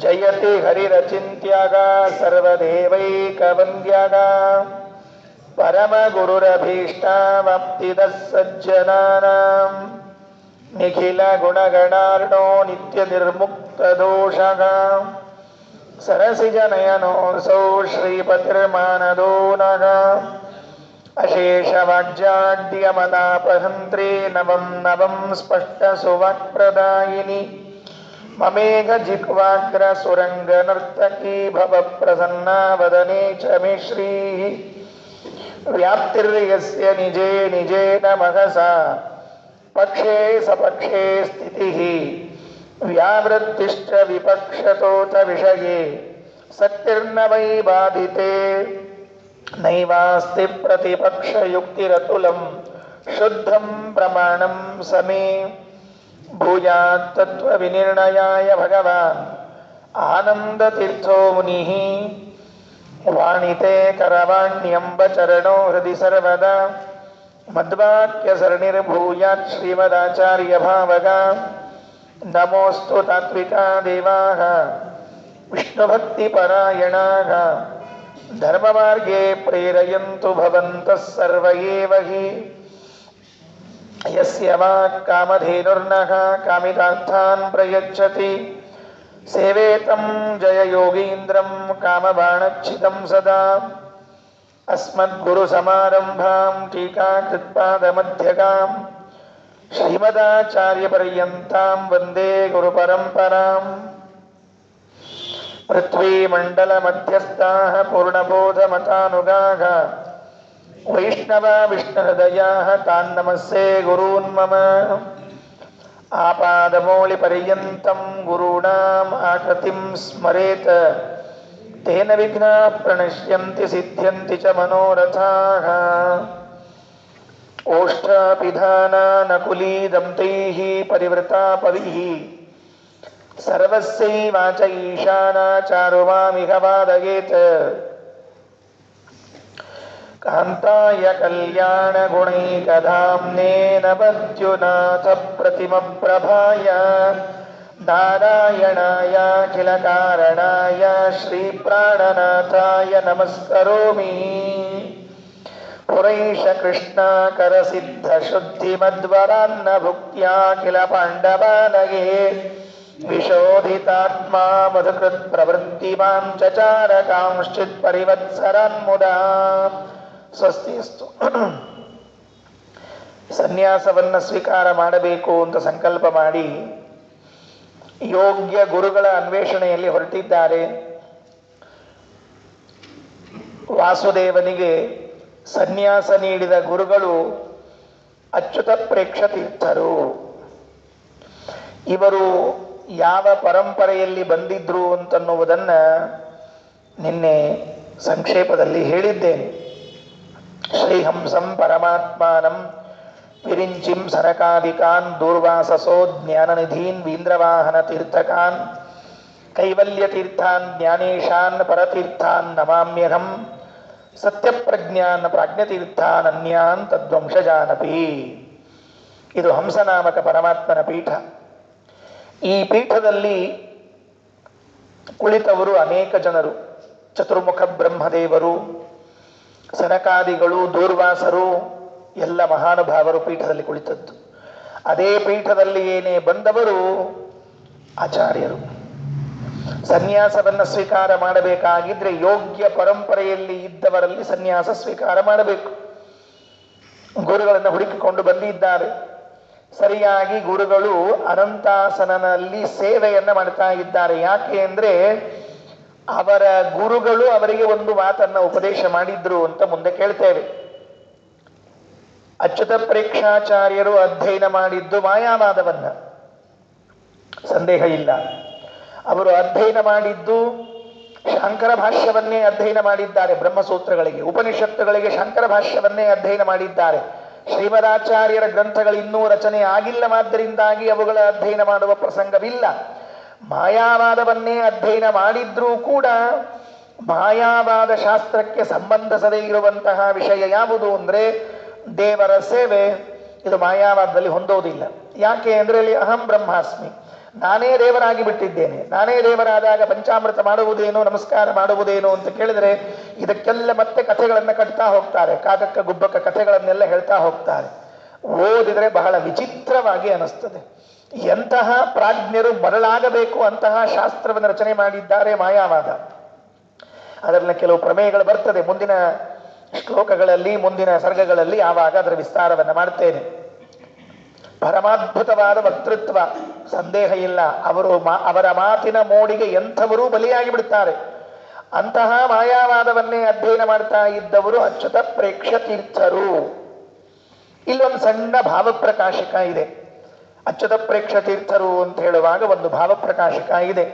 ಜಯತಿ ಹರಿರಚಿಂತ್ಯಾಗ ಸರ್ವದೇವೈಕವಂದ್ಯಾಗ ಪರಮ ಗುರುರಭೀಷ್ಟಾವಾಪ್ತಿದ ಸಜ್ಜನಾನಾಂ ನಿಖಿಲ ಗುಣಗಣಾರ್ಣೋ ನಿತ್ಯ ನಿರ್ಮುಕ್ತ ದೋಷಗ ಸರಸಿಜನಯನೋऽಸೌ ಶ್ರೀಪತಿರ್ಮಾನದೋ ನಗ ಅಶೇಷ ವಾಗ್ಜಾಡ್ಯಮಲಾಪಹಂತ್ರಿ ನವಂ ನವಂ ಸ್ಪಷ್ಟ ಸುವಾಕ್ಪ್ರದಾಯಿನಿ ಮಮೇಘ ಜಿಹ್ವಾಗ್ರ ಸುರಂಗ ನರ್ತಕಿ ಭವ ಪ್ರಸನ್ನ ವದನೆ ಚ ಮೇ ಶ್ರೀ ವ್ಯಾಪ್ತಿರ್ಯಸ್ಯ ನಿಜೇ ನಿಜೇನ ಮಹಸಾ ಪಕ್ಷೇ ಸಪಕ್ಷೇ ಸ್ಥಿತಿಃ ವ್ಯಾವೃತ್ತಿಶ್ಚ ವಿಪಕ್ಷತೋತ ವಿಷಯೇ ಸತ್ಯರ್ನ ವೈ ಬಾಧಿತೆ ನೈವಾಸ್ತಿ ಪ್ರತಿಪಕ್ಷಯುಕ್ತಿರತುಲಂ ಶುದ್ಧಂ ಪ್ರಮಾಣಂ ಸಮೇ ಭೂಯಾತ್ ತತ್ವವಿನಿರ್ಣಯಾಯ ಭಗವಾನ್ ಆನಂದತೀರ್ಥೋ ಮುನಿಃ ವಾಣಿತೆ ಕರವಾಣ್ಯಂಬ ಚರಣೋ ಹೃದಿ ಸರ್ವದಾ ಮದ್ವಾಕ್ಯ ಸರಣಿರ್ಭೂಯಾತ್ ಶ್ರೀಮದಾಚಾರ್ಯ ಭಾವಗ ನಮೋಸ್ತು ತಾತ್ವಿಕಾ ದೇವಾಃ ವಿಷ್ಣುಭಕ್ತಿಪರಾಯಣಾಃ ಧರ್ಮಮಾರ್ಗೇ ಪ್ರೇರಯಂತು ಭವಂತಃ ಸರ್ವ ಏವ ಹಿ ಯಸ್ಯ ವಾಕ್ ಕಾಮಧೇನುರ್ನಃ ಕಾಮಿತಾರ್ಥಾನ್ ಪ್ರಯಚ್ಛತಿ ಸೇವೇತಂ ಜಯ ಯೋಗೀಂದ್ರಂ ಕಾಮಬಾಣಚ್ಛಿದಂ ಸದಾ ಅಸ್ಮದ್ಗುರುಸಮಾರಂಭಾಂ ಟೀಕಾಕೃತ್ಪಾದಮಧ್ಯಗಾಂ ಶ್ರೀಮದಾಚಾರ್ಯಪರ್ಯಂತಾಂ ವಂದೇ ಗುರುಪರಂಪರಾಂ ಪೃಥ್ವೀಮಂಡಲಮಧ್ಯಸ್ಥಾಃ ಪೂರ್ಣಬೋಧಮತಾನುಗಾಃ ವೈಷ್ಣವಾ ವಿಷ್ಣುಹೃದಯಾಃ ತಾನ್ ನಮಸ್ಸೇ ಗುರೂನ್ ಮಮ ಆಪಾದಮೌಳಿಪರ್ಯಂತಂ ಗುರುಣಾಂ ಆಕೃತಿಂ ಸ್ಮರೇತ್ ತೇನ ವಿಘ್ನಾಃ ಪ್ರಣಶ್ಯಂತಿ ಸಿದ್ಧ್ಯಂತಿ ಚ ಮನೋರಥಾಃ ಓಷ್ಠಾಪಿಧಾನಾನಕುಲೀದಂತೈಃ ಪರಿವೃತಾಪವಿಃ ಸರ್ವಸ್ಯೈವಾಚ ಈಶಾನಾ ಚಾರುಮಾಮಿಹ ವಾದಯೇತ್ ಕಾಂತಾಯ ಕಲ್ಯಾಣಗುಣೈಕಧಾಮ್ನೇ ನವದ್ಯುನಾಥ ಪ್ರತಿಮಪ್ರಭಾಯ ನಾರಾಯಣಾಯಾಖಿಲ ಕಾರಣಾಯ ಶ್ರೀಪ್ರಾಣನಾಥಾಯ ನಮಸ್ಕರೋಮಿ ಪುರೈಷ ಕೃಷ್ಣಾಕರಸಿದ್ಧ ಶುದ್ಧಿಮದ್ವರಾನ್ನ ಭುಕ್ತ್ಯಾಖಿಲ ಪಾಂಡವಾನಗೆ ವಿಶೋಧಿತಾತ್ಮಾ ಮಧುಕೃತ್ ಪ್ರವೃತ್ತಿಮಾಂ ಚಚಾರ ಕಾಂಶ್ಚಿತ್ ಪರಿವತ್ಸರಾನ್ಮುದಾ ಸ್ವಸ್ತಿಯಸ್ತು. ಸನ್ಯಾಸವನ್ನು ಸ್ವೀಕಾರ ಮಾಡಬೇಕು ಅಂತ ಸಂಕಲ್ಪ ಮಾಡಿ ಯೋಗ್ಯ ಗುರುಗಳ ಅನ್ವೇಷಣೆಯಲ್ಲಿ ಹೊರಟಿದ್ದಾರೆ. ವಾಸುದೇವನಿಗೆ ಸನ್ಯಾಸ ನೀಡಿದ ಗುರುಗಳು ಅಚ್ಯುತ ಪ್ರೇಕ್ಷ ತೀರ್ಥರು. ಇವರು ಯಾವ ಪರಂಪರೆಯಲ್ಲಿ ಬಂದಿದ್ರು ಅಂತನ್ನುವುದನ್ನು ನಿನ್ನೆ ಸಂಕ್ಷೇಪದಲ್ಲಿ ಹೇಳಿದ್ದೇನೆ. ಶ್ರೀಹಂಸಂ ಪರಮಾತ್ಮಾನಂ ವಿರಿಂಚಿಂ ಸನಕಾದಿಕಾನ್ ದೂರ್ವಾಸಸೋ ಜ್ಞಾನನಿಧೀನ್ ವೀಂದ್ರವಾಹನ ತೀರ್ಥಕಾನ್ ಕೈವಲ್ಯತೀರ್ಥಾನ್ ಜ್ಞಾನೇಶಾನ್ ಪರತೀರ್ಥಾನ್ ನಮಾಮ್ಯಹಂ ಸತ್ಯಪ್ರಜ್ಞಾನ್ ಪ್ರಾಜ್ಞತೀರ್ಥಾನ್ ಅನ್ಯಾನ್ ತದ್ವಂಶಜಾನಪಿ. ಇದು ಹಂಸನಾಮಕ ಪರಮಾತ್ಮನ ಪೀಠ. ಈ ಪೀಠದಲ್ಲಿ ಕುಳಿತವರು ಅನೇಕ ಜನರು. ಚತುರ್ಮುಖ ಬ್ರಹ್ಮದೇವರು, ಸನಕಾದಿಗಳು, ದೂರ್ವಾಸರು ಎಲ್ಲ ಮಹಾನುಭಾವರು ಪೀಠದಲ್ಲಿ ಕುಳಿತದ್ದು. ಅದೇ ಪೀಠದಲ್ಲಿ ಏನೇ ಬಂದವರು ಆಚಾರ್ಯರು. ಸನ್ಯಾಸವನ್ನು ಸ್ವೀಕಾರ ಮಾಡಬೇಕಾಗಿದ್ರೆ ಯೋಗ್ಯ ಪರಂಪರೆಯಲ್ಲಿ ಇದ್ದವರಲ್ಲಿ ಸನ್ಯಾಸ ಸ್ವೀಕಾರ ಮಾಡಬೇಕು. ಗುರುಗಳನ್ನು ಹುಡುಕಿಕೊಂಡು ಬಂದಿದ್ದಾರೆ. ಸರಿಯಾಗಿ ಗುರುಗಳು ಅನಂತಾಸನಲ್ಲಿ ಸೇವೆಯನ್ನ ಮಾಡ್ತಾ ಇದ್ದಾರೆ. ಯಾಕೆ ಅಂದ್ರೆ ಅವರ ಗುರುಗಳು ಅವರಿಗೆ ಒಂದು ಮಾತನ್ನ ಉಪದೇಶ ಮಾಡಿದ್ರು ಅಂತ ಮುಂದೆ ಕೇಳ್ತೇವೆ. ಅಚ್ಯುತ ಪ್ರೇಕ್ಷಾಚಾರ್ಯರು ಅಧ್ಯಯನ ಮಾಡಿದ್ದು ಮಾಯಾವಾದವನ್ನ, ಸಂದೇಹ ಇಲ್ಲ. ಅವರು ಅಧ್ಯಯನ ಮಾಡಿದ್ದು ಶಾಂಕರ ಭಾಷ್ಯವನ್ನೇ ಅಧ್ಯಯನ ಮಾಡಿದ್ದಾರೆ. ಬ್ರಹ್ಮಸೂತ್ರಗಳಿಗೆ, ಉಪನಿಷತ್ತುಗಳಿಗೆ ಶಾಂಕರ ಭಾಷ್ಯವನ್ನೇ ಅಧ್ಯಯನ ಮಾಡಿದ್ದಾರೆ. ಶ್ರೀಮದಾಚಾರ್ಯರ ಗ್ರಂಥಗಳು ಇನ್ನೂ ರಚನೆ ಆಗಿಲ್ಲವಾದ್ದರಿಂದಾಗಿ ಅವುಗಳ ಅಧ್ಯಯನ ಮಾಡುವ ಪ್ರಸಂಗವಿಲ್ಲ. ಮಾಯಾವಾದವನ್ನೇ ಅಧ್ಯಯನ ಮಾಡಿದ್ರೂ ಕೂಡ ಮಾಯಾವಾದ ಶಾಸ್ತ್ರಕ್ಕೆ ಸಂಬಂಧಿಸದೇ ಇರುವಂತಹ ವಿಷಯ ಯಾವುದು ಅಂದರೆ ದೇವರ ಸೇವೆ. ಇದು ಮಾಯಾವಾದದಲ್ಲಿ ಹೊಂದೋದಿಲ್ಲ. ಯಾಕೆ ಅಂದರೆ ಅಲ್ಲಿ ಅಹಂ ಬ್ರಹ್ಮಾಸ್ಮಿ, ನಾನೇ ದೇವರಾಗಿ ಬಿಟ್ಟಿದ್ದೇನೆ, ನಾನೇ ದೇವರಾದಾಗ ಪಂಚಾಮೃತ ಮಾಡುವುದೇನು, ನಮಸ್ಕಾರ ಮಾಡುವುದೇನು ಅಂತ ಕೇಳಿದರೆ ಇದಕ್ಕೆಲ್ಲ ಮತ್ತೆ ಕಥೆಗಳನ್ನು ಕಟ್ತಾ ಹೋಗ್ತಾರೆ. ಕಾಕಕ್ಕ ಗುಬ್ಬಕ್ಕ ಕಥೆಗಳನ್ನೆಲ್ಲ ಹೇಳ್ತಾ ಹೋಗ್ತಾರೆ. ಓದಿದರೆ ಬಹಳ ವಿಚಿತ್ರವಾಗಿ ಅನಿಸ್ತದೆ. ಎಂತಹ ಪ್ರಾಜ್ಞರು ಮರಳಾಗಬೇಕು ಅಂತಹ ಶಾಸ್ತ್ರವನ್ನು ರಚನೆ ಮಾಡಿದ್ದಾರೆ ಮಾಯಾವಾದ. ಅದರಲ್ಲಿ ಕೆಲವು ಪ್ರಮೇಯಗಳು ಬರ್ತದೆ ಮುಂದಿನ ಶ್ಲೋಕಗಳಲ್ಲಿ, ಮುಂದಿನ ಸರ್ಗಗಳಲ್ಲಿ, ಆವಾಗ ಅದರ ವಿಸ್ತಾರವನ್ನು ಮಾಡ್ತೇನೆ. ಪರಮಾದ್ಭುತವಾದ ವಕ್ತೃತ್ವ, ಸಂದೇಹ ಇಲ್ಲ. ಅವರ ಮಾತಿನ ಮೋಡಿಗೆ ಎಂಥವರೂ ಬಲಿಯಾಗಿ ಬಿಡುತ್ತಾರೆ. ಅಂತಹ ಮಾಯಾವಾದವನ್ನೇ ಅಧ್ಯಯನ ಮಾಡ್ತಾ ಇದ್ದವರು ಅಚ್ಯುತ ಪ್ರೇಕ್ಷ ತೀರ್ಥರು. ಇಲ್ಲೊಂದು ಸಣ್ಣ ಭಾವಪ್ರಕಾಶಕ ಇದೆ. ಅಚ್ಯುತ ಪ್ರೇಕ್ಷ ತೀರ್ಥರು ಅಂತ ಹೇಳುವಾಗ ಒಂದು ಭಾವಪ್ರಕಾಶಕ ಇದೆ.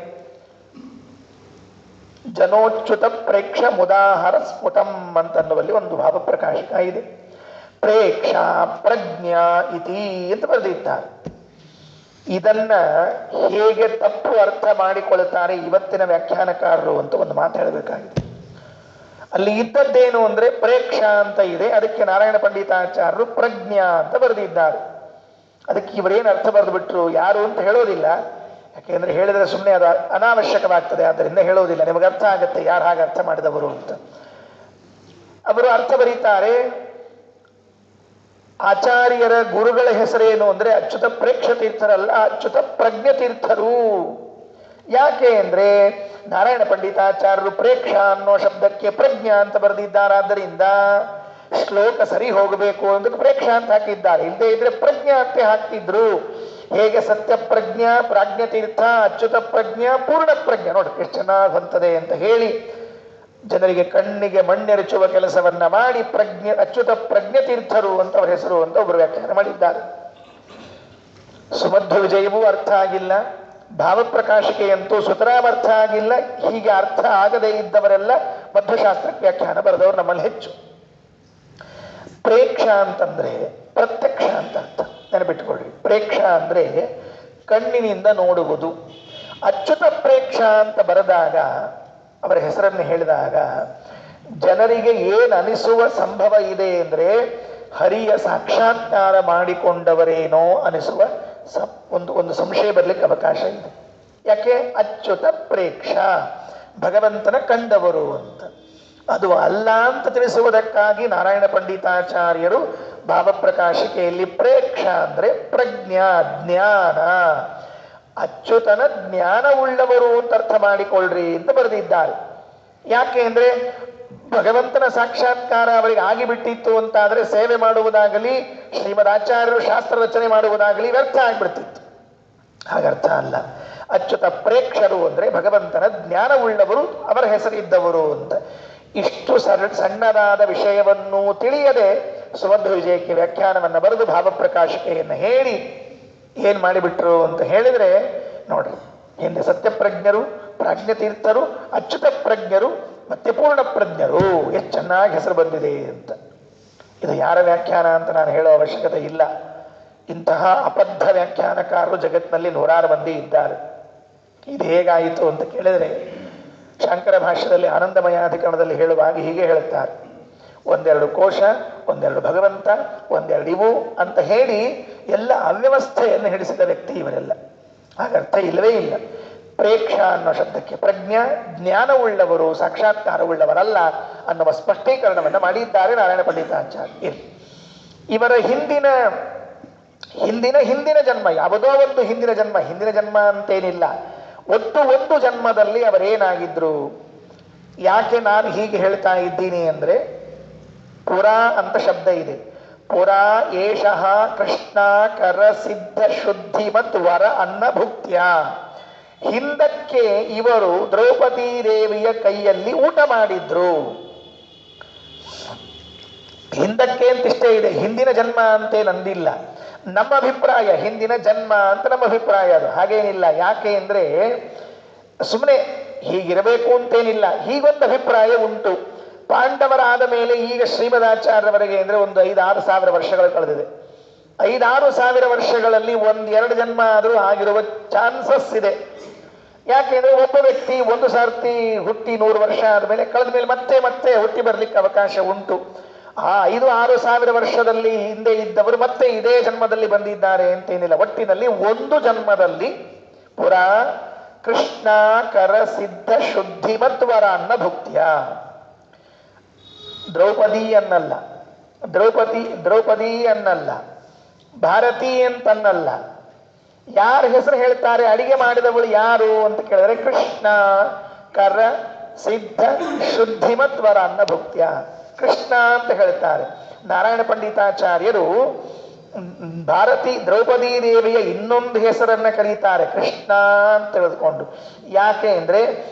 ಜನೋಚ್ಯುತ ಪ್ರೇಕ್ಷ ಮುದಾಹರ ಸ್ಫುಟಂ ಅಂತನ್ನುವಲ್ಲಿ ಒಂದು ಭಾವಪ್ರಕಾಶಕ ಇದೆ. ಪ್ರೇಕ್ಷ ಪ್ರಜ್ಞಾ ಇತಿ ಅಂತ ಬರೆದಿದ್ದಾರೆ. ಇದನ್ನ ಹೇಗೆ ತಪ್ಪು ಅರ್ಥ ಮಾಡಿಕೊಳ್ಳುತ್ತಾರೆ ಇವತ್ತಿನ ವ್ಯಾಖ್ಯಾನಕಾರರು ಅಂತ ಒಂದು ಮಾತು ಹೇಳಬೇಕಾಗಿದೆ. ಅಲ್ಲಿ ಇದ್ದದ್ದೇನು ಅಂದ್ರೆ ಪ್ರೇಕ್ಷ ಅಂತ ಇದೆ, ಅದಕ್ಕೆ ನಾರಾಯಣ ಪಂಡಿತಾಚಾರ್ಯರು ಪ್ರಜ್ಞಾ ಅಂತ ಬರೆದಿದ್ದಾರೆ. ಅದಕ್ಕೆ ಇವರೇನು ಅರ್ಥ ಬರೆದು ಬಿಟ್ರು ಯಾರು ಅಂತ ಹೇಳೋದಿಲ್ಲ. ಯಾಕೆಂದ್ರೆ ಹೇಳಿದ್ರೆ ಸುಮ್ಮನೆ ಅದು ಅನಾವಶ್ಯಕವಾಗ್ತದೆ, ಆದ್ದರಿಂದ ಹೇಳೋದಿಲ್ಲ. ನಿಮಗೆ ಅರ್ಥ ಆಗತ್ತೆ ಯಾರು ಹಾಗೆ ಅರ್ಥ ಮಾಡಿದವರು ಅಂತ. ಅವರು ಅರ್ಥ ಬರೀತಾರೆ. ಆಚಾರ್ಯರ ಗುರುಗಳ ಹೆಸರೇನು ಅಂದ್ರೆ ಅಚ್ಯುತ ಪ್ರೇಕ್ಷ ತೀರ್ಥರಲ್ಲ, ಅಚ್ಯುತ ಪ್ರಜ್ಞ ತೀರ್ಥರು. ಯಾಕೆ ಅಂದ್ರೆ ನಾರಾಯಣ ಪಂಡಿತಾಚಾರ್ಯರು ಪ್ರೇಕ್ಷ ಅನ್ನೋ ಶಬ್ದಕ್ಕೆ ಪ್ರಜ್ಞಾ ಅಂತ ಬರೆದಿದ್ದಾರಾದ್ದರಿಂದ ಶ್ಲೋಕ ಸರಿ ಹೋಗಬೇಕು ಅಂತ ಪ್ರೇಕ್ಷ ಅಂತ ಹಾಕಿದ್ದಾರೆ. ಇಲ್ಲದೆ ಇದ್ರೆ ಪ್ರಜ್ಞಾ ಅಂತ ಹಾಕ್ತಿದ್ರು. ಹೇಗೆ ಸತ್ಯ ಪ್ರಜ್ಞಾ, ಪ್ರಾಜ್ಞ ತೀರ್ಥ, ಅಚ್ಯುತ ಪ್ರಜ್ಞಾ, ಪೂರ್ಣ ಪ್ರಜ್ಞಾ, ನೋಡಿ ಎಷ್ಟು ಚೆನ್ನಾಗಿ ಹೊಂತದೆ ಅಂತ ಹೇಳಿ ಜನರಿಗೆ ಕಣ್ಣಿಗೆ ಮಣ್ಣೆರಚುವ ಕೆಲಸವನ್ನ ಮಾಡಿ ಅಚ್ಯುತ ಪ್ರಜ್ಞ ತೀರ್ಥರು ಅಂತ ಅವರ ಹೆಸರು ಅಂತ ಒಬ್ಬರು ವ್ಯಾಖ್ಯಾನ ಮಾಡಿದ್ದಾರೆ. ಸುಮಧ್ವ ವಿಜಯವೂ ಅರ್ಥ ಆಗಿಲ್ಲ, ಭಾವಪ್ರಕಾಶಿಕೆಯಂತೂ ಸುತರಾಮ್ ಅರ್ಥ ಆಗಿಲ್ಲ. ಹೀಗೆ ಅರ್ಥ ಆಗದೇ ಇದ್ದವರೆಲ್ಲ ಮಧ್ವಶಾಸ್ತ್ರಕ್ಕೆ ವ್ಯಾಖ್ಯಾನ ಬರೆದವರು ನಮ್ಮಲ್ಲಿ ಹೆಚ್ಚು. ಪ್ರೇಕ್ಷ ಅಂತಂದ್ರೆ ಪ್ರತ್ಯಕ್ಷ ಅಂತ ಅರ್ಥ, ನೆನಪಿಟ್ಟುಕೊಳ್ಳಿ. ಪ್ರೇಕ್ಷ ಅಂದ್ರೆ ಕಣ್ಣಿನಿಂದ ನೋಡುವುದು. ಅಚ್ಯುತ ಪ್ರೇಕ್ಷ ಅಂತ ಬರೆದಾಗ, ಅವರ ಹೆಸರನ್ನು ಹೇಳಿದಾಗ ಜನರಿಗೆ ಏನು ಅನಿಸುವ ಸಂಭವ ಇದೆ ಅಂದ್ರೆ ಹರಿಯ ಸಾಕ್ಷಾತ್ಕಾರ ಮಾಡಿಕೊಂಡವರೇನೋ ಅನಿಸುವ ಒಂದು ಸಂಶಯ ಬರಲಿಕ್ಕೆ ಅವಕಾಶ ಇದೆ. ಯಾಕೆ ಅಚ್ಯುತ ಪ್ರೇಕ್ಷ, ಭಗವಂತನ ಕಂಡವರು ಅಂತ. ಅದು ಅಲ್ಲ ಅಂತ ತಿಳಿಸುವುದಕ್ಕಾಗಿ ನಾರಾಯಣ ಪಂಡಿತಾಚಾರ್ಯರು ಭಾವಪ್ರಕಾಶಿಕೆಯಲ್ಲಿ ಪ್ರೇಕ್ಷ ಅಂದ್ರೆ ಪ್ರಜ್ಞಾ, ಜ್ಞಾನ, ಅಚ್ಯುತನ ಜ್ಞಾನವುಳ್ಳವರು ಅಂತ ಅರ್ಥ ಮಾಡಿಕೊಳ್ಳ್ರಿ ಅಂತ ಬರೆದಿದ್ದಾರೆ. ಯಾಕೆ ಅಂದ್ರೆ ಭಗವಂತನ ಸಾಕ್ಷಾತ್ಕಾರ ಅವರಿಗೆ ಆಗಿಬಿಟ್ಟಿತ್ತು ಅಂತಾದ್ರೆ ಸೇವೆ ಮಾಡುವುದಾಗಲಿ, ಶ್ರೀಮದ್ ಆಚಾರ್ಯರು ಶಾಸ್ತ್ರ ರಚನೆ ಮಾಡುವುದಾಗಲಿ ವ್ಯರ್ಥ ಆಗ್ಬಿಡ್ತಿತ್ತು. ಹಾಗರ್ಥ ಅಲ್ಲ. ಅಚ್ಯುತ ಪ್ರೇಕ್ಷರು ಅಂದ್ರೆ ಭಗವಂತನ ಜ್ಞಾನವುಳ್ಳವರು, ಅವರ ಹೆಸರಿದ್ದವರು ಅಂತ. ಇಷ್ಟು ಸಣ್ಣದಾದ ವಿಷಯವನ್ನು ತಿಳಿಯದೆ ಸುಮಧ್ವ ವಿಜಯಕ್ಕೆ ವ್ಯಾಖ್ಯಾನವನ್ನು ಬರೆದು ಭಾವಪ್ರಕಾಶಿಕೆಯನ್ನು ಹೇಳಿ ಏನ್ ಮಾಡಿಬಿಟ್ರು ಅಂತ ಹೇಳಿದ್ರೆ ನೋಡ್ರಿ, ಹಿಂದೆ ಸತ್ಯಪ್ರಜ್ಞರು, ಪ್ರಾಜ್ಞತೀರ್ಥರು, ಅಚ್ಯುತ ಪ್ರಜ್ಞರು ಮತ್ತೆ ಪೂರ್ಣ ಪ್ರಜ್ಞರು, ಎಷ್ಟು ಚೆನ್ನಾಗಿ ಹೆಸರು ಬಂದಿದೆ ಅಂತ. ಇದು ಯಾರ ವ್ಯಾಖ್ಯಾನ ಅಂತ ನಾನು ಹೇಳೋ ಅವಶ್ಯಕತೆ ಇಲ್ಲ. ಇಂತಹ ಅಬದ್ಧ ವ್ಯಾಖ್ಯಾನಕಾರರು ಜಗತ್ತಿನಲ್ಲಿ ನೂರಾರು ಮಂದಿ ಇದ್ದಾರೆ. ಇದು ಹೇಗಾಯಿತು ಅಂತ ಕೇಳಿದ್ರೆ ಶಂಕರ ಭಾಷ್ಯದಲ್ಲಿ ಆನಂದಮಯಾಧಿಕರಣದಲ್ಲಿ ಹೇಳುವಾಗ ಹೀಗೆ ಹೇಳುತ್ತಾರೆ. ಒಂದೆರಡು ಕೋಶ, ಒಂದೆರಡು ಭಗವಂತ, ಒಂದೆರಡು ಇವು ಅಂತ ಹೇಳಿ ಎಲ್ಲ ಅವ್ಯವಸ್ಥೆಯನ್ನು ಹಿಡಿಸಿದ ವ್ಯಕ್ತಿ ಇವರೆಲ್ಲ. ಹಾಗರ್ಥ ಇಲ್ಲವೇ ಇಲ್ಲ. ಪ್ರೇಕ್ಷ ಅನ್ನೋ ಶಬ್ದಕ್ಕೆ ಪ್ರಜ್ಞಾ, ಜ್ಞಾನವುಳ್ಳವರು, ಸಾಕ್ಷಾತ್ಕಾರವುಳ್ಳವರಲ್ಲ ಅನ್ನುವ ಸ್ಪಷ್ಟೀಕರಣವನ್ನು ಮಾಡಿದ್ದಾರೆ ನಾರಾಯಣ ಪಂಡಿತಾಚಾರ್ಯ. ಇವರ ಹಿಂದಿನ ಜನ್ಮ ಯಾವುದೋ ಒಂದು ಹಿಂದಿನ ಜನ್ಮ ಅಂತೇನಿಲ್ಲ. ಒಟ್ಟು ಒಂದು ಜನ್ಮದಲ್ಲಿ ಅವರೇನಾಗಿದ್ರು. ಯಾಕೆ ನಾನು ಹೀಗೆ ಹೇಳ್ತಾ ಇದ್ದೀನಿ ಅಂದ್ರೆ ಪುರಾ ಅಂತ ಶಬ್ದ ಇದೆ. ಪುರಾ ಏಷಃ ಕೃಷ್ಣ ಕರ ಸಿದ್ಧ ಶುದ್ಧಿ ಮತ್ತು ವರ ಅನ್ನಭುಕ್ತ್ಯ. ಹಿಂದಕ್ಕೆ ಇವರು ದ್ರೌಪದಿ ದೇವಿಯ ಕೈಯಲ್ಲಿ ಊಟ ಮಾಡಿದ್ರು. ಹಿಂದಕ್ಕೆ ಅಂತಿಷ್ಟೇ ಇದೆ, ಹಿಂದಿನ ಜನ್ಮ ಅಂತೇನಂದಿಲ್ಲ. ನಮ್ಮ ಅಭಿಪ್ರಾಯ ಹಿಂದಿನ ಜನ್ಮ ಅಂತ ನಮ್ಮ ಅಭಿಪ್ರಾಯ, ಅದು ಹಾಗೇನಿಲ್ಲ. ಯಾಕೆ ಅಂದ್ರೆ ಸುಮ್ಮನೆ ಹೀಗಿರಬೇಕು ಅಂತೇನಿಲ್ಲ, ಹೀಗೊಂದು ಅಭಿಪ್ರಾಯ ಉಂಟು. ಪಾಂಡವರಾದ ಮೇಲೆ ಈಗ ಶ್ರೀಮದಾಚಾರ್ಯವರೆಗೆ ಅಂದ್ರೆ ಒಂದು 5-6 ಸಾವಿರ ವರ್ಷಗಳು ಕಳೆದಿದೆ. 5-6 ಸಾವಿರ ವರ್ಷಗಳಲ್ಲಿ 1-2 ಜನ್ಮ ಆದರೂ ಆಗಿರುವ ಚಾನ್ಸಸ್ ಇದೆ. ಯಾಕೆಂದ್ರೆ ಒಬ್ಬ ವ್ಯಕ್ತಿ ಒಂದು ಸರ್ತಿ ಹುಟ್ಟಿ 100 ವರ್ಷ ಆದಮೇಲೆ ಕಳೆದ ಮೇಲೆ ಮತ್ತೆ ಹುಟ್ಟಿ ಬರ್ಲಿಕ್ಕೆ ಅವಕಾಶ ಉಂಟು. 5-6 ಸಾವಿರ ವರ್ಷದಲ್ಲಿ ಹಿಂದೆ ಇದ್ದವರು ಮತ್ತೆ ಇದೇ ಜನ್ಮದಲ್ಲಿ ಬಂದಿದ್ದಾರೆ ಅಂತೇನಿಲ್ಲ. ಒಟ್ಟಿನಲ್ಲಿ ಒಂದು ಜನ್ಮದಲ್ಲಿ ಪುರಾ ಕೃಷ್ಣಾಕರ ಸಿದ್ಧ ಶುದ್ಧಿಮತ್ವರಾನ್ನ ಭುಕ್ತಿಯ. ದ್ರೌಪದಿ ಅನ್ನಲ್ಲ, ದ್ರೌಪದಿ ಅನ್ನಲ್ಲ, ಭಾರತಿ ಅಂತನ್ನಲ್ಲ. ಯಾರ ಹೆಸರು ಹೇಳ್ತಾರೆ? ಅಡಿಗೆ ಮಾಡಿದವಳು ಯಾರು ಅಂತ ಕೇಳಿದ್ರೆ ಕೃಷ್ಣ ಕರ ಸಿದ್ಧ ಶುದ್ಧಿಮತ್ವರಾನ್ನ ಭುಕ್ತಿಯ, ಕೃಷ್ಣ ಅಂತ ಹೇಳ್ತಾರೆ. ನಾರಾಯಣ ಪಂಡಿತಾಚಾರ್ಯರು ದ್ರೌಪದಿ ದೇವಿಯ ಇನ್ನೊಂದು ಹೆಸರನ್ನ ಕರೀತಾರೆ ಕೃಷ್ಣ ಅಂತ ತಿಳಿದುಕೊಂಡು. ಯಾಕೆ ಅಂದ್ರೆ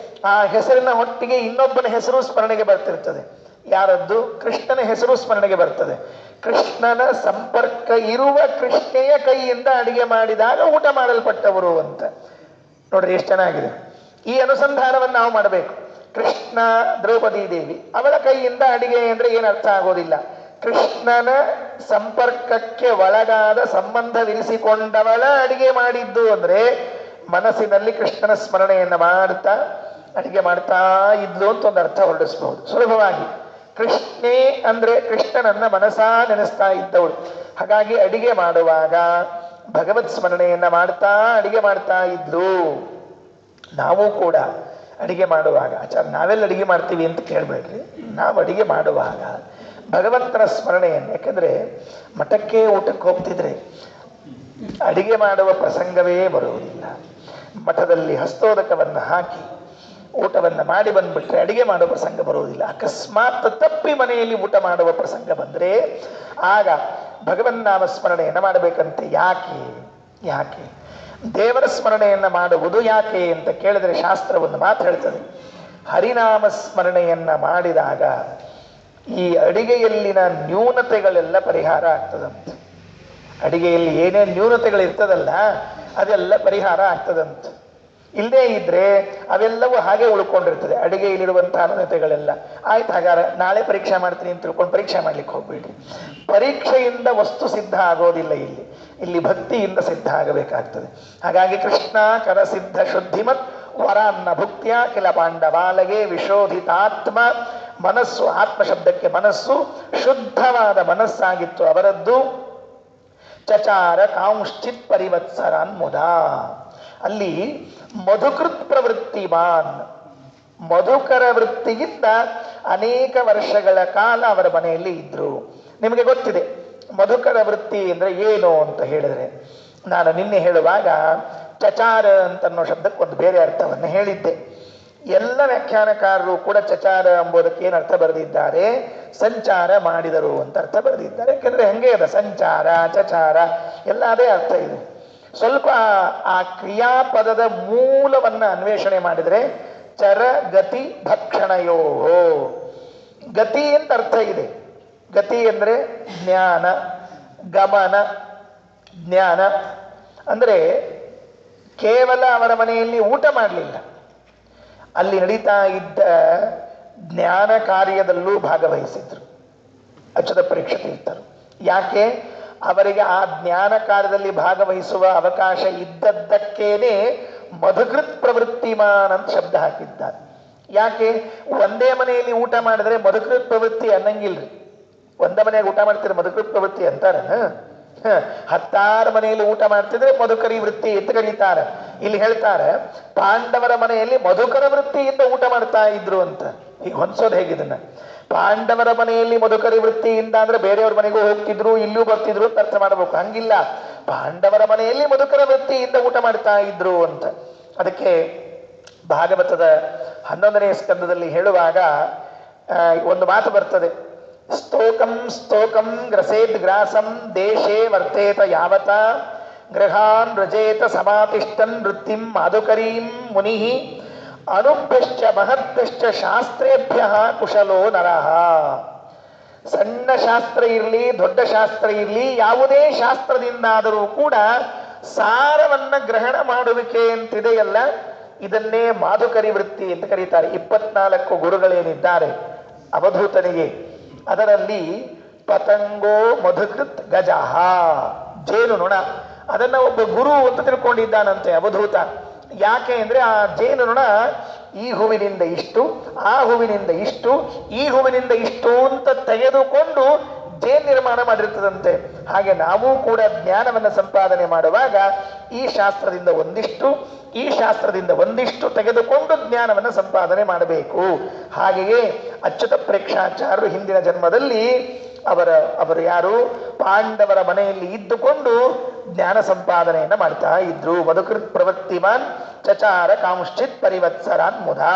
ಆ ಹೆಸರಿನ ಹೊಟ್ಟಿಗೆ ಇನ್ನೊಬ್ಬನ ಹೆಸರು ಸ್ಮರಣೆಗೆ ಬರ್ತಿರ್ತದೆ. ಯಾರದ್ದು? ಕೃಷ್ಣನ ಹೆಸರು ಸ್ಮರಣೆಗೆ ಬರ್ತದೆ. ಕೃಷ್ಣನ ಸಂಪರ್ಕ ಇರುವ ಕೃಷ್ಣೆಯ ಕೈಯಿಂದ ಅಡಿಗೆ ಮಾಡಿದಾಗ ಊಟ ಮಾಡಲ್ಪಟ್ಟವರು ಅಂತ. ನೋಡ್ರಿ ಎಷ್ಟು ಚೆನ್ನಾಗಿದೆ. ಈ ಅನುಸಂಧಾನವನ್ನು ನಾವು ಮಾಡಬೇಕು. ಕೃಷ್ಣ ದ್ರೌಪದಿ ದೇವಿ ಅವಳ ಕೈಯಿಂದ ಅಡಿಗೆ ಅಂದ್ರೆ ಏನು ಅರ್ಥ ಆಗೋದಿಲ್ಲ. ಕೃಷ್ಣನ ಸಂಪರ್ಕಕ್ಕೆ ಒಳಗಾದ ಸಂಬಂಧವಿರಿಸಿಕೊಂಡವಳ ಅಡಿಗೆ ಮಾಡಿದ್ದು ಅಂದ್ರೆ ಮನಸ್ಸಿನಲ್ಲಿ ಕೃಷ್ಣನ ಸ್ಮರಣೆಯನ್ನು ಮಾಡ್ತಾ ಅಡಿಗೆ ಮಾಡ್ತಾ ಇದ್ಲು ಅಂತ ಒಂದು ಅರ್ಥ ಹೊರಡಿಸಬಹುದು ಸುಲಭವಾಗಿ. ಕೃಷ್ಣೇ ಅಂದ್ರೆ ಕೃಷ್ಣನನ್ನ ಮನಸಾ ನೆನೆಸ್ತಾ ಇದ್ದವಳು. ಹಾಗಾಗಿ ಅಡಿಗೆ ಮಾಡುವಾಗ ಭಗವತ್ ಸ್ಮರಣೆಯನ್ನ ಮಾಡ್ತಾ ಅಡಿಗೆ ಮಾಡ್ತಾ ಇದ್ಲು. ನಾವು ಕೂಡ ಅಡಿಗೆ ಮಾಡುವಾಗ, ಆಚಾರ್ಯ ನಾವೆಲ್ಲ ಅಡಿಗೆ ಮಾಡ್ತೀವಿ ಅಂತ ಕೇಳಬೇಡ್ರಿ, ನಾವು ಅಡಿಗೆ ಮಾಡುವಾಗ ಭಗವಂತನ ಸ್ಮರಣೆಯನ್ನು, ಯಾಕಂದ್ರೆ ಮಠಕ್ಕೆ ಊಟಕ್ಕೆ ಹೋಗ್ತಿದ್ರೆ ಅಡಿಗೆ ಮಾಡುವ ಪ್ರಸಂಗವೇ ಬರುವುದಿಲ್ಲ. ಮಠದಲ್ಲಿ ಹಸ್ತೋದಕವನ್ನು ಹಾಕಿ ಊಟವನ್ನು ಮಾಡಿ ಬಂದ್ಬಿಟ್ರೆ ಅಡಿಗೆ ಮಾಡುವ ಪ್ರಸಂಗ ಬರುವುದಿಲ್ಲ. ಅಕಸ್ಮಾತ್ ತಪ್ಪಿ ಮನೆಯಲ್ಲಿ ಊಟ ಮಾಡುವ ಪ್ರಸಂಗ ಬಂದರೆ ಆಗ ಭಗವನ್ ನಾಮ ಸ್ಮರಣೆಯನ್ನು ಮಾಡಬೇಕಂತೆ. ಯಾಕೆ ದೇವರ ಸ್ಮರಣೆಯನ್ನು ಮಾಡುವುದು ಯಾಕೆ ಅಂತ ಕೇಳಿದರೆ ಶಾಸ್ತ್ರ ಒಂದು ಮಾತು ಹೇಳ್ತದೆ. ಹರಿನಾಮ ಸ್ಮರಣೆಯನ್ನ ಮಾಡಿದಾಗ ಈ ಅಡಿಗೆಯಲ್ಲಿನ ನ್ಯೂನತೆಗಳೆಲ್ಲ ಪರಿಹಾರ ಆಗ್ತದಂತೆ. ಅಡಿಗೆಯಲ್ಲಿ ಏನೇನು ನ್ಯೂನತೆಗಳಿರ್ತದಲ್ಲ ಅದೆಲ್ಲ ಪರಿಹಾರ ಆಗ್ತದಂತೆ. ಇಲ್ಲದೇ ಇದ್ರೆ ಅವೆಲ್ಲವೂ ಹಾಗೆ ಉಳ್ಕೊಂಡಿರ್ತದೆ ಅಡಿಗೆಯಲ್ಲಿರುವಂತಹ ನ್ಯೂನತೆಗಳೆಲ್ಲ. ಆಯ್ತು, ಹಾಗಾದ್ರೆ ನಾಳೆ ಪರೀಕ್ಷೆ ಮಾಡ್ತೀನಿ ಅಂತ ತಿಳ್ಕೊಂಡು ಪರೀಕ್ಷೆ ಮಾಡ್ಲಿಕ್ಕೆ ಹೋಗ್ಬೇಡ್ರಿ. ಪರೀಕ್ಷೆಯಿಂದ ವಸ್ತು ಸಿದ್ಧ ಆಗೋದಿಲ್ಲ. ಇಲ್ಲಿ ಭಕ್ತಿಯಿಂದ ಸಿದ್ಧ ಆಗಬೇಕಾಗ್ತದೆ. ಹಾಗಾಗಿ ಕೃಷ್ಣ ಕರಸಿದ್ಧ ಶುದ್ಧಿಮತ್ ವರಾನ್ನ ಭುಕ್ತಿಯ ಕೆಲ ಪಾಂಡವಾಲಗೆ ವಿಶೋಧಿತಾತ್ಮ. ಮನಸ್ಸು, ಆತ್ಮ ಶಬ್ದಕ್ಕೆ ಮನಸ್ಸು, ಶುದ್ಧವಾದ ಮನಸ್ಸಾಗಿತ್ತು ಅವರದ್ದು. ಚಚಾರ ಕಾಂಶ್ಚಿತ್ ಪರಿವತ್ಸರಾನ್ ಮುದ. ಅಲ್ಲಿ ಮಧುಕೃತ್ ಪ್ರವೃತ್ತಿಮಾನ್, ಮಧುಕರ ವೃತ್ತಿಗಿಂತ ಅನೇಕ ವರ್ಷಗಳ ಕಾಲ ಅವರ ಮನೆಯಲ್ಲಿ ಇದ್ರು. ನಿಮಗೆ ಗೊತ್ತಿದೆ ಮಧುಕರ ವೃತ್ತಿ ಅಂದ್ರೆ ಏನು ಅಂತ ಹೇಳಿದ್ರೆ, ನಾನು ನಿನ್ನೆ ಹೇಳುವಾಗ ಚಚಾರ ಅಂತನ್ನೋ ಶಬ್ದಕ್ಕೆ ಒಂದು ಬೇರೆ ಅರ್ಥವನ್ನು ಹೇಳಿದ್ದೆ. ಎಲ್ಲ ವ್ಯಾಖ್ಯಾನಕಾರರು ಕೂಡ ಚಚಾರ ಎಂಬುದಕ್ಕೆ ಏನು ಅರ್ಥ ಬರೆದಿದ್ದಾರೆ? ಸಂಚಾರ ಮಾಡಿದರು ಅಂತ ಅರ್ಥ ಬರೆದಿದ್ದಾರೆ. ಯಾಕೆಂದ್ರೆ ಹೆಂಗೆ ಅದ ಸಂಚಾರ ಚಚಾರ ಎಲ್ಲ ಅದೇ ಅರ್ಥ ಇದೆ. ಸ್ವಲ್ಪ ಆ ಕ್ರಿಯಾಪದದ ಮೂಲವನ್ನ ಅನ್ವೇಷಣೆ ಮಾಡಿದರೆ ಚರ ಗತಿ ಭಕ್ಷಣಯೋ, ಗತಿ ಅಂತ ಅರ್ಥ ಇದೆ. ಗತಿ ಅಂದ್ರೆ ಜ್ಞಾನ, ಗಮನ. ಜ್ಞಾನ ಅಂದ್ರೆ ಕೇವಲ ಅವರ ಮನೆಯಲ್ಲಿ ಊಟ ಮಾಡಲಿಲ್ಲ, ಅಲ್ಲಿ ನಡೀತಾ ಇದ್ದ ಜ್ಞಾನ ಕಾರ್ಯದಲ್ಲೂ ಭಾಗವಹಿಸಿದ್ರು ಅಚ್ಯುತ ಪರೀಕ್ಷೆ ತೀರ್ಥರು. ಯಾಕೆ? ಅವರಿಗೆ ಆ ಜ್ಞಾನ ಕಾರ್ಯದಲ್ಲಿ ಭಾಗವಹಿಸುವ ಅವಕಾಶ ಇದ್ದದ್ದಕ್ಕೇನೆ ಮಧುಕೃತ್ ಪ್ರವೃತ್ತಿಮಾನ್ ಅಂತ ಶಬ್ದ ಹಾಕಿದ್ದಾರೆ. ಯಾಕೆ? ಒಂದೇ ಮನೆಯಲ್ಲಿ ಊಟ ಮಾಡಿದ್ರೆ ಮಧುಕೃತ್ ಪ್ರವೃತ್ತಿ ಅನ್ನಂಗಿಲ್ರಿ. ಒಂದೇ ಮನೆಯಾಗ ಊಟ ಮಾಡ್ತಿದ್ರೆ ಮಧುಕೃತ್ ಪ್ರವೃತ್ತಿ ಅಂತಾರೆ. 10 ಮನೆಯಲ್ಲಿ ಊಟ ಮಾಡ್ತಿದ್ರೆ ಮಧುಕರಿ ವೃತ್ತಿ ಅಂತ ಕರೀತಾರೆ. ಇಲ್ಲಿ ಹೇಳ್ತಾರೆ ಪಾಂಡವರ ಮನೆಯಲ್ಲಿ ಮಧುಕರ ವೃತ್ತಿಯಿಂದ ಊಟ ಮಾಡ್ತಾ ಇದ್ರು ಅಂತ. ಈಗ ಹೊಂದ್ಸೋದು ಹೇಗಿದನ್ನ? ಪಾಂಡವರ ಮನೆಯಲ್ಲಿ ಮಧುಕರಿ ವೃತ್ತಿಯಿಂದ ಅಂದ್ರೆ ಬೇರೆಯವ್ರ ಮನೆಗೂ ಹೋಗ್ತಿದ್ರು, ಇಲ್ಲೂ ಬರ್ತಿದ್ರು ಅಂತ ಅರ್ಥ ಮಾಡಬೇಕು. ಹಂಗಿಲ್ಲ, ಪಾಂಡವರ ಮನೆಯಲ್ಲಿ ಮಧುಕರ ವೃತ್ತಿಯಿಂದ ಊಟ ಮಾಡ್ತಾ ಇದ್ರು ಅಂತ. ಅದಕ್ಕೆ ಭಾಗವತದ 11ನೇ ಸ್ಕಂದದಲ್ಲಿ ಹೇಳುವಾಗ ಒಂದು ಮಾತು ಬರ್ತದೆ. ಸ್ತೋಕಂ ಸ್ತೋಕಂ ಗ್ರಸೇದ್ ಗ್ರಾಸಂ ದೇಶೇ ವರ್ತೇತ ಯಾವತ ಗೃಹಾನ್ ರಜೇತ ಸಮಾತಿಷ್ಠನ್ ವೃತ್ತಿಂ ಮಾಧುಕರೀಂ ಮುನಿ ಅನುಭ್ಯಶ್ಚ ಮಹತ್ಭ್ಯಶ್ಚ ಶಾಸ್ತ್ರೇಭ್ಯ ಕುಶಲೋ ನರಃ. ಸಣ್ಣ ಶಾಸ್ತ್ರ ಇರಲಿ ದೊಡ್ಡ ಶಾಸ್ತ್ರ ಇರಲಿ, ಯಾವುದೇ ಶಾಸ್ತ್ರದಿಂದಾದರೂ ಕೂಡ ಸಾರವನ್ನ ಗ್ರಹಣ ಮಾಡುವಿಕೆ ಅಂತಿದೆಯಲ್ಲ, ಇದನ್ನೇ ಮಾಧುಕರಿ ವೃತ್ತಿ ಅಂತ ಕರೀತಾರೆ. 24 ಗುರುಗಳೇನಿದ್ದಾರೆ ಅವಧೂತನಿಗೆ, ಅದರಲ್ಲಿ ಪತಂಗೋ ಮಧುಕೃತ್ ಗಜಃ, ಜೇನು ನೊಣ, ಅದನ್ನ ಒಬ್ಬ ಗುರು ಅಂತ ತಿಳ್ಕೊಂಡಿದ್ದಾನಂತೆ ಅವಧೂತ. ಯಾಕೆ ಅಂದ್ರೆ ಆ ಜೇನು ನೊಣ ಈ ಹೂವಿನಿಂದ ಇಷ್ಟು, ಆ ಹೂವಿನಿಂದ ಇಷ್ಟು, ಈ ಹೂವಿನಿಂದ ಇಷ್ಟು ಅಂತ ತೆಗೆದುಕೊಂಡು ಜೇನ್ ನಿರ್ಮಾಣ ಮಾಡಿರ್ತದಂತೆ. ಹಾಗೆ ನಾವು ಕೂಡ ಜ್ಞಾನವನ್ನು ಸಂಪಾದನೆ ಮಾಡುವಾಗ ಈ ಶಾಸ್ತ್ರದಿಂದ ಒಂದಿಷ್ಟು, ಈ ಶಾಸ್ತ್ರದಿಂದ ಒಂದಿಷ್ಟು ತೆಗೆದುಕೊಂಡು ಜ್ಞಾನವನ್ನು ಸಂಪಾದನೆ ಮಾಡಬೇಕು. ಹಾಗೆಯೇ ಅಚ್ಯುತ ಪ್ರೇಕ್ಷಾಚಾರ್ಯರು ಹಿಂದಿನ ಜನ್ಮದಲ್ಲಿ ಅವರು ಯಾರು, ಪಾಂಡವರ ಮನೆಯಲ್ಲಿ ಇದ್ದುಕೊಂಡು ಜ್ಞಾನ ಸಂಪಾದನೆಯನ್ನು ಮಾಡ್ತಾ ಇದ್ರು. ಮಧುಕೃತ್ ಪ್ರವೃತ್ತಿಮಾನ್ ಚಚಾರ ಕಾಂಶ್ಚಿತ್ ಪರಿವತ್ಸರಾನ್ ಮುಧಾ.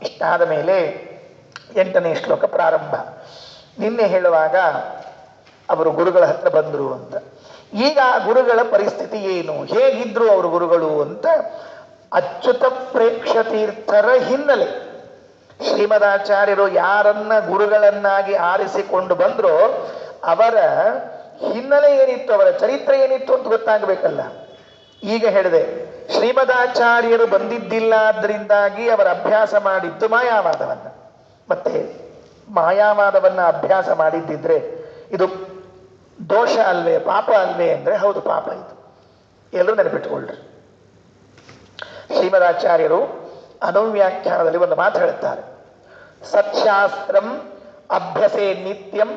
ಇಷ್ಟಾದ ಮೇಲೆ 8ನೇ ಶ್ಲೋಕ ಪ್ರಾರಂಭ. ನಿನ್ನೆ ಹೇಳುವಾಗ ಅವರು ಗುರುಗಳ ಹತ್ರ ಬಂದರು ಅಂತ. ಈಗ ಆ ಗುರುಗಳ ಪರಿಸ್ಥಿತಿ ಏನು, ಹೇಗಿದ್ರು ಅವರು ಗುರುಗಳು ಅಂತ ಅಚ್ಯುತ ಪ್ರೇಕ್ಷತೀರ್ಥರ ಹಿನ್ನೆಲೆ, ಶ್ರೀಮದಾಚಾರ್ಯರು ಯಾರನ್ನ ಗುರುಗಳನ್ನಾಗಿ ಆರಿಸಿಕೊಂಡು ಬಂದ್ರೋ ಅವರ ಹಿನ್ನೆಲೆ ಏನಿತ್ತು, ಅವರ ಚರಿತ್ರೆ ಏನಿತ್ತು ಅಂತ ಗೊತ್ತಾಗಬೇಕಲ್ಲ. ಈಗ ಹೇಳಿದೆ, ಶ್ರೀಮದಾಚಾರ್ಯರು ಬಂದಿದ್ದಿಲ್ಲ, ಅದರಿಂದಾಗಿ ಅವರ ಅಭ್ಯಾಸ ಮಾಡಿದ್ದು ಮಾಯಾವಾದವನ್ನ. ಮತ್ತೆ ಮಾಯಾವಾದವನ್ನ ಅಭ್ಯಾಸ ಮಾಡಿದ್ದಿದ್ರೆ ಇದು ದೋಷ ಅಲ್ವೇ, ಪಾಪ ಅಲ್ವೇ ಅಂದ್ರೆ ಹೌದು, ಪಾಪ ಇದು. ಎಲ್ಲರೂ ನೆನಪಿಟ್ಟುಕೊಳ್ಳ್ರಿ. ಶ್ರೀಮದಾಚಾರ್ಯರು ಅನುವ್ಯಾಖ್ಯಾನದಲ್ಲಿ ಒಂದು ಮಾತು ಹೇಳುತ್ತಾರೆ, ಸತ್ಶಾಸ್ತ್ರಂ ಅಭ್ಯಸೇ ನಿತ್ಯಂ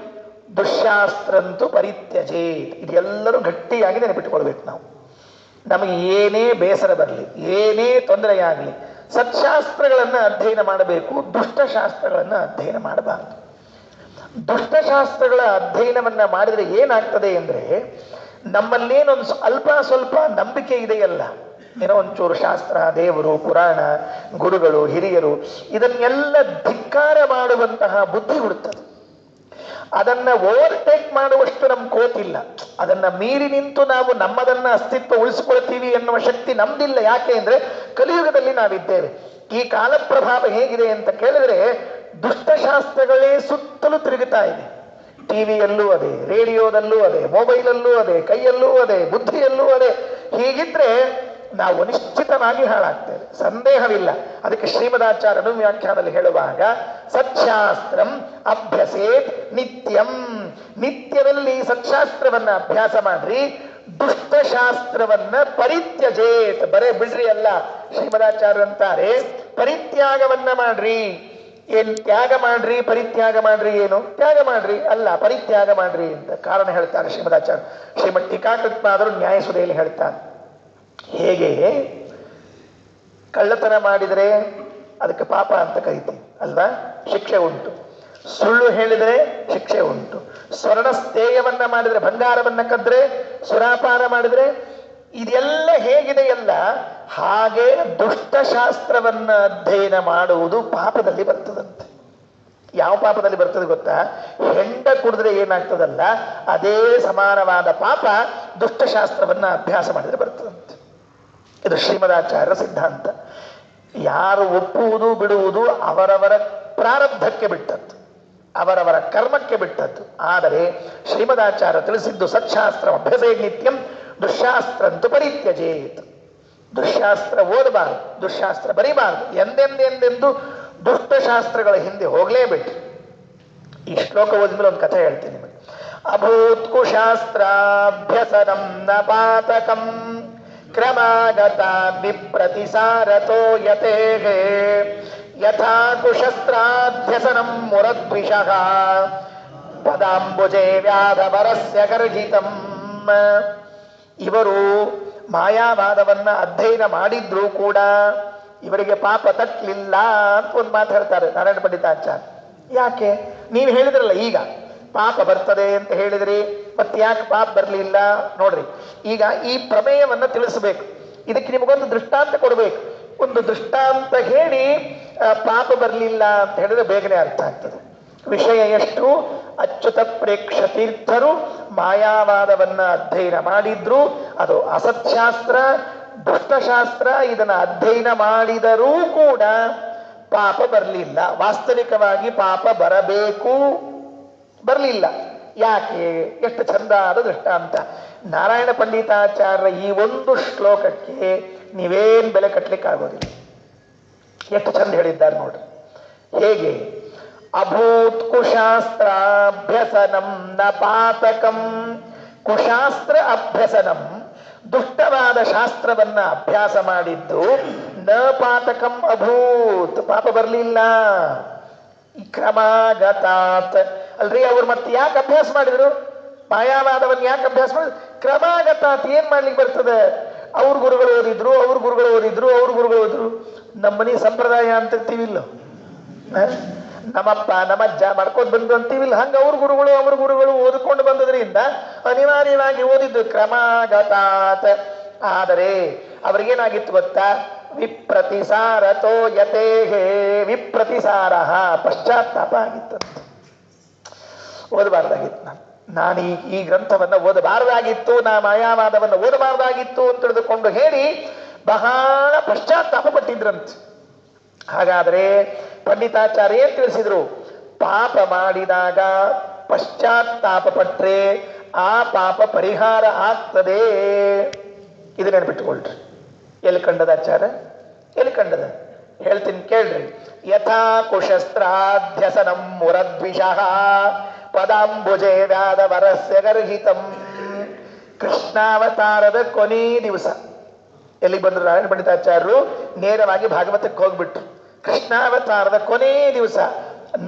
ದುಶ್ಶಾಸ್ತ್ರಂತು ಪರಿತ್ಯಜೇತ್. ಇದೆಲ್ಲರೂ ಗಟ್ಟಿಯಾಗಿ ನೆನಪಿಟ್ಟುಕೊಳ್ಬೇಕು ನಾವು. ನಮಗೆ ಏನೇ ಬೇಸರ ಬರಲಿ, ಏನೇ ತೊಂದರೆಯಾಗಲಿ, ಸತ್ಶಾಸ್ತ್ರಗಳನ್ನು ಅಧ್ಯಯನ ಮಾಡಬೇಕು, ದುಷ್ಟಶಾಸ್ತ್ರಗಳನ್ನು ಅಧ್ಯಯನ ಮಾಡಬಾರದು. ದುಷ್ಟಶಾಸ್ತ್ರಗಳ ಅಧ್ಯಯನವನ್ನ ಮಾಡಿದರೆ ಏನಾಗ್ತದೆ ಅಂದರೆ, ನಮ್ಮಲ್ಲೇನೊಂದು ಅಲ್ಪ ಸ್ವಲ್ಪ ನಂಬಿಕೆ ಇದೆಯಲ್ಲ, ಏನೋ ಒಂಚೂರು ಶಾಸ್ತ್ರ, ದೇವರು, ಪುರಾಣ, ಗುರುಗಳು, ಹಿರಿಯರು, ಇದನ್ನೆಲ್ಲ ಧಿಕ್ಕಾರ ಮಾಡುವಂತಹ ಬುದ್ಧಿ ಹುಡುತ್ತದೆ. ಅದನ್ನ ಓವರ್ಟೇಕ್ ಮಾಡುವಷ್ಟು ನಮ್ ಕೋತಿಲ್ಲ. ಅದನ್ನ ಮೀರಿ ನಿಂತು ನಾವು ನಮ್ಮದನ್ನ ಅಸ್ತಿತ್ವ ಉಳಿಸಿಕೊಳ್ತೀವಿ ಎನ್ನುವ ಶಕ್ತಿ ನಮ್ದಿಲ್ಲ. ಯಾಕೆ ಅಂದ್ರೆ ಕಲಿಯುಗದಲ್ಲಿ ನಾವಿದ್ದೇವೆ. ಈ ಕಾಲ ಪ್ರಭಾವ ಹೇಗಿದೆ ಅಂತ ಕೇಳಿದ್ರೆ, ದುಷ್ಟಶಾಸ್ತ್ರಗಳೇ ಸುತ್ತಲೂ ತಿರುಗುತ್ತಾ ಇದೆ. ಟಿವಿಯಲ್ಲೂ ಅದೇ, ರೇಡಿಯೋದಲ್ಲೂ ಅದೇ, ಮೊಬೈಲಲ್ಲೂ ಅದೇ, ಕೈಯಲ್ಲೂ ಅದೇ, ಬುದ್ಧಿಯಲ್ಲೂ ಅದೇ. ಹೀಗಿದ್ರೆ ನಾವು ನಿಶ್ಚಿತವಾಗಿ ಹಾಳಾಗ್ತೇವೆ, ಸಂದೇಹವಿಲ್ಲ. ಅದಕ್ಕೆ ಶ್ರೀಮದಾಚಾರ್ಯರು ವ್ಯಾಖ್ಯಾನದಲ್ಲಿ ಹೇಳುವಾಗ ಸತ್ಶಾಸ್ತ್ರಂ ಅಭ್ಯಸೇತ್ ನಿತ್ಯಂ, ನಿತ್ಯದಲ್ಲಿ ಸತ್ಶಾಸ್ತ್ರವನ್ನ ಅಭ್ಯಾಸ ಮಾಡ್ರಿ, ದುಷ್ಟಶಾಸ್ತ್ರವನ್ನ ಪರಿತ್ಯಜೇತ್, ಬರೇ ಬಿಡ್ರಿ ಅಲ್ಲ. ಶ್ರೀಮದಾಚಾರ್ಯರು ಅಂತಾರೆ ಪರಿತ್ಯಾಗವನ್ನ ಮಾಡ್ರಿ. ಏನ್ ತ್ಯಾಗ ಮಾಡ್ರಿ, ಪರಿತ್ಯಾಗ ಮಾಡ್ರಿ, ಏನು ತ್ಯಾಗ ಮಾಡ್ರಿ ಅಲ್ಲ, ಪರಿತ್ಯಾಗ ಮಾಡ್ರಿ ಅಂತ ಕಾರಣ ಹೇಳ್ತಾರೆ ಶ್ರೀಮದಾಚಾರ್ಯ. ಶ್ರೀಮದ್ ಟೀಕಾಕೃತ್ಪಾದರು ನ್ಯಾಯಸುಧೆಯಲ್ಲಿ ಹೇಳ್ತಾರೆ, ಹೇಗೆ ಕಳ್ಳತನ ಮಾಡಿದರೆ ಅದಕ್ಕೆ ಪಾಪ ಅಂತ ಕರಿತೀವಿ ಅಲ್ವಾ, ಶಿಕ್ಷೆ ಉಂಟು. ಸುಳ್ಳು ಹೇಳಿದರೆ ಶಿಕ್ಷೆ ಉಂಟು. ಸ್ವರ್ಣ ಸ್ಥೇಯವನ್ನ ಮಾಡಿದರೆ, ಬಂಗಾರವನ್ನ ಕದ್ರೆ, ಸುರಾಪಾನ ಮಾಡಿದರೆ, ಇದೆಲ್ಲ ಹೇಗಿದೆಯಲ್ಲ ಹಾಗೆ ದುಷ್ಟಶಾಸ್ತ್ರವನ್ನ ಅಧ್ಯಯನ ಮಾಡುವುದು ಪಾಪದಲ್ಲಿ ಬರ್ತದಂತೆ. ಯಾವ ಪಾಪದಲ್ಲಿ ಬರ್ತದೆ ಗೊತ್ತಾ? ಹೆಂಡ ಕುಡಿದ್ರೆ ಏನಾಗ್ತದಲ್ಲ ಅದೇ ಸಮಾನವಾದ ಪಾಪ ದುಷ್ಟಶಾಸ್ತ್ರವನ್ನ ಅಭ್ಯಾಸ ಮಾಡಿದ್ರೆ ಬರ್ತದಂತೆ. ಇದು ಶ್ರೀಮದಾಚಾರ್ಯರ ಸಿದ್ಧಾಂತ. ಯಾರು ಒಪ್ಪುವುದು ಬಿಡುವುದು ಅವರವರ ಪ್ರಾರಬ್ಧಕ್ಕೆ ಬಿಟ್ಟದ್ದು, ಅವರವರ ಕರ್ಮಕ್ಕೆ ಬಿಟ್ಟದ್ದು. ಆದರೆ ಶ್ರೀಮದಾಚಾರ್ಯ ತಿಳಿಸಿದ್ದು ಸತ್ಶಾಸ್ತ್ರ ಅಭ್ಯಸೇ ನಿತ್ಯಂ ದುಶ್ಶಾಸ್ತ್ರಂತು ಪರಿತ್ಯಜೇತ್. ದುಶ್ಶಾಸ್ತ್ರ ಓದಬಾರದು, ದುಶ್ಶಾಸ್ತ್ರ ಬರೀಬಾರದು, ಎಂದೆಂದೆಂದೆಂದು ದುಷ್ಟಶಾಸ್ತ್ರಗಳ ಹಿಂದೆ ಹೋಗ್ಲೇಬಿಟ್ರಿ. ಈ ಶ್ಲೋಕ ಓದಿದ್ಮೇಲೆ ಒಂದು ಕಥೆ ಹೇಳ್ತೀನಿ ನಿಮಗೆ. ಅಭೂತ್ ಕುಶಾಸ್ತ್ರಾಭ್ಯಸನಂ ನ ಪಾತಕಂ ಕ್ರಮಾಗತ ವಿಪ್ರತಿಸಾರತೋ ಯತೇಹೇ ಯಥಾ ಕುಶಸ್ತ್ರಾಭ್ಯಸನಂ ಮುರದ್ವಿಷಃ ಪದಾಂಬುಜೇ ವ್ಯಾಧವರಸ್ಯ ಗರ್ಹಿತಂ. ಇವರು ಮಾಯಾವಾದವನ್ನ ಅಧ್ಯಯನ ಮಾಡಿದ್ರೂ ಕೂಡ ಇವರಿಗೆ ಪಾಪ ತಟ್ಟಲಿಲ್ಲ ಅಂತ ಒಂದು ಮಾತು ಹೇಳ್ತಾರೆ ನಾರಾಯಣ ಪಂಡಿತಾಚಾರ್ಯ. ಯಾಕೆ? ನೀವು ಹೇಳಿದ್ರಲ್ಲ ಈಗ ಪಾಪ ಬರ್ತದೆ ಅಂತ ಹೇಳಿದ್ರಿ, ಮತ್ತೆ ಯಾಕೆ ಪಾಪ ಬರಲಿಲ್ಲ ನೋಡ್ರಿ. ಈಗ ಈ ಪ್ರಮೇಯವನ್ನ ತಿಳಿಸಬೇಕು, ಇದಕ್ಕೆ ನಿಮಗೊಂದು ದೃಷ್ಟಾಂತ ಕೊಡಬೇಕು. ಒಂದು ದೃಷ್ಟಾಂತ ಹೇಳಿ ಪಾಪ ಬರಲಿಲ್ಲ ಅಂತ ಹೇಳಿದ್ರೆ ಬೇಗನೆ ಅರ್ಥ ಆಗ್ತದೆ. ವಿಷಯ ಎಷ್ಟು? ಅಚ್ಯುತ ಪ್ರೇಕ್ಷ ತೀರ್ಥರು ಮಾಯಾವಾದವನ್ನ ಅಧ್ಯಯನ ಮಾಡಿದ್ರು, ಅದು ಅಸತ್ಶಾಸ್ತ್ರ, ದುಷ್ಟಶಾಸ್ತ್ರ. ಇದನ್ನ ಅಧ್ಯಯನ ಮಾಡಿದರೂ ಕೂಡ ಪಾಪ ಬರಲಿಲ್ಲ. ವಾಸ್ತವಿಕವಾಗಿ ಪಾಪ ಬರಬೇಕು, ಬರಲಿಲ್ಲ. ಯಾಕೆ? ಎಷ್ಟು ಚಂದ ಆದ ದೃಷ್ಟಾಂತ. ನಾರಾಯಣ ಪಂಡಿತಾಚಾರ್ಯ ಈ ಒಂದು ಶ್ಲೋಕಕ್ಕೆ ನೀವೇನ್ ಬೆಲೆ ಕಟ್ಟಲಿಕ್ಕೆ ಆಗೋದಿಲ್ಲ. ಎಷ್ಟು ಚಂದ ಹೇಳಿದ್ದಾರೆ ನೋಡ್ರಿ. ಹೇಗೆ? ಅಭೂತ್ ಕುಶಾಸ್ತ್ರಾಭ್ಯಸನಂ ನ ಪಾತಕಂ. ಕುಶಾಸ್ತ್ರ ಅಭ್ಯಸನಂ, ದುಷ್ಟವಾದ ಶಾಸ್ತ್ರವನ್ನ ಅಭ್ಯಾಸ ಮಾಡಿದ್ದು, ನ ಪಾತಕಂ ಅಭೂತ್, ಪಾಪ ಬರಲಿಲ್ಲ. ಕ್ರಮಾಗತಾತ್, ಅಲ್ರಿ ಅವ್ರು ಮತ್ತೆ ಯಾಕೆ ಅಭ್ಯಾಸ ಮಾಡಿದ್ರು? ಮಾಯಾವಾದವನ್ನು ಯಾಕೆ ಅಭ್ಯಾಸ ಮಾಡಿದ್ರು? ಕ್ರಮಾಗತ ಅಂತ ಏನ್ ಮಾಡ್ಲಿಕ್ಕೆ ಬರ್ತದೆ? ಅವ್ರ ಗುರುಗಳು ಓದಿದ್ರು, ಅವ್ರ ಗುರುಗಳು ಓದಿದ್ರು, ಅವ್ರ ಗುರುಗಳು ಓದಿದ್ರು. ನಮ್ಮನಿ ಸಂಪ್ರದಾಯ ಅಂತೀವಿಲ್ಲ, ನಮ್ಮಪ್ಪ ನಮ್ಮಜ್ಜ ಮಾಡ್ಕೊಂಡು ಬಂದು ಅಂತೀವಿಲ್ಲ, ಹಂಗ ಅವ್ರ ಗುರುಗಳು ಓದಿಕೊಂಡು ಬಂದದ್ರಿಂದ ಅನಿವಾರ್ಯವಾಗಿ ಓದಿದ್ದು ಕ್ರಮಾಗತಾತ್. ಆದರೆ ಅವ್ರಿಗೇನಾಗಿತ್ತು ಗೊತ್ತಾ? ವಿಪ್ರತಿಸಾರತೋ ಯತೇಹೇ ವಿಪ್ರತಿಸಾರ, ಪಶ್ಚಾತ್ತಾಪ ಆಗಿತ್ತಂತೆ. ಓದಬಾರ್ದಾಗಿತ್ತು, ನಾನು ಈ ಗ್ರಂಥವನ್ನ ಓದಬಾರದಾಗಿತ್ತು, ನಾ ಮಾಯಾವಾದವನ್ನು ಓದಬಾರದಾಗಿತ್ತು ಅಂತ ತಿಳಿದುಕೊಂಡು ಹೇಳಿ ಬಹಳ ಪಶ್ಚಾತ್ತಾಪ ಪಟ್ಟಿದ್ರಂತೆ. ಹಾಗಾದ್ರೆ ಪಂಡಿತಾಚಾರ್ಯ ಏನ್ ತಿಳಿಸಿದ್ರು? ಪಾಪ ಮಾಡಿದಾಗ ಪಶ್ಚಾತ್ತಾಪ ಪಟ್ರೆ ಆ ಪಾಪ ಪರಿಹಾರ ಆಗ್ತದೆ. ಇದು ನೆನಪಿಟ್ಟುಕೊಳ್ರಿ. ಎಲ್ಲಿ ಕಂಡದ ಆಚಾರ? ಎಲ್ಲಿ ಕಂಡದ? ಹೇಳ್ತೀನಿ ಕೇಳ್ರಿ. ಯಥಾ ಕುಶಸ್ತ್ರಾಧ್ಯಸನಂ ಮುರದ್ವಿಷಃ ಪದಾಂಬುಜೆ ವ್ಯಾದ ವರಸ್ಯ ಗರ್ಹಿತಂ. ಕೃಷ್ಣಾವತಾರದ ಕೊನೆ ದಿವಸ ಎಲ್ಲಿ ಬಂದ್ರು? ನಾರಾಯಣ ಪಂಡಿತಾಚಾರ್ಯರು ನೇರವಾಗಿ ಭಾಗವತಕ್ಕೆ ಹೋಗ್ಬಿಟ್ರು. ಕೃಷ್ಣಾವತಾರದ ಕೊನೆ ದಿವಸ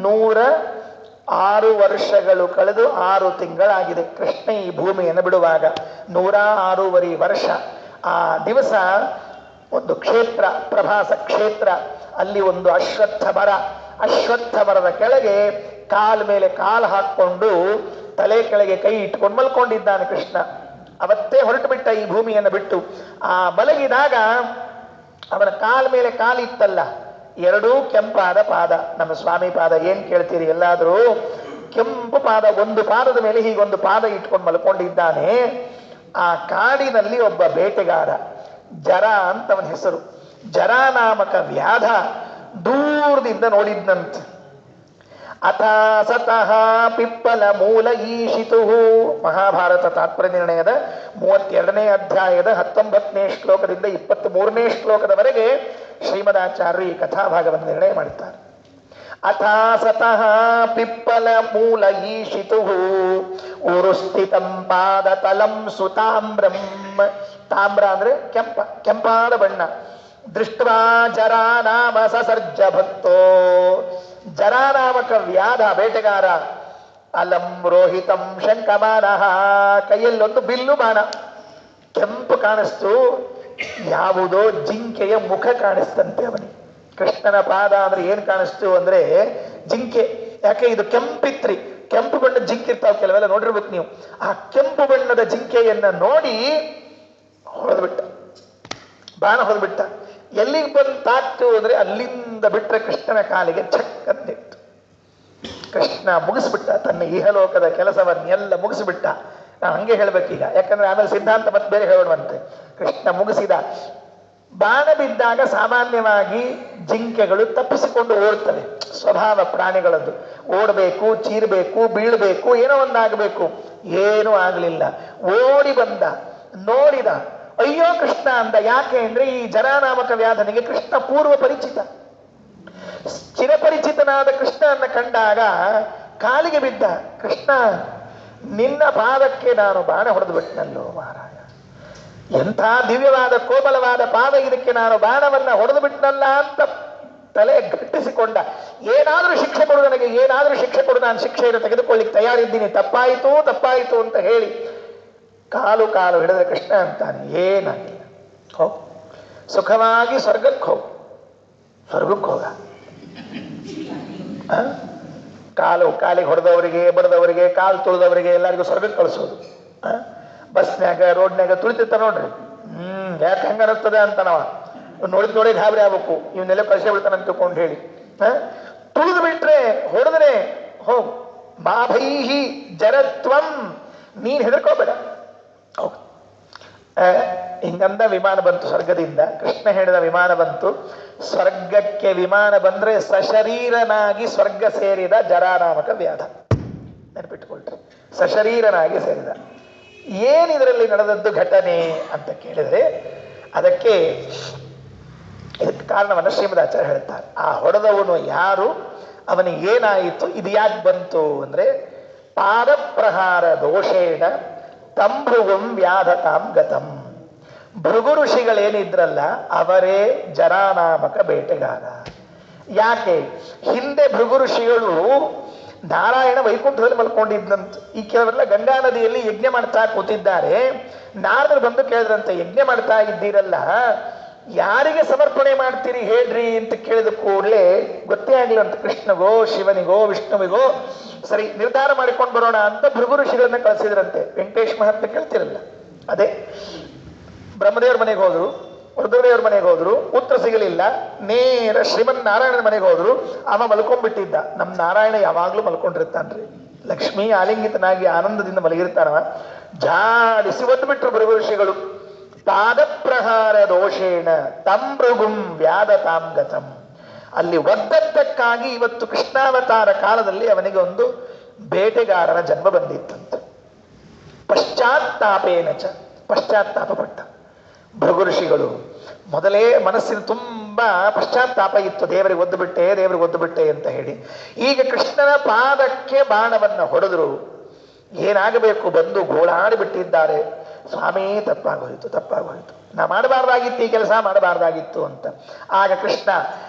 106 ವರ್ಷಗಳು ಕಳೆದು 6 ತಿಂಗಳಾಗಿದೆ ಕೃಷ್ಣ ಈ ಭೂಮಿಯನ್ನು ಬಿಡುವಾಗ. 106 ವರ್ಷ. ಆ ದಿವಸ ಒಂದು ಕ್ಷೇತ್ರ, ಪ್ರಭಾಸ ಕ್ಷೇತ್ರ, ಅಲ್ಲಿ ಒಂದು ಅಶ್ವತ್ಥ ಮರದ ಕೆಳಗೆ ಕಾಲ ಮೇಲೆ ಕಾಲು ಹಾಕೊಂಡು ತಲೆ ಕೆಳಗೆ ಕೈ ಇಟ್ಕೊಂಡು ಮಲ್ಕೊಂಡಿದ್ದಾನೆ ಕೃಷ್ಣ. ಅವತ್ತೇ ಹೊರಟು ಬಿಟ್ಟ ಈ ಭೂಮಿಯನ್ನು ಬಿಟ್ಟು. ಆ ಮಲಗಿದಾಗ ಅವನ ಕಾಲ ಮೇಲೆ ಕಾಲಿತ್ತಲ್ಲ, 2 ಕೆಂಪಾದ ಪಾದ. ನಮ್ಮ ಸ್ವಾಮಿ ಪಾದ ಏನ್ ಕೇಳ್ತೀರಿ? ಎಲ್ಲಾದ್ರೂ ಕೆಂಪು ಪಾದ, ಒಂದು ಪಾದದ ಮೇಲೆ ಹೀಗೊಂದು ಪಾದ ಇಟ್ಕೊಂಡು ಮಲ್ಕೊಂಡಿದ್ದಾನೆ. ಆ ಕಾಡಿನಲ್ಲಿ ಒಬ್ಬ ಬೇಟೆಗಾರ, ಜರ ಅಂತ ಅವನ ಹೆಸರು, ಜರಾನಾಮಕ ವ್ಯಾಧ ದೂರದಿಂದ ನೋಡಿದ್ನಂತೆ. ಅಥಾಸತಃ ಪಿಪ್ಪಲ ಮೂಲ ಈಶಿತು. ಮಹಾಭಾರತ ತಾತ್ಪರ್ಯ ನಿರ್ಣಯದ 32ನೇ ಅಧ್ಯಾಯದ 19ನೇ ಶ್ಲೋಕದಿಂದ 23ನೇ ಶ್ಲೋಕದವರೆಗೆ ಶ್ರೀಮದಾಚಾರ್ಯರು ಈ ಕಥಾಭಾಗವನ್ನು ನಿರ್ಣಯ ಮಾಡುತ್ತಾರೆ. ಅಥಾಸತಃ ಪಿಪ್ಪಲ ಮೂಲ ಈಶಿತು ಉರುಸ್ಥಿತಂ ಪಾದತಲಂ ಸುತಾಮ್ರಂ. ತಾಮ್ರ ಅಂದ್ರೆ ಕೆಂಪಾದ ಬಣ್ಣ. ದೃಷ್ಟ್ವಾ ಜರಾನಾಮ ಸಸರ್ಜ ಭಕ್ತೋ. ಜರಾನಾಮಕ ವ್ಯಾಧ ಬೇಟೆಗಾರ. ಅಲಂ ರೋಹಿತಂ ಶಂಕಮಾನಃ. ಕೈಯಲ್ಲೊಂದು ಬಿಲ್ಲು ಬಾಣ, ಕೆಂಪು ಕಾಣಿಸ್ತು. ಯಾವುದೋ ಜಿಂಕೆಯ ಮುಖ ಕಾಣಿಸ್ತಂತೆ ಅವನಿಗೆ. ಕೃಷ್ಣನ ಪಾದ ಅಂದ್ರೆ ಏನ್ ಕಾಣಿಸ್ತು ಅಂದ್ರೆ ಜಿಂಕೆ. ಯಾಕೆ? ಇದು ಕೆಂಪಿತ್ರಿ, ಕೆಂಪು ಬಣ್ಣದ ಜಿಂಕೆ ಇರ್ತಾವ ಕೆಲವೆಲ್ಲ ನೋಡಿರ್ಬೇಕು ನೀವು. ಆ ಕೆಂಪು ಬಣ್ಣದ ಜಿಂಕೆಯನ್ನ ನೋಡಿ ಹೊಡೆದ್ಬಿಟ್ಟ, ಬಾಣ ಹೊಡೆದ್ಬಿಟ್ಟ. ಎಲ್ಲಿಗೆ ಬಂದು ತಾಕ್ತು ಅಂದ್ರೆ ಅಲ್ಲಿಂದ ಬಿಟ್ಟರೆ ಕೃಷ್ಣನ ಕಾಲಿಗೆ ಛಕ್ ಅಂತಿತ್ತು. ಕೃಷ್ಣ ಮುಗಿಸ್ಬಿಟ್ಟ ತನ್ನ ಇಹಲೋಕದ ಕೆಲಸವನ್ನೆಲ್ಲ ಮುಗಿಸ್ಬಿಟ್ಟ. ನಾವು ಹಂಗೆ ಹೇಳ್ಬೇಕೀಗ, ಯಾಕಂದ್ರೆ ಆಮೇಲೆ ಸಿದ್ಧಾಂತ ಮತ್ತೆ ಬೇರೆ ಹೇಳುವಂತೆ. ಕೃಷ್ಣ ಮುಗಿಸಿದ. ಬಾಣ ಬಿದ್ದಾಗ ಸಾಮಾನ್ಯವಾಗಿ ಜಿಂಕೆಗಳು ತಪ್ಪಿಸಿಕೊಂಡು ಓಡ್ತವೆ, ಸ್ವಭಾವ ಪ್ರಾಣಿಗಳದ್ದು. ಓಡಬೇಕು, ಚೀರಬೇಕು, ಬೀಳಬೇಕು, ಏನೋ ಒಂದಾಗಬೇಕು. ಏನೂ ಆಗಲಿಲ್ಲ. ಓಡಿ ಬಂದ, ನೋಡಿದ, ಅಯ್ಯೋ ಕೃಷ್ಣ ಅಂದ. ಯಾಕೆ ಅಂದ್ರೆ ಈ ಜರಾನಾಮಕ ವ್ಯಾಧನಿಗೆ ಕೃಷ್ಣ ಪೂರ್ವ ಪರಿಚಿತ, ಚಿರಪರಿಚಿತನಾದ ಕೃಷ್ಣನ ಕಂಡಾಗ ಕಾಲಿಗೆ ಬಿದ್ದ. ಕೃಷ್ಣ, ನಿನ್ನ ಪಾದಕ್ಕೆ ನಾನು ಬಾಣ ಹೊಡೆದು ಬಿಟ್ಟನಲ್ಲೋ ಮಹಾರಾಜ, ಎಂಥ ದಿವ್ಯವಾದ ಕೋಮಲವಾದ ಪಾದ, ಇದಕ್ಕೆ ನಾನು ಬಾಣವನ್ನ ಹೊಡೆದು ಬಿಟ್ಟನಲ್ಲ ಅಂತ ತಲೆ ಗಟ್ಟಿಸಿಕೊಂಡ. ಏನಾದ್ರೂ ಶಿಕ್ಷೆ ಕೊಡು ನನಗೆ, ಏನಾದ್ರೂ ಶಿಕ್ಷೆ ಕೊಡು, ನಾನು ಶಿಕ್ಷೆಯನ್ನು ತೆಗೆದುಕೊಳ್ಳಿಕ್ಕೆ ತಯಾರಿದ್ದೀನಿ, ತಪ್ಪಾಯಿತು ಅಂತ ಹೇಳಿ ಕಾಲು ಹಿಡಿದ್ರೆ ಕೃಷ್ಣ ಅಂತಾನೆ, ಏನಾಗಿಲ್ಲ, ಹೋಗು ಸುಖವಾಗಿ ಸ್ವರ್ಗಕ್ಕೆ ಹೋಗ. ಕಾಲಿಗೆ ಹೊಡೆದವರಿಗೆ, ಬಡದವರಿಗೆ, ಕಾಲು ತುಳಿದವರಿಗೆ ಎಲ್ಲರಿಗೂ ಸ್ವರ್ಗಕ್ಕೆ ಕಳಿಸೋದು. ಬಸ್ನ್ಯಾಗ, ರೋಡ್ನ್ಯಾಗ ತುಳಿತಿರ್ತ ನೋಡ್ರಿ. ಯಾಕೆ ಹಂಗ ಅನಿಸ್ತದೆ ಅಂತ ನಾವ ನೋಡಿ ಗಾಬರಿ ಆಗ್ಬೇಕು, ಇವನ್ನೆಲ್ಲ ಕಳಿಸೇ ಬಿಡ್ತಾನೆ ಅಂತ ತಿಳ್ಕೊಂಡು ಹೇಳಿ. ತುಳಿದು ಬಿಟ್ರೆ, ಹೊಡೆದ್ರೆ ಹೋಗು. ಮಾಭೈಹಿ ಜರತ್ವಂ, ನೀನ್ ಹೆದರ್ಕೋಬೇಡ, ಹೋಗು. ಹಿಂಗಂದ ವಿಮಾನ ಬಂತು ಸ್ವರ್ಗದಿಂದ. ಕೃಷ್ಣ ಹೇಳಿದ ವಿಮಾನ ಬಂತು. ಸ್ವರ್ಗಕ್ಕೆ ವಿಮಾನ ಬಂದ್ರೆ ಸಶರೀರನಾಗಿ ಸ್ವರ್ಗ ಸೇರಿದ ಜರಾನಾಮಕ ವ್ಯಾಧ. ನೆನಪಿಟ್ಟುಕೊಳ್ರಿ, ಸಶರೀರನಾಗಿ ಸೇರಿದ. ಏನಿದರಲ್ಲಿ ನಡೆದದ್ದು ಘಟನೆ ಅಂತ ಕೇಳಿದ್ರೆ ಅದಕ್ಕೆ ಇದಕ್ಕೆ ಕಾರಣವನ್ನು ಶ್ರೀಮದಾಚಾರ್ಯ ಹೇಳ್ತಾರೆ. ಆ ಹೊಡೆದವನು ಯಾರು, ಅವನಿಗೆ ಏನಾಯಿತು, ಇದು ಯಾಕೆ ಬಂತು ಅಂದ್ರೆ ಪಾದಪ್ರಹಾರ ದೋಷೇಣ ತಂಭೃಗುಂ ವ್ಯಾಧತಾಂ ಗತಂ. ಭೃಗು ಋಷಿಗಳೇನಿದ್ರಲ್ಲ ಅವರೇ ಜರಾನಾಮಕ ಬೇಟೆಗಾರ. ಯಾಕೆ? ಹಿಂದೆ ಭೃಗು ಋಷಿಗಳು ನಾರಾಯಣ ವೈಕುಂಠದಲ್ಲಿ ಮಲ್ಕೊಂಡಿದ್ದಂತ. ಈ ಕೆಲವರೆಲ್ಲ ಗಂಗಾ ನದಿಯಲ್ಲಿ ಯಜ್ಞ ಮಾಡ್ತಾ ಕೂತಿದ್ದಾರೆ. ನಾರದರು ಬಂದು ಕೇಳಿದ್ರಂತೆ, ಯಜ್ಞ ಮಾಡ್ತಾ ಇದ್ದೀರಲ್ಲ, ಯಾರಿಗೆ ಸಮರ್ಪಣೆ ಮಾಡ್ತೀರಿ ಹೇಳ್ರಿ ಅಂತ ಕೇಳಿದ ಕೂಡಲೇ ಗೊತ್ತೇ ಆಗ್ಲಿಲ್ಲ ಅಂತ, ಕೃಷ್ಣಗೋ ಶಿವನಿಗೋ ವಿಷ್ಣುವಿಗೋ, ಸರಿ ನಿರ್ಧಾರ ಮಾಡಿಕೊಂಡು ಬರೋಣ ಅಂತ ಭೃಗು ಋಷಿಗಳನ್ನ ಕಳಿಸಿದ್ರಂತೆ. ವೆಂಕಟೇಶ್ ಮಹಾತ್ಮೆ ಕೇಳ್ತಿರಲ್ಲ, ಅದೇ ಬ್ರಹ್ಮದೇವ್ರ ಮನೆಗೆ ಹೋದ್ರು, ರುದ್ರದೇವ್ರ ಮನೆಗೆ ಹೋದ್ರು, ಉತ್ತರ ಸಿಗಲಿಲ್ಲ. ನೇರ ಶ್ರೀಮನ್ ನಾರಾಯಣನ ಮನೆಗೆ ಹೋದ್ರು. ಅವ ಮಲ್ಕೊಂಡ್ಬಿಟ್ಟಿದ್ದ. ನಮ್ಮ ನಾರಾಯಣ ಯಾವಾಗ್ಲೂ ಮಲ್ಕೊಂಡಿರ್ತಾನ್ರಿ. ಲಕ್ಷ್ಮೀ ಆಲಿಂಗಿತನಾಗಿ ಆನಂದದಿಂದ ಮಲಗಿರ್ತಾನವ. ಜಾಡಿಸಿ ಒದ್ಬಿಟ್ರು ಭೃಗು ಋಷಿಗಳು. ಪಾದ ಪ್ರಹಾರ ದೋಷೇಣ ತಂಭೃಗುಂ ವ್ಯಾದತಾಂ ಗತಂ. ಅಲ್ಲಿ ಒದ್ದದ್ದಕ್ಕಾಗಿ ಇವತ್ತು ಕೃಷ್ಣಾವತಾರ ಕಾಲದಲ್ಲಿ ಅವನಿಗೆ ಒಂದು ಬೇಟೆಗಾರನ ಜನ್ಮ ಬಂದಿತ್ತಂತೆ. ಪಶ್ಚಾತ್ತಾಪೇನ ಚ, ಪಶ್ಚಾತ್ತಾಪ ಪಟ್ಟ ಭೃಗು ಋಷಿಗಳು. ಮೊದಲೇ ಮನಸ್ಸಿನ ತುಂಬಾ ಪಶ್ಚಾತ್ತಾಪ ಇತ್ತು, ದೇವರಿಗೆ ಒದ್ದು ಬಿಟ್ಟೆ ಅಂತ ಹೇಳಿ. ಈಗ ಕೃಷ್ಣನ ಪಾದಕ್ಕೆ ಬಾಣವನ್ನ ಹೊಡೆದ್ರು. ಏನಾಗಬೇಕು, ಬಂದು ಗೋಳಾಡಿ ಬಿಟ್ಟಿದ್ದಾರೆ. ಸ್ವಾಮಿ ತಪ್ಪಾಗೋಯ್ತು, ನಾ ಮಾಡಬಾರ್ದಾಗಿತ್ತು, ಈ ಕೆಲಸ ಮಾಡಬಾರ್ದಾಗಿತ್ತು ಅಂತ. ಆಗ ಕೃಷ್ಣ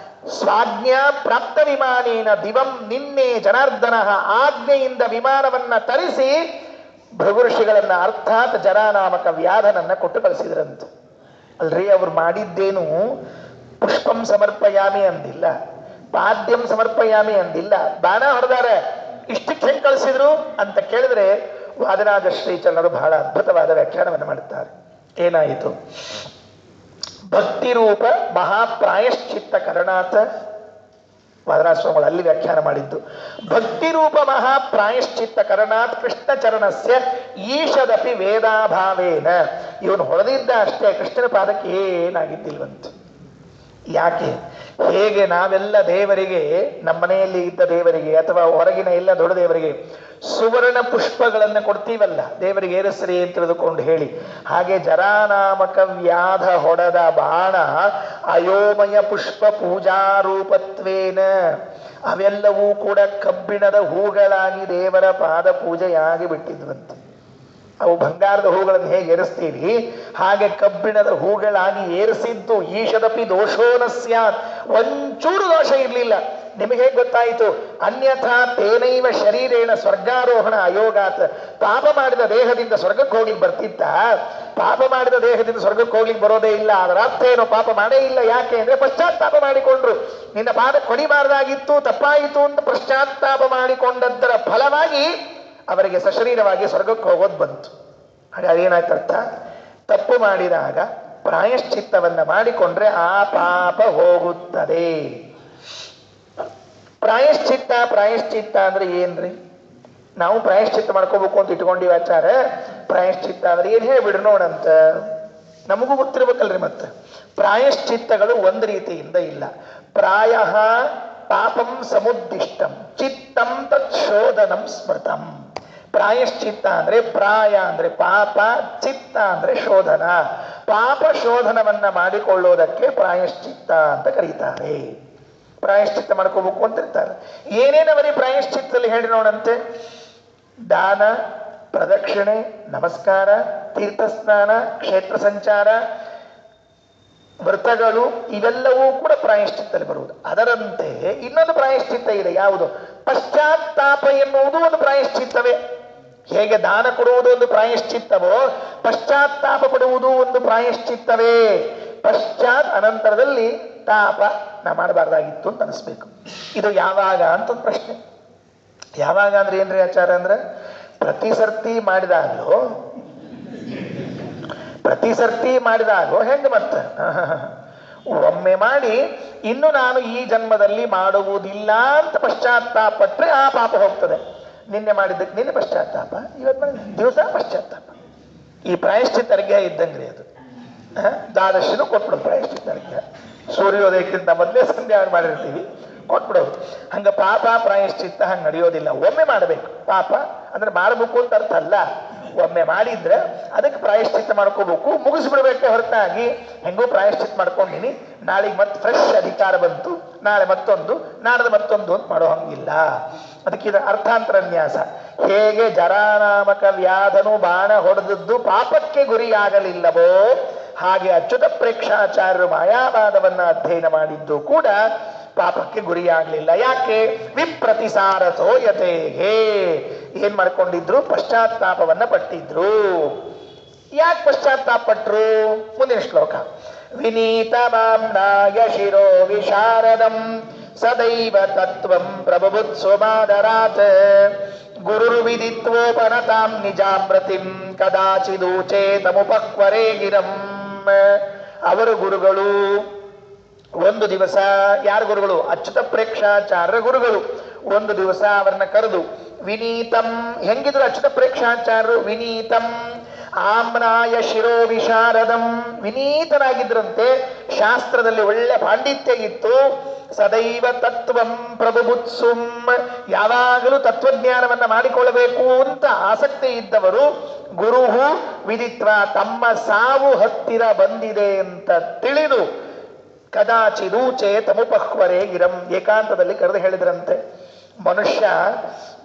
ಸ್ವಾಜ್ಞಾ ಪ್ರಾಪ್ತ ವಿಮಾನೇನ ದಿವಂ ನಿನ್ನೆ ಜನಾರ್ದನ ಆಜ್ಞೆಯಿಂದ ವಿಮಾನವನ್ನ ತರಿಸಿ ಭೃಗು ಋಷಿಗಳನ್ನ ಅರ್ಥಾತ್ ಜರಾನಾಮಕ ವ್ಯಾಧನನ್ನ ಕೊಟ್ಟು ಕಳಿಸಿದ್ರಂತ. ಅಲ್ರಿ, ಅವ್ರು ಮಾಡಿದ್ದೇನು ಪುಷ್ಪಂ ಸಮರ್ಪಯಾಮಿ ಅಂದಿಲ್ಲ, ಪಾದ್ಯಂ ಸಮರ್ಪಯಾಮಿ ಅಂದಿಲ್ಲ, ಬಾಣ ಹೊಡೆದಾರೆ. ಇಷ್ಟಕ್ಕೆ ಹೆಂಗೆ ಕಳಿಸಿದ್ರು ಅಂತ ಕೇಳಿದ್ರೆ ವಾದರಾಜ ಶ್ರೀಚರಣರು ಬಹಳ ಅದ್ಭುತವಾದ ವ್ಯಾಖ್ಯಾನವನ್ನು ಮಾಡುತ್ತಾರೆ. ಏನಾಯಿತು? ಭಕ್ತಿರೂಪ ಮಹಾಪ್ರಾಯಶ್ಚಿತ್ತ ಕರಣಾಥ. ವಾದರಾಜ ಸ್ವಾಮಿಗಳು ಅಲ್ಲಿ ವ್ಯಾಖ್ಯಾನ ಮಾಡಿದ್ದು. ಭಕ್ತಿರೂಪ ಮಹಾಪ್ರಾಯಶ್ಚಿತ್ತ ಕರಣಾತ್ ಕೃಷ್ಣ ಚರಣಸ್ಯ ಈಶದಪಿ ವೇದಾಭಾವೇನ. ಇವನು ಹೊಡೆದಿದ್ದ ಅಷ್ಟೇ, ಕೃಷ್ಣನ ಪಾದಕ್ಕೆ ಏನಾಗಿದ್ದಿಲ್ವಂತ. ಯಾಕೆ? ಹೇಗೆ ನಾವೆಲ್ಲ ದೇವರಿಗೆ, ನಮ್ಮ ಮನೆಯಲ್ಲಿ ಇದ್ದ ದೇವರಿಗೆ ಅಥವಾ ಹೊರಗಿನ ಎಲ್ಲ ದೊಡ್ಡ ದೇವರಿಗೆ ಸುವರ್ಣ ಪುಷ್ಪಗಳನ್ನು ಕೊಡ್ತೀವಲ್ಲ, ದೇವರಿಗೆ ಏರಿಸ್ರಿ ಅಂತ ತಿಳಿದುಕೊಂಡು ಹೇಳಿ, ಹಾಗೆ ಜರಾನಾಮಕ ವ್ಯಾಧ ಹೊಡೆದ ಬಾಣ ಅಯೋಮಯ ಪುಷ್ಪ ಪೂಜಾರೂಪತ್ವೇನ, ಅವೆಲ್ಲವೂ ಕೂಡ ಕಬ್ಬಿಣದ ಹೂಗಳಾಗಿ ದೇವರ ಪಾದ ಪೂಜೆಯಾಗಿ ಬಿಟ್ಟಿದ್ವಂತೆ. ಅವು ಬಂಗಾರದ ಹೂಗಳನ್ನು ಹೇಗೆ ಏರಿಸ್ತೀವಿ ಹಾಗೆ ಕಬ್ಬಿಣದ ಹೂಗಳಾಗಿ ಏರಿಸಿದ್ದು. ಈಶದಪಿ ದೋಷೋನ ಸ್ಯಾತ್, ಒಂಚೂರು ದೋಷ ಇರಲಿಲ್ಲ. ನಿಮಗೆ ಹೇಗೆ ಗೊತ್ತಾಯಿತು? ಅನ್ಯಥಾ ತೇನೈವ ಶರೀರೇಣ ಸ್ವರ್ಗಾರೋಹಣ ಅಯೋಗಾತ್. ಪಾಪ ಮಾಡಿದ ದೇಹದಿಂದ ಸ್ವರ್ಗಕ್ಕೆ ಹೋಗ್ಲಿಕ್ಕೆ ಬರ್ತಿತ್ತ? ಪಾಪ ಮಾಡಿದ ದೇಹದಿಂದ ಸ್ವರ್ಗಕ್ಕೆ ಹೋಗ್ಲಿಕ್ಕೆ ಬರೋದೇ ಇಲ್ಲ. ಅದರ ಅರ್ಥ ಏನೋ, ಪಾಪ ಮಾಡೇ ಇಲ್ಲ. ಯಾಕೆ ಅಂದ್ರೆ ಪಶ್ಚಾತ್ತಾಪ ಮಾಡಿಕೊಂಡ್ರು. ನಿನ್ನ ಪಾದ ಕೊಡಿಬಾರ್ದಾಗಿತ್ತು, ತಪ್ಪಾಯಿತು ಅಂತ ಪಶ್ಚಾತ್ತಾಪ ಮಾಡಿಕೊಂಡದ್ದರ ಫಲವಾಗಿ ಅವರಿಗೆ ಸಶರೀರವಾಗಿ ಸ್ವರ್ಗಕ್ಕೆ ಹೋಗೋದು ಬಂತು. ಹಾಗಾಗಿ ಏನಾಯ್ತು ಅರ್ಥ? ತಪ್ಪು ಮಾಡಿದಾಗ ಪ್ರಾಯಶ್ಚಿತ್ತವನ್ನ ಮಾಡಿಕೊಂಡ್ರೆ ಆ ಪಾಪ ಹೋಗುತ್ತದೆ. ಪ್ರಾಯಶ್ಚಿತ್ತ ಅಂದ್ರೆ ಏನ್ರಿ? ನಾವು ಪ್ರಾಯಶ್ಚಿತ್ತ ಮಾಡ್ಕೋಬೇಕು ಅಂತ ಇಟ್ಕೊಂಡಿವಿ ಆಚಾರ. ಪ್ರಾಯಶ್ಚಿತ್ತ ಅಂದ್ರೆ ಏನ್ ಹೇಳ್ಬಿಡ್ರಿ ನೋಡಂತ, ನಮಗೂ ಗೊತ್ತಿರ್ಬೇಕಲ್ರಿ. ಮತ್ತೆ ಪ್ರಾಯಶ್ಚಿತ್ತಗಳು ಒಂದು ರೀತಿಯಿಂದ ಇಲ್ಲ. ಪ್ರಾಯ ಪಾಪಂ ಸಮುದ್ದಿಷ್ಟಂ ಚಿತ್ತಂ ತತ್ ಶೋಧನಂ ಸ್ಮೃತಂ. ಪ್ರಾಯಶ್ಚಿತ್ತ ಅಂದ್ರೆ ಪ್ರಾಯ ಅಂದ್ರೆ ಪಾಪ, ಚಿತ್ತ ಅಂದ್ರೆ ಶೋಧನ. ಪಾಪ ಶೋಧನವನ್ನ ಮಾಡಿಕೊಳ್ಳೋದಕ್ಕೆ ಪ್ರಾಯಶ್ಚಿತ್ತ ಅಂತ ಕರೀತಾರೆ. ಪ್ರಾಯಶ್ಚಿತ್ತ ಮಾಡ್ಕೋಬೇಕು ಅಂತಿರ್ತಾರೆ. ಏನೇನವರಿ ಪ್ರಾಯಶ್ಚಿತ್ತದಲ್ಲಿ ಹೇಳಿ ನೋಡಂತೆ? ದಾನ, ಪ್ರದಕ್ಷಿಣೆ, ನಮಸ್ಕಾರ, ತೀರ್ಥಸ್ನಾನ, ಕ್ಷೇತ್ರ ಸಂಚಾರ, ವ್ರತಗಳು, ಇವೆಲ್ಲವೂ ಕೂಡ ಪ್ರಾಯಶ್ಚಿತ್ತದಲ್ಲಿ ಬರುವುದು. ಅದರಂತೆ ಇನ್ನೊಂದು ಪ್ರಾಯಶ್ಚಿತ್ತ ಇದೆ. ಯಾವುದು? ಪಶ್ಚಾತ್ತಾಪ ಎನ್ನುವುದು ಒಂದು ಪ್ರಾಯಶ್ಚಿತ್ತವೇ. ಹೇಗೆ ದಾನ ಕೊಡುವುದು ಒಂದು ಪ್ರಾಯಶ್ಚಿತ್ತವೋ, ಪಶ್ಚಾತ್ತಾಪ ಪಡುವುದು ಒಂದು ಪ್ರಾಯಶ್ಚಿತ್ತವೇ. ಪಶ್ಚಾತ್ ಅನಂತರದಲ್ಲಿ ತಾಪ ನಾ ಮಾಡಬಾರ್ದಾಗಿತ್ತು ಅಂತ ಅನಿಸ್ಬೇಕು. ಇದು ಯಾವಾಗ ಅಂತ ಒಂದು ಪ್ರಶ್ನೆ. ಯಾವಾಗ ಅಂದ್ರೆ ಏನ್ರಿ ಆಚಾರ ಅಂದ್ರೆ, ಪ್ರತಿ ಸರ್ತಿ ಮಾಡಿದಾಗೋ ಹೆಂಗೆ ಮತ್ತೆ ಒಮ್ಮೆ ಮಾಡಿ ಇನ್ನು ನಾನು ಈ ಜನ್ಮದಲ್ಲಿ ಮಾಡುವುದಿಲ್ಲ ಅಂತ ಪಶ್ಚಾತ್ತಾಪಟ್ರೆ ಆ ಪಾಪ ಹೋಗ್ತದೆ. ನಿನ್ನೆ ಮಾಡಿದ್ದಕ್ಕೆ ನಿನ್ನೆ ಪಶ್ಚಾತ್ತಾಪ, ಇವತ್ತು ದಿವಸ ಪಶ್ಚಾತ್ತಾಪ. ಈ ಪ್ರಾಯಶ್ಚಿತ್ತ ಅರ್ಘ್ಯ ಇದ್ದಂಗ್ರಿ ಅದು. ದ್ವಾದಶಿನೂ ಕೊಟ್ಬಿಡೋದು ಪ್ರಾಯಶ್ಚಿತ್ತ ಅರ್ಘ್ಯ. ಸೂರ್ಯೋದಯಕ್ಕಿಂತ ಮೊದಲೇ ಸಂಧ್ಯಾ ಮಾಡಿರ್ತೀವಿ, ಕೊಟ್ಬಿಡೋದು. ಹಂಗ ಪಾಪ ಪ್ರಾಯಶ್ಚಿತ್ತ ಹಂಗೆ ನಡೆಯೋದಿಲ್ಲ. ಒಮ್ಮೆ ಮಾಡಬೇಕು. ಪಾಪ ಅಂದ್ರೆ ಮಾಡಬೇಕು ಅಂತ ಅರ್ಥ ಅಲ್ಲ. ಒಮ್ಮೆ ಮಾಡಿದ್ರೆ ಅದಕ್ಕೆ ಪ್ರಾಯಶ್ಚಿತ್ತ ಮಾಡ್ಕೋಬೇಕು, ಮುಗಿಸ್ಬಿಡ್ಬೇಕೆ ಹೊರತಾಗಿ ಹೆಂಗೋ ಪ್ರಾಯಶ್ಚಿತ್ತ ಮಾಡ್ಕೊಂಡಿನಿ, ನಾಳೆಗೆ ಮತ್ತೆ ಫ್ರೆಶ್ ಅಧಿಕಾರ ಬಂತು, ನಾಳೆ ಮತ್ತೊಂದು, ನಾಡ್ದು ಮತ್ತೊಂದು ಅಂತ ಮಾಡೋ ಹಂಗಿಲ್ಲ. ಅದಕ್ಕೆ ಅರ್ಥಾಂತರನ್ಯಾಸ. ಹೇಗೆ ಜರಾನಾಮಕ ವ್ಯಾಧನು ಬಾಣ ಹೊಡೆದದ್ದು ಪಾಪಕ್ಕೆ ಗುರಿಯಾಗಲಿಲ್ಲವೋ, ಹಾಗೆ ಅಚ್ಯುತ ಪ್ರೇಕ್ಷಾಚಾರ್ಯರು ಮಾಯಾವಾದವನ್ನ ಅಧ್ಯಯನ ಮಾಡಿದ್ದು ಕೂಡ ಪಾಪಕ್ಕೆ ಗುರಿಯಾಗಲಿಲ್ಲ. ಯಾಕೆ? ವಿಪ್ರತಿಸಾರಥೋ ಯತೇಹೇ, ಏನ್ ಮಾಡ್ಕೊಂಡಿದ್ರು? ಪಶ್ಚಾತ್ತಾಪವನ್ನ ಪಟ್ಟಿದ್ರು. ಯಾಕೆ ಪಶ್ಚಾತ್ತಾಪ ಪಟ್ರು? ಮುಂದಿನ ಶ್ಲೋಕ. ವಿನೀತ ಮಾಮ್ನಾಯ ಶಿರೋ ವಿಶಾರದಂ ಸದೈವ ತತ್ವಂ ಪ್ರಬುತ್ಸುಮಾದರಾತ್ ಗುರುರ್ವಿದಿತ್ವೋಪನತಾಂ ನಿಜಾಮೃತಿಂ ಕದಾಚಿದೂಚೇತಮುಪಕ್ವರೇ ಗಿರಂ. ಅವರು ಗುರುಗಳು ಒಂದು ದಿವಸ, ಯಾರ ಗುರುಗಳು? ಅಚ್ಯುತ ಪ್ರೇಕ್ಷಾಚಾರ್ಯ ಗುರುಗಳು. ಒಂದು ದಿವಸ ಅವರನ್ನ ಕರೆದು ವಿನೀತಂ, ಹೆಂಗಿದ್ರು ಅಚ್ಯುತ ಪ್ರೇಕ್ಷಾಚಾರ್ಯರು? ವಿನೀತಂ ಆಮ್ನಾಯ ಶಿರೋ ವಿಶಾರದಂ, ವಿನೀತನಾಗಿದ್ರಂತೆ, ಶಾಸ್ತ್ರದಲ್ಲಿ ಒಳ್ಳೆ ಪಾಂಡಿತ್ಯ ಇತ್ತು. ಸದೈವ ತತ್ವಂ ಪ್ರಬುತ್ಸುಂ, ಯಾವಾಗಲೂ ತತ್ವಜ್ಞಾನವನ್ನ ಮಾಡಿಕೊಳ್ಳಬೇಕು ಅಂತ ಆಸಕ್ತಿ ಇದ್ದವರು. ಗುರುಹು ವಿದಿತ್ವ, ತಮ್ಮ ಸಾವು ಹತ್ತಿರ ಬಂದಿದೆ ಅಂತ ತಿಳಿದು ಕದಾಚಿದೂಚೆ ತಮುಪಹ್ವರೇ ಗಿರಂ, ಏಕಾಂತದಲ್ಲಿ ಕರೆದು ಹೇಳಿದ್ರಂತೆ, ಮನುಷ್ಯ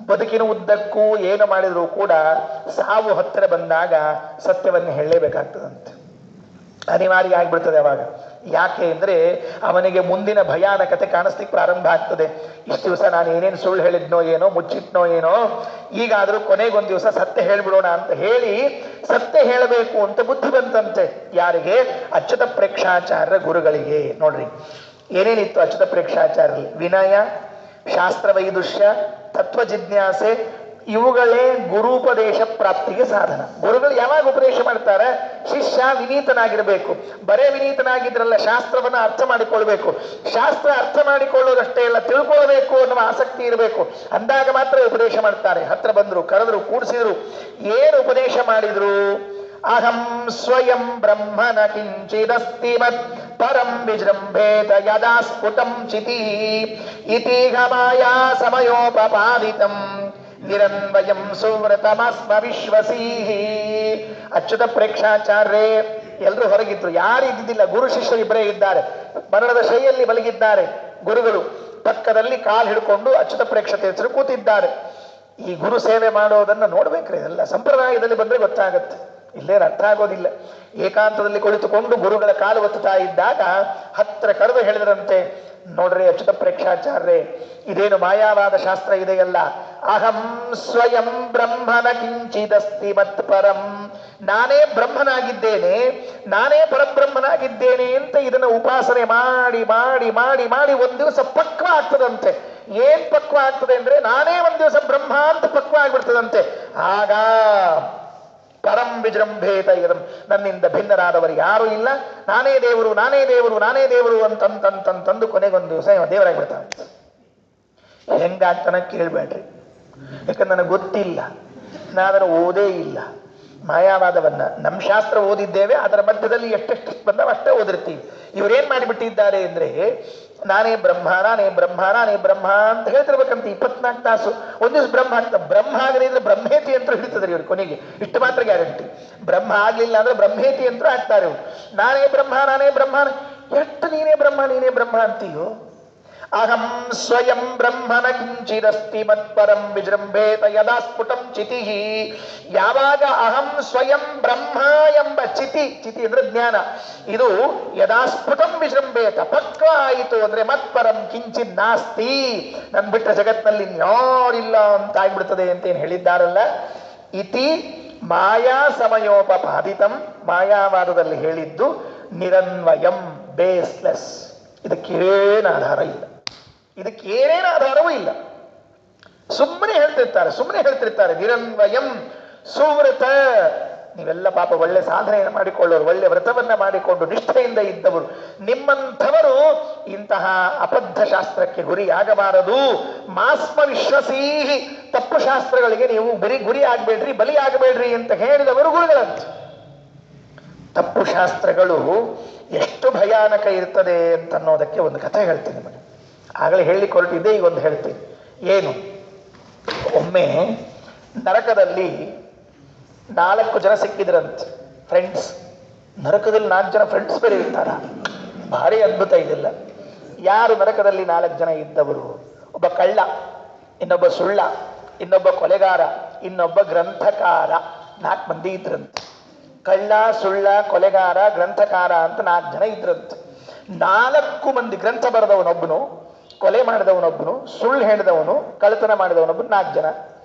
ಬದುಕಿನ ಉದ್ದಕ್ಕೂ ಏನು ಮಾಡಿದರೂ ಕೂಡ ಸಾವು ಹತ್ತಿರ ಬಂದಾಗ ಸತ್ಯವನ್ನು ಹೇಳಲೇಬೇಕಾಗ್ತದಂತೆ, ಅನಿವಾರ್ಯ ಆಗಿಬಿಡ್ತದೆ ಅವಾಗ. ಯಾಕೆ ಅಂದರೆ ಅವನಿಗೆ ಮುಂದಿನ ಭಯಾನಕತೆ ಕಾಣಿಸ್ಲಿಕ್ಕೆ ಪ್ರಾರಂಭ ಆಗ್ತದೆ. ಇಷ್ಟು ದಿವಸ ನಾನು ಏನೇನು ಸುಳ್ಳು ಹೇಳಿದ್ನೋ ಏನೋ, ಮುಚ್ಚಿಟ್ನೋ ಏನೋ, ಈಗಾದರೂ ಕೊನೆಗೊಂದು ದಿವಸ ಸತ್ಯ ಹೇಳ್ಬಿಡೋಣ ಅಂತ ಹೇಳಿ ಸತ್ಯ ಹೇಳಬೇಕು ಅಂತ ಬುದ್ಧಿ ಬಂತಂತೆ. ಯಾರಿಗೆ? ಅಚ್ಯುತ ಪ್ರೇಕ್ಷಾಚಾರ್ಯ ಗುರುಗಳಿಗೆ. ನೋಡ್ರಿ ಏನೇನಿತ್ತು ಅಚ್ಯುತ ಪ್ರೇಕ್ಷಾಚಾರ್ಯರಲ್ಲಿ? ವಿನಯ, ಶಾಸ್ತ್ರ ವೈದುಷ್ಯ, ತತ್ವ ಜಿಜ್ಞಾಸೆ, ಇವುಗಳೇ ಗುರುಪದೇಶ ಪ್ರಾಪ್ತಿಗೆ ಸಾಧನ. ಗುರುಗಳು ಯಾವಾಗ ಉಪದೇಶ ಮಾಡ್ತಾರೆ? ಶಿಷ್ಯ ವಿನೀತನಾಗಿರಬೇಕು. ಬರೇ ವಿನೀತನಾಗಿದ್ರಲ್ಲ, ಶಾಸ್ತ್ರವನ್ನು ಅರ್ಥ ಮಾಡಿಕೊಳ್ಬೇಕು. ಶಾಸ್ತ್ರ ಅರ್ಥ ಮಾಡಿಕೊಳ್ಳೋದಷ್ಟೇ ಅಲ್ಲ, ತಿಳ್ಕೊಳ್ಬೇಕು ಅನ್ನುವ ಆಸಕ್ತಿ ಇರಬೇಕು. ಅಂದಾಗ ಮಾತ್ರ ಉಪದೇಶ ಮಾಡ್ತಾರೆ. ಹತ್ರ ಬಂದರು, ಕರೆದ್ರು, ಕೂಡಿಸಿದ್ರು. ಏನು ಉಪದೇಶ ಮಾಡಿದ್ರು? ಅಹಂ ಸ್ವಯಂ ಬ್ರಹ್ಮನ ಕಿಂಚಿದಸ್ತಿ ಮತ್ ಪರಂ ವಿಜೃಂಭೇತ ಯದಾ ಸ್ಫುಟಂ ಚಿತಿ ಇತೀಹ ಮಾಯಾ ಸಮಯೋಪಪಾದಿತಂ ನಿರನ್ವಯಂ ಸುವ್ರತಮಸ್ಮ ವಿಶ್ವಸೀಹಿ. ಅಚ್ಯುತ ಪ್ರೇಕ್ಷಾಚಾರ್ಯರೇ ಎಲ್ಲರೂ ಹೊರಗಿದ್ರು, ಯಾರು ಇದ್ದಿದ್ದಿಲ್ಲ. ಗುರು ಶಿಷ್ಯರು ಇಬ್ಬರೇ ಇದ್ದಾರೆ. ಮರಣದ ಶೈಯಲ್ಲಿ ಮಲಗಿದ್ದಾರೆ ಗುರುಗಳು. ಪಕ್ಕದಲ್ಲಿ ಕಾಲು ಹಿಡ್ಕೊಂಡು ಅಚ್ಯುತ ಪ್ರೇಕ್ಷತೆಯರು ಕೂತಿದ್ದಾರೆ. ಈ ಗುರು ಸೇವೆ ಮಾಡೋದನ್ನ ನೋಡ್ಬೇಕ್ರಿ. ಎಲ್ಲ ಸಂಪ್ರದಾಯದಲ್ಲಿ ಬಂದ್ರೆ ಗೊತ್ತಾಗತ್ತೆ, ಇಲ್ಲೇನು ಅರ್ಥ ಆಗೋದಿಲ್ಲ. ಏಕಾಂತದಲ್ಲಿ ಕುಳಿತುಕೊಂಡು ಗುರುಗಳ ಕಾಲು ಒತ್ತುತ್ತಾ ಇದ್ದಾಗ ಹತ್ರ ಕರೆದು ಹೇಳಿದ್ರಂತೆ, ನೋಡ್ರಿ ಅಚ್ಯುತ ಪ್ರೇಕ್ಷಾಚಾರ್ಯರೇ, ಇದೇನು ಮಾಯಾವಾದ ಶಾಸ್ತ್ರ ಇದೆಯಲ್ಲ, ಅಹಂ ಸ್ವಯಂ ಬ್ರಹ್ಮನ ಕಿಂಚಿದಸ್ತಿ ಮತ್ ಪರಂ, ನಾನೇ ಬ್ರಹ್ಮನಾಗಿದ್ದೇನೆ, ನಾನೇ ಪರಬ್ರಹ್ಮನಾಗಿದ್ದೇನೆ ಅಂತ ಇದನ್ನು ಉಪಾಸನೆ ಮಾಡಿ ಮಾಡಿ ಮಾಡಿ ಮಾಡಿ ಒಂದು ದಿವಸ ಪಕ್ವ ಆಗ್ತದಂತೆ. ಏನ್ ಪಕ್ವ ಆಗ್ತದೆ ಅಂದ್ರೆ, ನಾನೇ ಒಂದು ದಿವಸ ಬ್ರಹ್ಮ ಅಂತ ಪಕ್ವ ಆಗ್ಬಿಡ್ತದಂತೆ. ಆಗ ಪರಂ ವಿಜೃಂಭೇತ ಇರಂ, ನನ್ನಿಂದ ಭಿನ್ನರಾದವರು ಯಾರೂ ಇಲ್ಲ, ನಾನೇ ದೇವರು ನಾನೇ ದೇವರು ನಾನೇ ದೇವರು ಅಂತಂತಂತಂದು ಕೊನೆಗೊಂದು ದಿವಸ ದೇವರಾಗ್ಬಿಡ್ತಾನೆ. ಹೆಂಗಾಗ್ತಾನ ಕೇಳ್ಬೇಡ್ರಿ, ಯಾಕಂದ್ರೆ ನನಗೆ ಗೊತ್ತಿಲ್ಲ, ನಾನದನ್ನು ಓದೇ ಇಲ್ಲ. ಮಾಯಾವಾದವನ್ನ ನಮ್ಮ ಶಾಸ್ತ್ರ ಓದಿದ್ದೇವೆ, ಅದರ ಮಧ್ಯದಲ್ಲಿ ಎಷ್ಟೆಷ್ಟು ಬಂದವ ಅಷ್ಟೇ ಓದಿರ್ತೀವಿ. ಇವರೇನ್ ಮಾಡಿಬಿಟ್ಟಿದ್ದಾರೆ ಅಂದ್ರೆ, ನಾನೇ ಬ್ರಹ್ಮ ನಾನೇ ಬ್ರಹ್ಮ ನಾನೇ ಬ್ರಹ್ಮ ಅಂತ ಹೇಳ್ತಿರ್ಬೇಕಂತ 24 ತಾಸು. ಒಂದು ದಿವಸ ಬ್ರಹ್ಮ ಆಗ್ತ, ಬ್ರಹ್ಮ ಆಗಲಿದ್ರೆ ಬ್ರಹ್ಮೇತಿ ಅಂತ ಹಿಡಿತದ್ರಿ ಇವ್ರು. ಕೊನೆಗೆ ಇಷ್ಟು ಮಾತ್ರ ಗ್ಯಾರಂಟಿ, ಬ್ರಹ್ಮ ಆಗ್ಲಿಲ್ಲ ಅಂದ್ರೆ ಬ್ರಹ್ಮೇತಿ ಅಂತ ಆಗ್ತಾರೆ ಇವ್ರು. ನಾನೇ ಬ್ರಹ್ಮ ನಾನೇ ಬ್ರಹ್ಮ, ಎಷ್ಟು ನೀನೇ ಬ್ರಹ್ಮ ನೀನೇ ಬ್ರಹ್ಮ ಅಂತೀಯೋ. ಅಹಂ ಸ್ವಯಂ ಬ್ರಹ್ಮನ ಕಿಂಚಿದಸ್ತಿ ಮತ್ಪರಂ ವಿಜೃಂಭೇತ ಯದಾ ಸ್ಫುಟಂ ಚಿತಿ, ಯಾವಾಗ ಅಹಂ ಸ್ವಯಂ ಬ್ರಹ್ಮ ಎಂಬ ಚಿತಿ, ಚಿತಿ ಅಂದ್ರೆ ಜ್ಞಾನ, ಇದು ಯದಾ ಸ್ಫುಟಂ ವಿಜೃಂಭೇತ ಪಕ್ವ ಆಯಿತು ಅಂದ್ರೆ ಮತ್ಪರಂ ಕಿಂಚಿತ್ ನಾಸ್ತಿ, ನನ್ ಬಿಟ್ಟ ಜಗತ್ನಲ್ಲಿ ಯಾರಿಲ್ಲ ಅಂತ ಆಗ್ಬಿಡ್ತದೆ ಅಂತ ಏನ್ ಹೇಳಿದ್ದಾರಲ್ಲ. ಇತಿ ಮಾಯಾ ಸಮಯೋಪಪಾದಿತಂ, ಮಾಯಾವಾದದಲ್ಲಿ ಹೇಳಿದ್ದು ನಿರನ್ವಯಂ, ಬೇಸ್ಲೆಸ್. ಇದಕ್ಕೇನು ಆಧಾರ ಇಲ್ಲ, ಇದಕ್ಕೇನೇನು ಆಧಾರವೂ ಇಲ್ಲ. ಸುಮ್ಮನೆ ಹೇಳ್ತಿರ್ತಾರೆ ನಿರನ್ವಯಂ ಸುವ್ರತ. ನೀವೆಲ್ಲ ಪಾಪ ಒಳ್ಳೆ ಸಾಧನೆಯನ್ನು ಮಾಡಿಕೊಳ್ಳೋರು, ಒಳ್ಳೆ ವ್ರತವನ್ನ ಮಾಡಿಕೊಂಡು ನಿಷ್ಠೆಯಿಂದ ಇದ್ದವರು, ನಿಮ್ಮಂಥವರು ಇಂತಹ ಅಬದ್ಧ ಶಾಸ್ತ್ರಕ್ಕೆ ಗುರಿಯಾಗಬಾರದು. ಮಾಸ್ಮ ವಿಶ್ವಸೀಹಿ, ತಪ್ಪು ಶಾಸ್ತ್ರಗಳಿಗೆ ನೀವು ಗುರಿ ಆಗಬೇಡ್ರಿ, ಬಲಿ ಆಗಬೇಡ್ರಿ ಅಂತ ಹೇಳಿದವರು ಗುರುಗಳಂತ. ತಪ್ಪು ಶಾಸ್ತ್ರಗಳು ಎಷ್ಟು ಭಯಾನಕ ಇರ್ತದೆ ಅಂತ ಅನ್ನೋದಕ್ಕೆ ಒಂದು ಕಥೆ ಹೇಳ್ತೀನಿ ನಿಮಗೆ. ಆಗಲೇ ಹೇಳಿ ಹೊರಟಿದ್ದೆ, ಈಗ ಒಂದು ಹೇಳ್ತೀನಿ. ಏನು? ಒಮ್ಮೆ ನರಕದಲ್ಲಿ 4 ಜನ ಸಿಕ್ಕಿದ್ರಂತೆ, ಫ್ರೆಂಡ್ಸ್. ನರಕದಲ್ಲಿ 4 ಜನ ಫ್ರೆಂಡ್ಸ್ ಬೇರೆ ಇರ್ತಾರ, ಭಾರಿ ಅದ್ಭುತ ಇದೆಲ್ಲ. ಯಾರು ನರಕದಲ್ಲಿ 4 ಜನ ಇದ್ದವರು? ಒಬ್ಬ ಕಳ್ಳ, ಇನ್ನೊಬ್ಬ ಸುಳ್ಳ, ಇನ್ನೊಬ್ಬ ಕೊಲೆಗಾರ, ಇನ್ನೊಬ್ಬ ಗ್ರಂಥಕಾರ. 4 ಮಂದಿ ಇದ್ರಂತೆ. ಕಳ್ಳ, ಸುಳ್ಳ, ಕೊಲೆಗಾರ, ಗ್ರಂಥಕಾರ ಅಂತ 4 ಜನ ಇದ್ರಂತೆ. 4 ಮಂದಿ, ಗ್ರಂಥ ಬರೆದವನೊಬ್ಬನು, ಕೊಲೆ ಮಾಡಿದವನೊಬ್ಬನು, ಸುಳ್ಳು ಹೇಳಿದವನು, ಕಳ್ಳತನ ಮಾಡಿದವನೊಬ್ಬನು, 4 ಜನ.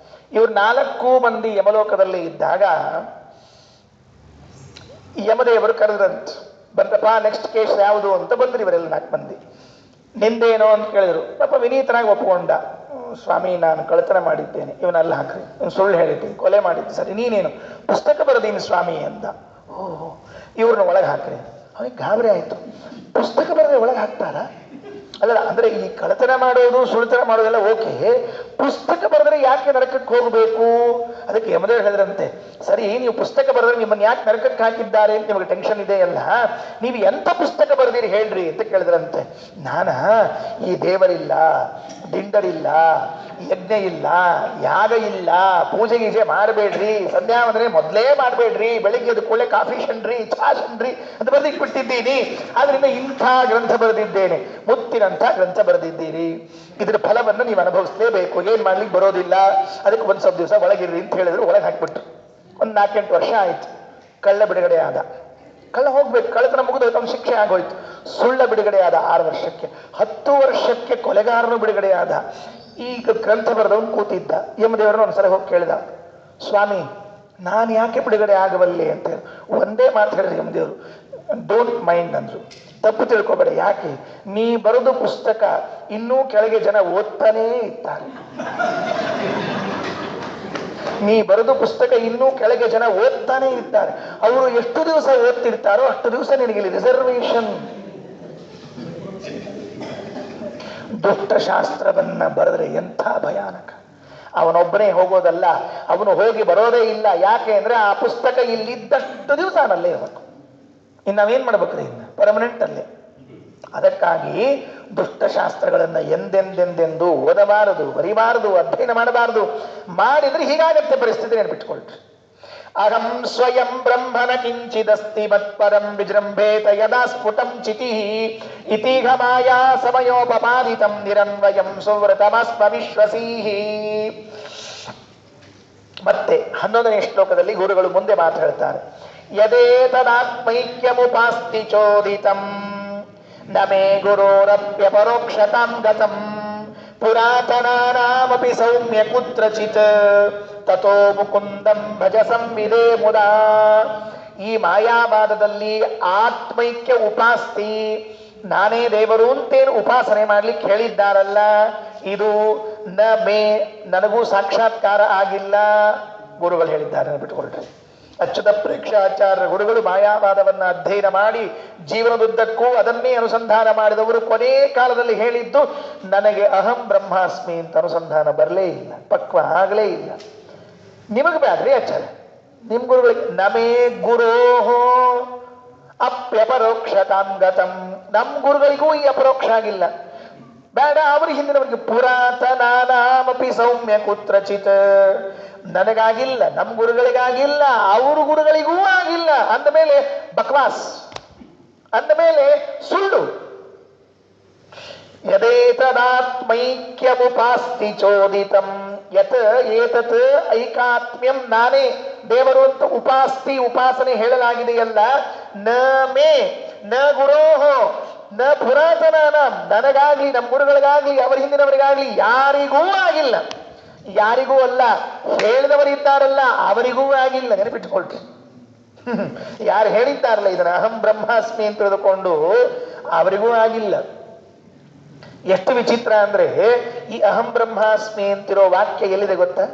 ಇವ್ರು 4 ಮಂದಿ ಯಮಲೋಕದಲ್ಲಿ ಇದ್ದಾಗ ಯಮದೇವರು ಕರೆದ್ರಂತ, ಬಂದ್ರಪ್ಪ ನೆಕ್ಸ್ಟ್ ಕೇಸ್ ಯಾವುದು ಅಂತ ಬಂದ್ರಿ ಇವರೆಲ್ಲ 4 ಮಂದಿ. ನಿಂದೇನೋ ಅಂತ ಕೇಳಿದ್ರು. ಪಾಪ ವಿನೀತನಾಗಿ ಒಪ್ಕೊಂಡ, ಸ್ವಾಮಿ ನಾನು ಕಳ್ಳತನ ಮಾಡಿದ್ದೇನೆ, ಇವನಲ್ಲ ಹಾಕ್ರಿ, ಇವನು ಸುಳ್ಳು ಹೇಳಿದ್ದೀನಿ, ಕೊಲೆ ಮಾಡಿದ್ದೆ. ಸರಿ ನೀನೇನು? ಪುಸ್ತಕ ಬರೆದೀನಿ ಸ್ವಾಮಿ ಅಂದ. ಓಹೋ, ಇವ್ರನ್ನ ಒಳಗೆ ಹಾಕ್ರಿ. ಅವನಿಗೆ ಗಾಬರಿ ಆಯ್ತು. ಪುಸ್ತಕ ಬರೆದ್ರೆ ಒಳಗೆ ಹಾಕ್ತಾರಾ? ಅಲ್ಲ ಅಂದ್ರೆ ಈ ಕಳ್ಳತನ ಮಾಡೋದು ಸುಳ್ತನ ಮಾಡೋದೆಲ್ಲ ಓಕೆ, ಪುಸ್ತಕ ಬರೆದ್ರೆ ಯಾಕೆ ನರಕಕ್ಕೆ ಹೋಗಬೇಕು? ಅದಕ್ಕೆ ಯಮದೇವರು ಹೇಳಿದ್ರಂತೆ, ಸರಿ ನೀವು ಪುಸ್ತಕ ಬರೆದ್ರೆ ನಿಮ್ಮನ್ನು ಯಾಕೆ ನರಕಕ್ಕೆ ಹಾಕಿದ್ದಾರೆ ಅಂತ ನಿಮಗೆ ಟೆನ್ಷನ್ ಇದೆಯಲ್ಲ, ನೀವು ಎಂಥ ಪುಸ್ತಕ ಬರೆದಿರಿ ಹೇಳ್ರಿ ಅಂತ ಕೇಳಿದ್ರಂತೆ. ಈ ದೇವರಿಲ್ಲ, ದಿಂಡರಿಲ್ಲ, ಯಜ್ಞ ಇಲ್ಲ, ಯಾಗ ಇಲ್ಲ, ಪೂಜೆ ಗೀಜೆ ಮಾಡಬೇಡ್ರಿ, ಸಂಧ್ಯಾ ವಂದನೆ ಮೊದಲೇ ಮಾಡಬೇಡ್ರಿ, ಬೆಳಿಗ್ಗೆ ಎದ್ದು ಕೂಡಲೇ ಕಾಫಿ ಶನ್ರಿ, ಚಾ ಶನ್ರಿ ಅಂತ ಬರೆದಿಟ್ಬಿಟ್ಟಿದ್ದೀನಿ, ಆದ್ರಿಂದ ಇಂಥ ಗ್ರಂಥ ಬರೆದಿದ್ದೇನೆ, ಮುತ್ತಿನಂಥ ಗ್ರಂಥ ಬರೆದಿದ್ದೀರಿ, ಇದ್ರ ಫಲವನ್ನು ನೀವು ಅನುಭವಿಸಲೇಬೇಕು, ಏನ್ ಮಾಡ್ಲಿಕ್ಕೆ ಬರೋದಿಲ್ಲ, ಅದಕ್ಕೆ ಒಂದು ಸ್ವಲ್ಪ ದಿವಸ ಒಳಗಿರ್ರಿ ಅಂತ ಹೇಳಿದ್ರು. ಒಳಗೆ ಹಾಕ್ಬಿಟ್ರು. ಒಂದು 4-8 ವರ್ಷ ಆಯ್ತು. ಕಳ್ಳ ಬಿಡುಗಡೆ ಆದ. ಕಳ್ಳ ಹೋಗ್ಬೇಕು, ಕಳ್ಳತನ ಮುಗಿದೋಯ್ತು, ಅವ್ನ ಶಿಕ್ಷೆ ಆಗೋಯ್ತು. ಸುಳ್ಳ ಬಿಡುಗಡೆ ಆದ 6 ವರ್ಷಕ್ಕೆ. 10 ವರ್ಷಕ್ಕೆ ಕೊಲೆಗಾರನು ಬಿಡುಗಡೆ ಆದ. ಈಗ ಗ್ರಂಥ ಬರೆದವನು ಕೂತಿದ್ದ. ಯಮದೇವರನ್ನು ಒಂದ್ಸಲ ಹೋಗಿ ಕೇಳಿದ, ಸ್ವಾಮಿ ನಾನು ಯಾಕೆ ಬಿಡುಗಡೆ ಆಗಬಲ್ಲೆ ಅಂತ ಹೇಳಿ. ಒಂದೇ ಮಾತು ಹೇಳಿದ್ರು ಯಮದೇವರು, ಡೋಂಟ್ ಮೈಂಡ್ ಅಂದ್ರು, ತಪ್ಪು ತಿಳ್ಕೊಬೇಡ. ಯಾಕೆ? ನೀ ಬರೆದು ಪುಸ್ತಕ ಇನ್ನೂ ಕೆಳಗೆ ಜನ ಓದ್ತಾನೇ ಇರ್ತಾರೆ. ನೀ ಬರೆದು ಪುಸ್ತಕ ಇನ್ನೂ ಕೆಳಗೆ ಜನ ಓದ್ತಾನೆ ಇರ್ತಾರೆ. ಅವರು ಎಷ್ಟು ದಿವಸ ಓದ್ತಿರ್ತಾರೋ ಅಷ್ಟು ದಿವಸ ನಿನಗೆ ರಿಸರ್ವೇಶನ್. ದುಷ್ಟಶಾಸ್ತ್ರವನ್ನ ಬರೆದ್ರೆ ಎಂಥ ಭಯಾನಕ. ಅವನೊಬ್ಬನೇ ಹೋಗೋದಲ್ಲ, ಅವನು ಹೋಗಿ ಬರೋದೇ ಇಲ್ಲ. ಯಾಕೆ ಅಂದ್ರೆ ಆ ಪುಸ್ತಕ ಇಲ್ಲಿದ್ದಷ್ಟು ದಿವಸ ನಲ್ಲೇ ಇರಬೇಕು. ಇನ್ನು ನಾವೇನ್ ಮಾಡ್ಬೇಕ್ರಿ? ಇನ್ನು ಪರ್ಮನೆಂಟ್ ಅಲ್ಲೇ. ಅದಕ್ಕಾಗಿ ದುಷ್ಟಶಾಸ್ತ್ರಗಳನ್ನ ಎಂದೆಂದೆಂದೆಂದು ಓದಬಾರದು, ಬರಿಬಾರದು, ಅಧ್ಯಯನ ಮಾಡಬಾರದು. ಮಾಡಿದ್ರೆ ಹೀಗಾಗತ್ತೆ ಪರಿಸ್ಥಿತಿ, ನೆನಪಿಟ್ಕೊಳ್ರಿ. ಅಹಂ ಸ್ವಯಂ ಬ್ರಹ್ಮನ ಕಿಂಚಿದಸ್ತಿ ಮತ್ಪರಂ ವಿಜೃಂಭೇತ ಯದಾ ಸ್ಫುಟಂ ಚಿತಿ ಇತೀಹ ಮಾಯಾ ಸಮಯೋಪಪಾದಿತಂ ನಿರನ್ವಯಂ ಸುವೃತಮಸ್ಮ ವಿಶ್ವಸೀಹಿ. ಮತ್ತೆ 11ನೇ ಶ್ಲೋಕದಲ್ಲಿ ಗುರುಗಳು ಮುಂದೆ ಮಾತು ಹೇಳ್ತಾರೆ. ಯದೇತದಾತ್ಮೈಕ್ಯಮುಪಾಸ್ತಿ ಚೋದಿತಂ ನ ಮೇ ಗುರೋರಪ್ಯಪರೋಕ್ಷತಾಂ ಗತಂ ಪುರಾತನಾನಾಮಪಿ ಸೌಮ್ಯ ಕುತ್ರಚಿತ್ ತಥೋ ಮುಕುಂದಂ ಭಜ ಸಂವಿದೇ ಮುದಾ. ಈ ಮಾಯಾವಾದದಲ್ಲಿ ಆತ್ಮೈಕ್ಯ ಉಪಾಸ್ತಿ, ನಾನೇ ದೇವರು ಅಂತೇನು ಉಪಾಸನೆ ಮಾಡ್ಲಿಕ್ಕೆ ಹೇಳಿದ್ದಾರಲ್ಲ, ಇದು ನ ಮೇ, ನನಗೂ ಸಾಕ್ಷಾತ್ಕಾರ ಆಗಿಲ್ಲ. ಗುರುಗಳು ಹೇಳಿದ್ದಾರೆ, ಬಿಟ್ಟುಕೊಳ್ರಿ. ಅಚ್ಯುತ ಪ್ರೇಕ್ಷಾಚಾರ್ಯ ಗುರುಗಳು ಮಾಯಾವಾದವನ್ನ ಅಧ್ಯಯನ ಮಾಡಿ ಜೀವನದುದ್ದಕ್ಕೂ ಅದನ್ನೇ ಅನುಸಂಧಾನ ಮಾಡಿದವರು ಕೊನೆ ಕಾಲದಲ್ಲಿ ಹೇಳಿದ್ದು, ನನಗೆ ಅಹಂ ಬ್ರಹ್ಮಾಸ್ಮಿ ಅಂತ ಅನುಸಂಧಾನ ಬರಲೇ ಇಲ್ಲ, ಪಕ್ವ ಆಗಲೇ ಇಲ್ಲ. ನಿಮಗೆ ಬ್ಯಾಡ್ರಿ ಆಚಾರ್ಯ, ನಿಮ್ ಗುರುಗಳಿಗೆ ನಮೇ ಗುರೋಹೋ ಅಪ್ಯಪರೋಕ್ಷತಾಂಗತಂ, ನಮ್ ಗುರುಗಳಿಗೂ ಈ ಅಪರೋಕ್ಷ ಆಗಿಲ್ಲ. ಬೇಡ, ಅವ್ರ ಹಿಂದಿನವರಿಗೆ ಪುರಾತನಾನಾಮಪಿ ಸೌಮ್ಯ ಕುತ್ರಚಿತ್, ನನಗಾಗಿಲ್ಲ, ನಮ್ಮ ಗುರುಗಳಿಗಾಗಿಲ್ಲ, ಅವ್ರ ಗುರುಗಳಿಗೂ ಆಗಿಲ್ಲ ಅಂದ ಮೇಲೆ ಬಕ್ವಾಸ್, ಅಂದ ಮೇಲೆ ಸುಳ್ಳು. ಯದೇತದಾತ್ಮೈಕ್ಯಮುಪಾಸ್ತಿ ಚೋದಿತಂ ಯತ್ ಏತತ್ ಐಕಾತ್ಮ್ಯಂ, ನಾನೇ ದೇವರು ಅಂತ ಉಪಾಸ್ತಿ, ಉಪಾಸನೆ ಹೇಳಲಾಗಿದೆಯಲ್ಲ. ನ ಮೇ ನ ಗುರೋಹೋ ನ ಪುರಾತನ, ನನಗಾಗ್ಲಿ, ನಮ್ಮ ಗುರುಗಳಿಗಾಗ್ಲಿ, ಅವರ ಹಿಂದಿನವರಿಗಾಗ್ಲಿ ಯಾರಿಗೂ ಆಗಿಲ್ಲ. ಯಾರಿಗೂ ಅಲ್ಲ, ಹೇಳಿದವರಿದ್ದಾರಲ್ಲ ಅವರಿಗೂ ಆಗಿಲ್ಲ. ನೆನಪಿಟ್ಟುಕೊಳ್ರಿ. ಯಾರು ಹೇಳಿದ್ದಾರಲ್ಲ ಇದನ್ನ ಅಹಂ ಬ್ರಹ್ಮಾಸ್ಮಿ ಅಂತ ತಿಳಿದುಕೊಂಡು ಅವರಿಗೂ ಆಗಿಲ್ಲ. ಎಷ್ಟು ವಿಚಿತ್ರ ಅಂದ್ರೆ, ಈ ಅಹಂ ಬ್ರಹ್ಮಾಸ್ಮಿ ಅಂತಿರೋ ವಾಕ್ಯ ಎಲ್ಲಿದೆ ಗೊತ್ತಾ?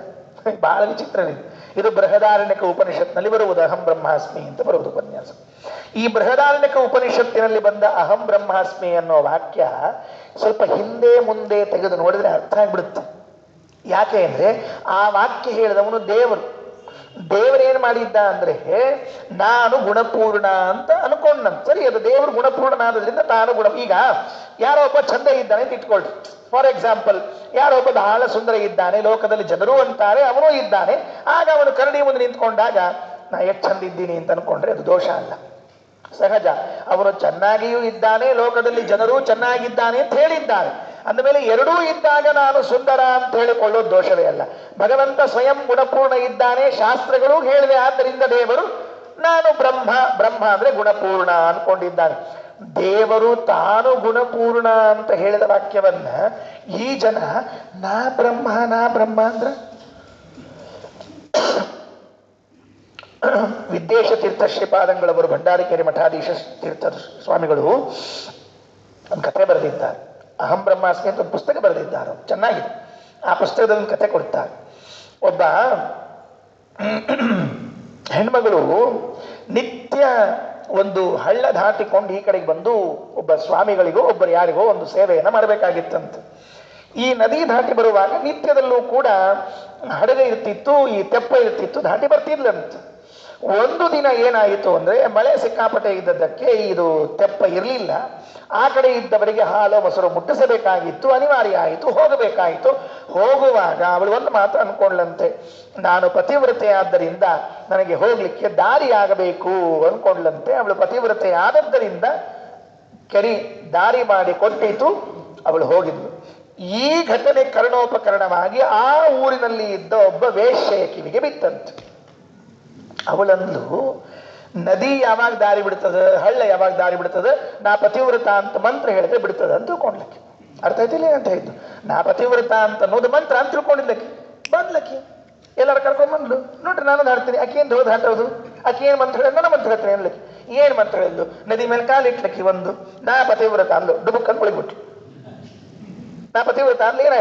ಬಹಳ ವಿಚಿತ್ರ ಇದೆ. ಇದು ಬೃಹದಾರಣ್ಯಕ ಉಪನಿಷತ್ನಲ್ಲಿ ಬರುವುದು, ಅಹಂ ಬ್ರಹ್ಮಾಸ್ಮಿ ಅಂತ ಬರುವುದು ಉಪನ್ಯಾಸ. ಈ ಬೃಹದಾರಣ್ಯಕ ಉಪನಿಷತ್ತಿನಲ್ಲಿ ಬಂದ ಅಹಂ ಬ್ರಹ್ಮಾಸ್ಮಿ ಅನ್ನೋ ವಾಕ್ಯ ಸ್ವಲ್ಪ ಹಿಂದೆ ಮುಂದೆ ತೆಗೆದು ನೋಡಿದ್ರೆ ಅರ್ಥ ಆಗ್ಬಿಡುತ್ತೆ. ಯಾಕೆ ಅಂದ್ರೆ ಆ ವಾಕ್ಯ ಹೇಳಿದವನು ದೇವರು. ದೇವರೇನ್ ಮಾಡಿದ್ದ ಅಂದ್ರೆ, ನಾನು ಗುಣಪೂರ್ಣ ಅಂತ ಅನ್ಕೊಂಡಂತ. ಸರಿ, ಅದು ದೇವರು ಗುಣಪೂರ್ಣನಾದ್ರಿಂದ ತಾನು ಗುಣ. ಈಗ ಯಾರೋ ಒಬ್ಬ ಚಂದ ಇದ್ದಾನೆ ಅಂತ ಇಟ್ಕೊಳ್ರಿ. ಫಾರ್ ಎಕ್ಸಾಂಪಲ್, ಯಾರೋ ಒಬ್ಬ ಬಹಳ ಸುಂದರ ಇದ್ದಾನೆ, ಲೋಕದಲ್ಲಿ ಜನರು ಅಂತಾರೆ, ಅವನು ಇದ್ದಾನೆ. ಆಗ ಅವನು ಕರಡಿ ಮುಂದೆ ನಿಂತ್ಕೊಂಡಾಗ ನಾ ಎಷ್ಟು ಚಂದ ಇದ್ದೀನಿ ಅಂತ ಅನ್ಕೊಂಡ್ರೆ ಅದು ದೋಷ ಅಲ್ಲ, ಸಹಜ. ಅವನು ಚೆನ್ನಾಗಿಯೂ ಇದ್ದಾನೆ, ಲೋಕದಲ್ಲಿ ಜನರು ಚೆನ್ನಾಗಿದ್ದಾನೆ ಅಂತ ಹೇಳಿದ್ದಾರೆ. ಅಂದಮೇಲೆ ಎರಡೂ ಇದ್ದಾಗ ನಾನು ಸುಂದರ ಅಂತ ಹೇಳಿಕೊಳ್ಳೋದು ದೋಷವೇ ಅಲ್ಲ. ಭಗವಂತ ಸ್ವಯಂ ಗುಣಪೂರ್ಣ ಇದ್ದಾನೆ, ಶಾಸ್ತ್ರಗಳು ಹೇಳಿದೆ. ಆದ್ದರಿಂದ ದೇವರು ನಾನು ಬ್ರಹ್ಮ, ಬ್ರಹ್ಮ ಅಂದ್ರೆ ಗುಣಪೂರ್ಣ ಅನ್ಕೊಂಡಿದ್ದಾನೆ. ದೇವರು ತಾನು ಗುಣಪೂರ್ಣ ಅಂತ ಹೇಳಿದ ವಾಕ್ಯವನ್ನ ಈ ಜನ ನಾ ಬ್ರಹ್ಮ ಅಂದ್ರ ವಿದ್ಯೇಶ ತೀರ್ಥ ಶ್ರೀಪಾದಂಗಳವರು ಭಂಡಾರಿಕೆರೆ ಮಠಾಧೀಶ ತೀರ್ಥ ಸ್ವಾಮಿಗಳು ಒಂದು ಕಥೆ ಬರೆದಿದ್ದಾರೆ. ಅಹಂ ಬ್ರಹ್ಮಾಸ್ಮಿ ಅಂತ ಒಂದು ಪುಸ್ತಕ ಬರೆದಿದ್ದಾರೆ, ಚೆನ್ನಾಗಿದೆ. ಆ ಪುಸ್ತಕದಲ್ಲಿ ಒಂದು ಕಥೆ ಕೊಡ್ತಾರೆ. ಒಬ್ಬ ಹೆಣ್ಮಗಳು ನಿತ್ಯ ಒಂದು ಹಳ್ಳ ದಾಟಿಕೊಂಡು ಈ ಕಡೆಗೆ ಬಂದು ಒಬ್ಬ ಸ್ವಾಮಿಗಳಿಗೋ ಒಬ್ಬರು ಯಾರಿಗೋ ಒಂದು ಸೇವೆಯನ್ನು ಮಾಡಬೇಕಾಗಿತ್ತಂತೆ. ಈ ನದಿ ದಾಟಿ ಬರುವಾಗ ನಿತ್ಯದಲ್ಲೂ ಕೂಡ ಹಡಗ ಇರ್ತಿತ್ತು, ಈ ತೆಪ್ಪ ಇರ್ತಿತ್ತು, ದಾಟಿ ಬರ್ತಿದ್ಲಂತ. ಒಂದು ದಿನ ಏನಾಯಿತು ಅಂದ್ರೆ ಮಳೆ ಸಿಕ್ಕಾಪಟ್ಟೆ ಇದ್ದದ್ದಕ್ಕೆ ಇದು ತೆಪ್ಪ ಇರಲಿಲ್ಲ. ಆ ಕಡೆ ಇದ್ದವರಿಗೆ ಹಾಲು ಮೊಸರು ಮುಟ್ಟಿಸಬೇಕಾಗಿತ್ತು, ಅನಿವಾರ್ಯ ಆಯಿತು, ಹೋಗಬೇಕಾಯಿತು. ಹೋಗುವಾಗ ಅವಳು ಒಂದು ಮಾತು ಅನ್ಕೊಂಡ್ಲಂತೆ, ನಾನು ಪತಿವ್ರತೆ ಆದ್ದರಿಂದ ನನಗೆ ಹೋಗ್ಲಿಕ್ಕೆ ದಾರಿ ಆಗಬೇಕು ಅನ್ಕೊಂಡ್ಲಂತೆ. ಅವಳು ಪತಿವ್ರತೆ ಆದದ್ದರಿಂದ ದಾರಿ ಮಾಡಿ ಕೊಟ್ಟಿತು, ಅವಳು ಹೋಗಿದ್ಲು. ಈ ಘಟನೆ ಕರ್ಣೋಪಕರಣವಾಗಿ ಆ ಊರಿನಲ್ಲಿ ಇದ್ದ ಒಬ್ಬ ವೇಶ್ಯೆಯ ಕಿವಿಗೆ ಬಿತ್ತಂತೆ. ಅವಳಂದು ನದಿ ಯಾವಾಗ ದಾರಿ ಬಿಡ್ತದ, ಹಳ್ಳ ಯಾವಾಗ ದಾರಿ ಬಿಡ್ತದ, ನಾ ಪತಿವ್ರತ ಅಂತ ಮಂತ್ರ ಹೇಳಿದ್ರೆ ಬಿಡ್ತದ ಅಂತ ತಿಳ್ಕೊಂಡ್ಲಕ್ಕೆ. ಅರ್ಥ ಆಯ್ತಿಲ್ಲ ಅಂತ ಹೇಳಿದ್ದು, ನಾ ಪತಿವ್ರತ ಅಂತ ಅನ್ನೋದು ಮಂತ್ರ ಅಂತ ತಿಳ್ಕೊಂಡಿದ್ದಕ್ಕೆ ಬಂದ್ಲಕ್ಕೆ. ಎಲ್ಲರೂ ಕರ್ಕೊಂಡ್ ಬಂದ್ಲು. ನೋಡ್ರಿ ನಾನು ಹಾಡ್ತೀನಿ, ಆಕೆ ಏನ್ ಹೋದ್ ಹಾಟೋದು, ಆಕೆ ಏನ್ ಮಂತ್ರ ಹೇಳ, ನನ್ನ ಮಂತ್ರ ಹೇಳ್ತೀನಿ ಅನ್ಲಕ್ಕೆ. ಏನ್ ಮಂತ್ರ ಹೇಳಿದ್ಲು, ನದಿ ಮೇಲೆ ಕಾಲಿಟ್ಲಕ್ಕಿ ಒಂದು ನಾ ಪತಿವ್ರತ ಅಂದ್ಲು, ಡುಬುಕ್ಕಂದು ಮುಳಿಬಿಟ್ಲು. ನಾ ಪತಿವ್ರತ ಅಂದ್ಲು, ಏನ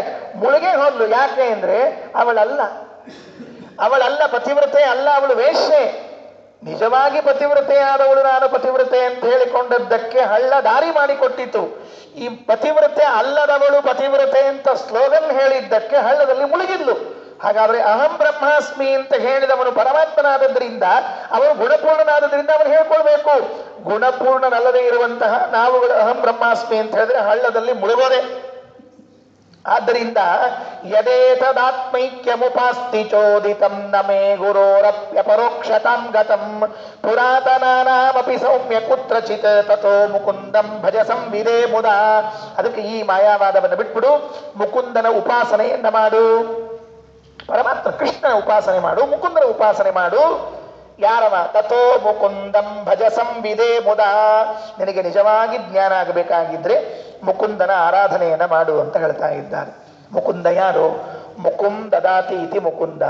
ಮುಳುಗೆ ಹೋದ್ಲು. ಯಾಕೆ ಅಂದ್ರೆ ಅವಳಲ್ಲ ಪತಿವ್ರತೆ ಅಲ್ಲ, ಅವಳು ವೇಶ್ಯೆ. ನಿಜವಾಗಿ ಪತಿವ್ರತೆ ಆದವಳು ನಾನು ಪತಿವ್ರತೆ ಅಂತ ಹೇಳಿಕೊಂಡದ್ದಕ್ಕೆ ಹಳ್ಳ ದಾರಿ ಮಾಡಿಕೊಟ್ಟಿತು. ಈ ಪತಿವ್ರತೆ ಅಲ್ಲದವಳು ಪತಿವ್ರತೆ ಅಂತ ಸ್ಲೋಗನ್ ಹೇಳಿದ್ದಕ್ಕೆ ಹಳ್ಳದಲ್ಲಿ ಮುಳುಗಿದ್ಲು. ಹಾಗಾದ್ರೆ ಅಹಂ ಬ್ರಹ್ಮಾಸ್ಮಿ ಅಂತ ಹೇಳಿದವನು ಪರಮಾತ್ಮನಾದದ್ರಿಂದ, ಅವನು ಗುಣಪೂರ್ಣನಾದದ್ರಿಂದ ಅವನು ಹೇಳ್ಕೊಳ್ಬೇಕು. ಗುಣಪೂರ್ಣನಲ್ಲದೆ ಇರುವಂತಹ ನಾವುಗಳು ಅಹಂ ಬ್ರಹ್ಮಾಸ್ಮಿ ಅಂತ ಹೇಳಿದ್ರೆ ಹಳ್ಳದಲ್ಲಿ ಮುಳುಗೋದೆ. ಆದ್ದರಿಂದ ಯದೇತದಾತ್ಮೈಕ್ಯಮುಪಾಸ್ತಿ ಚೋದಿತಂ ನಮೇ ಗುರೋರಪ್ಯಪರೋಕ್ಷತಾಂ ಗತಂ ಪುರಾತನಾನಾಮಪಿ ಸೌಮ್ಯ ಕುತ್ರಚಿತ್ ತಥೋ ಮುಕುಂದಂ ಭಜ ಸಂವಿದೇ ಮುದಾ. ಅದಕ್ಕೆ ಈ ಮಾಯಾವಾದವನ್ನು ಬಿಟ್ಬಿಡು, ಮುಕುಂದನ ಉಪಾಸನೆಯನ್ನ ಮಾಡು. ಪರಮಾತ್ಮ ಕೃಷ್ಣನ ಉಪಾಸನೆ ಮಾಡು, ಮುಕುಂದನ ಉಪಾಸನೆ ಮಾಡು. ಯಾರವ ತಥೋ ಮುಕುಂದಂ ಭಜ ಸಂವಿದೇ ಮುದಾ. ನಿನಗೆ ನಿಜವಾಗಿ ಜ್ಞಾನ ಆಗಬೇಕಾಗಿದ್ರೆ ಮುಕುಂದನ ಆರಾಧನೆಯನ್ನ ಮಾಡು ಅಂತ ಹೇಳ್ತಾ ಇದ್ದಾರೆ. ಮುಕುಂದ ಯಾರು? ಮುಕುಂ ದದಾತಿ ಇತಿ ಮುಕುಂದ.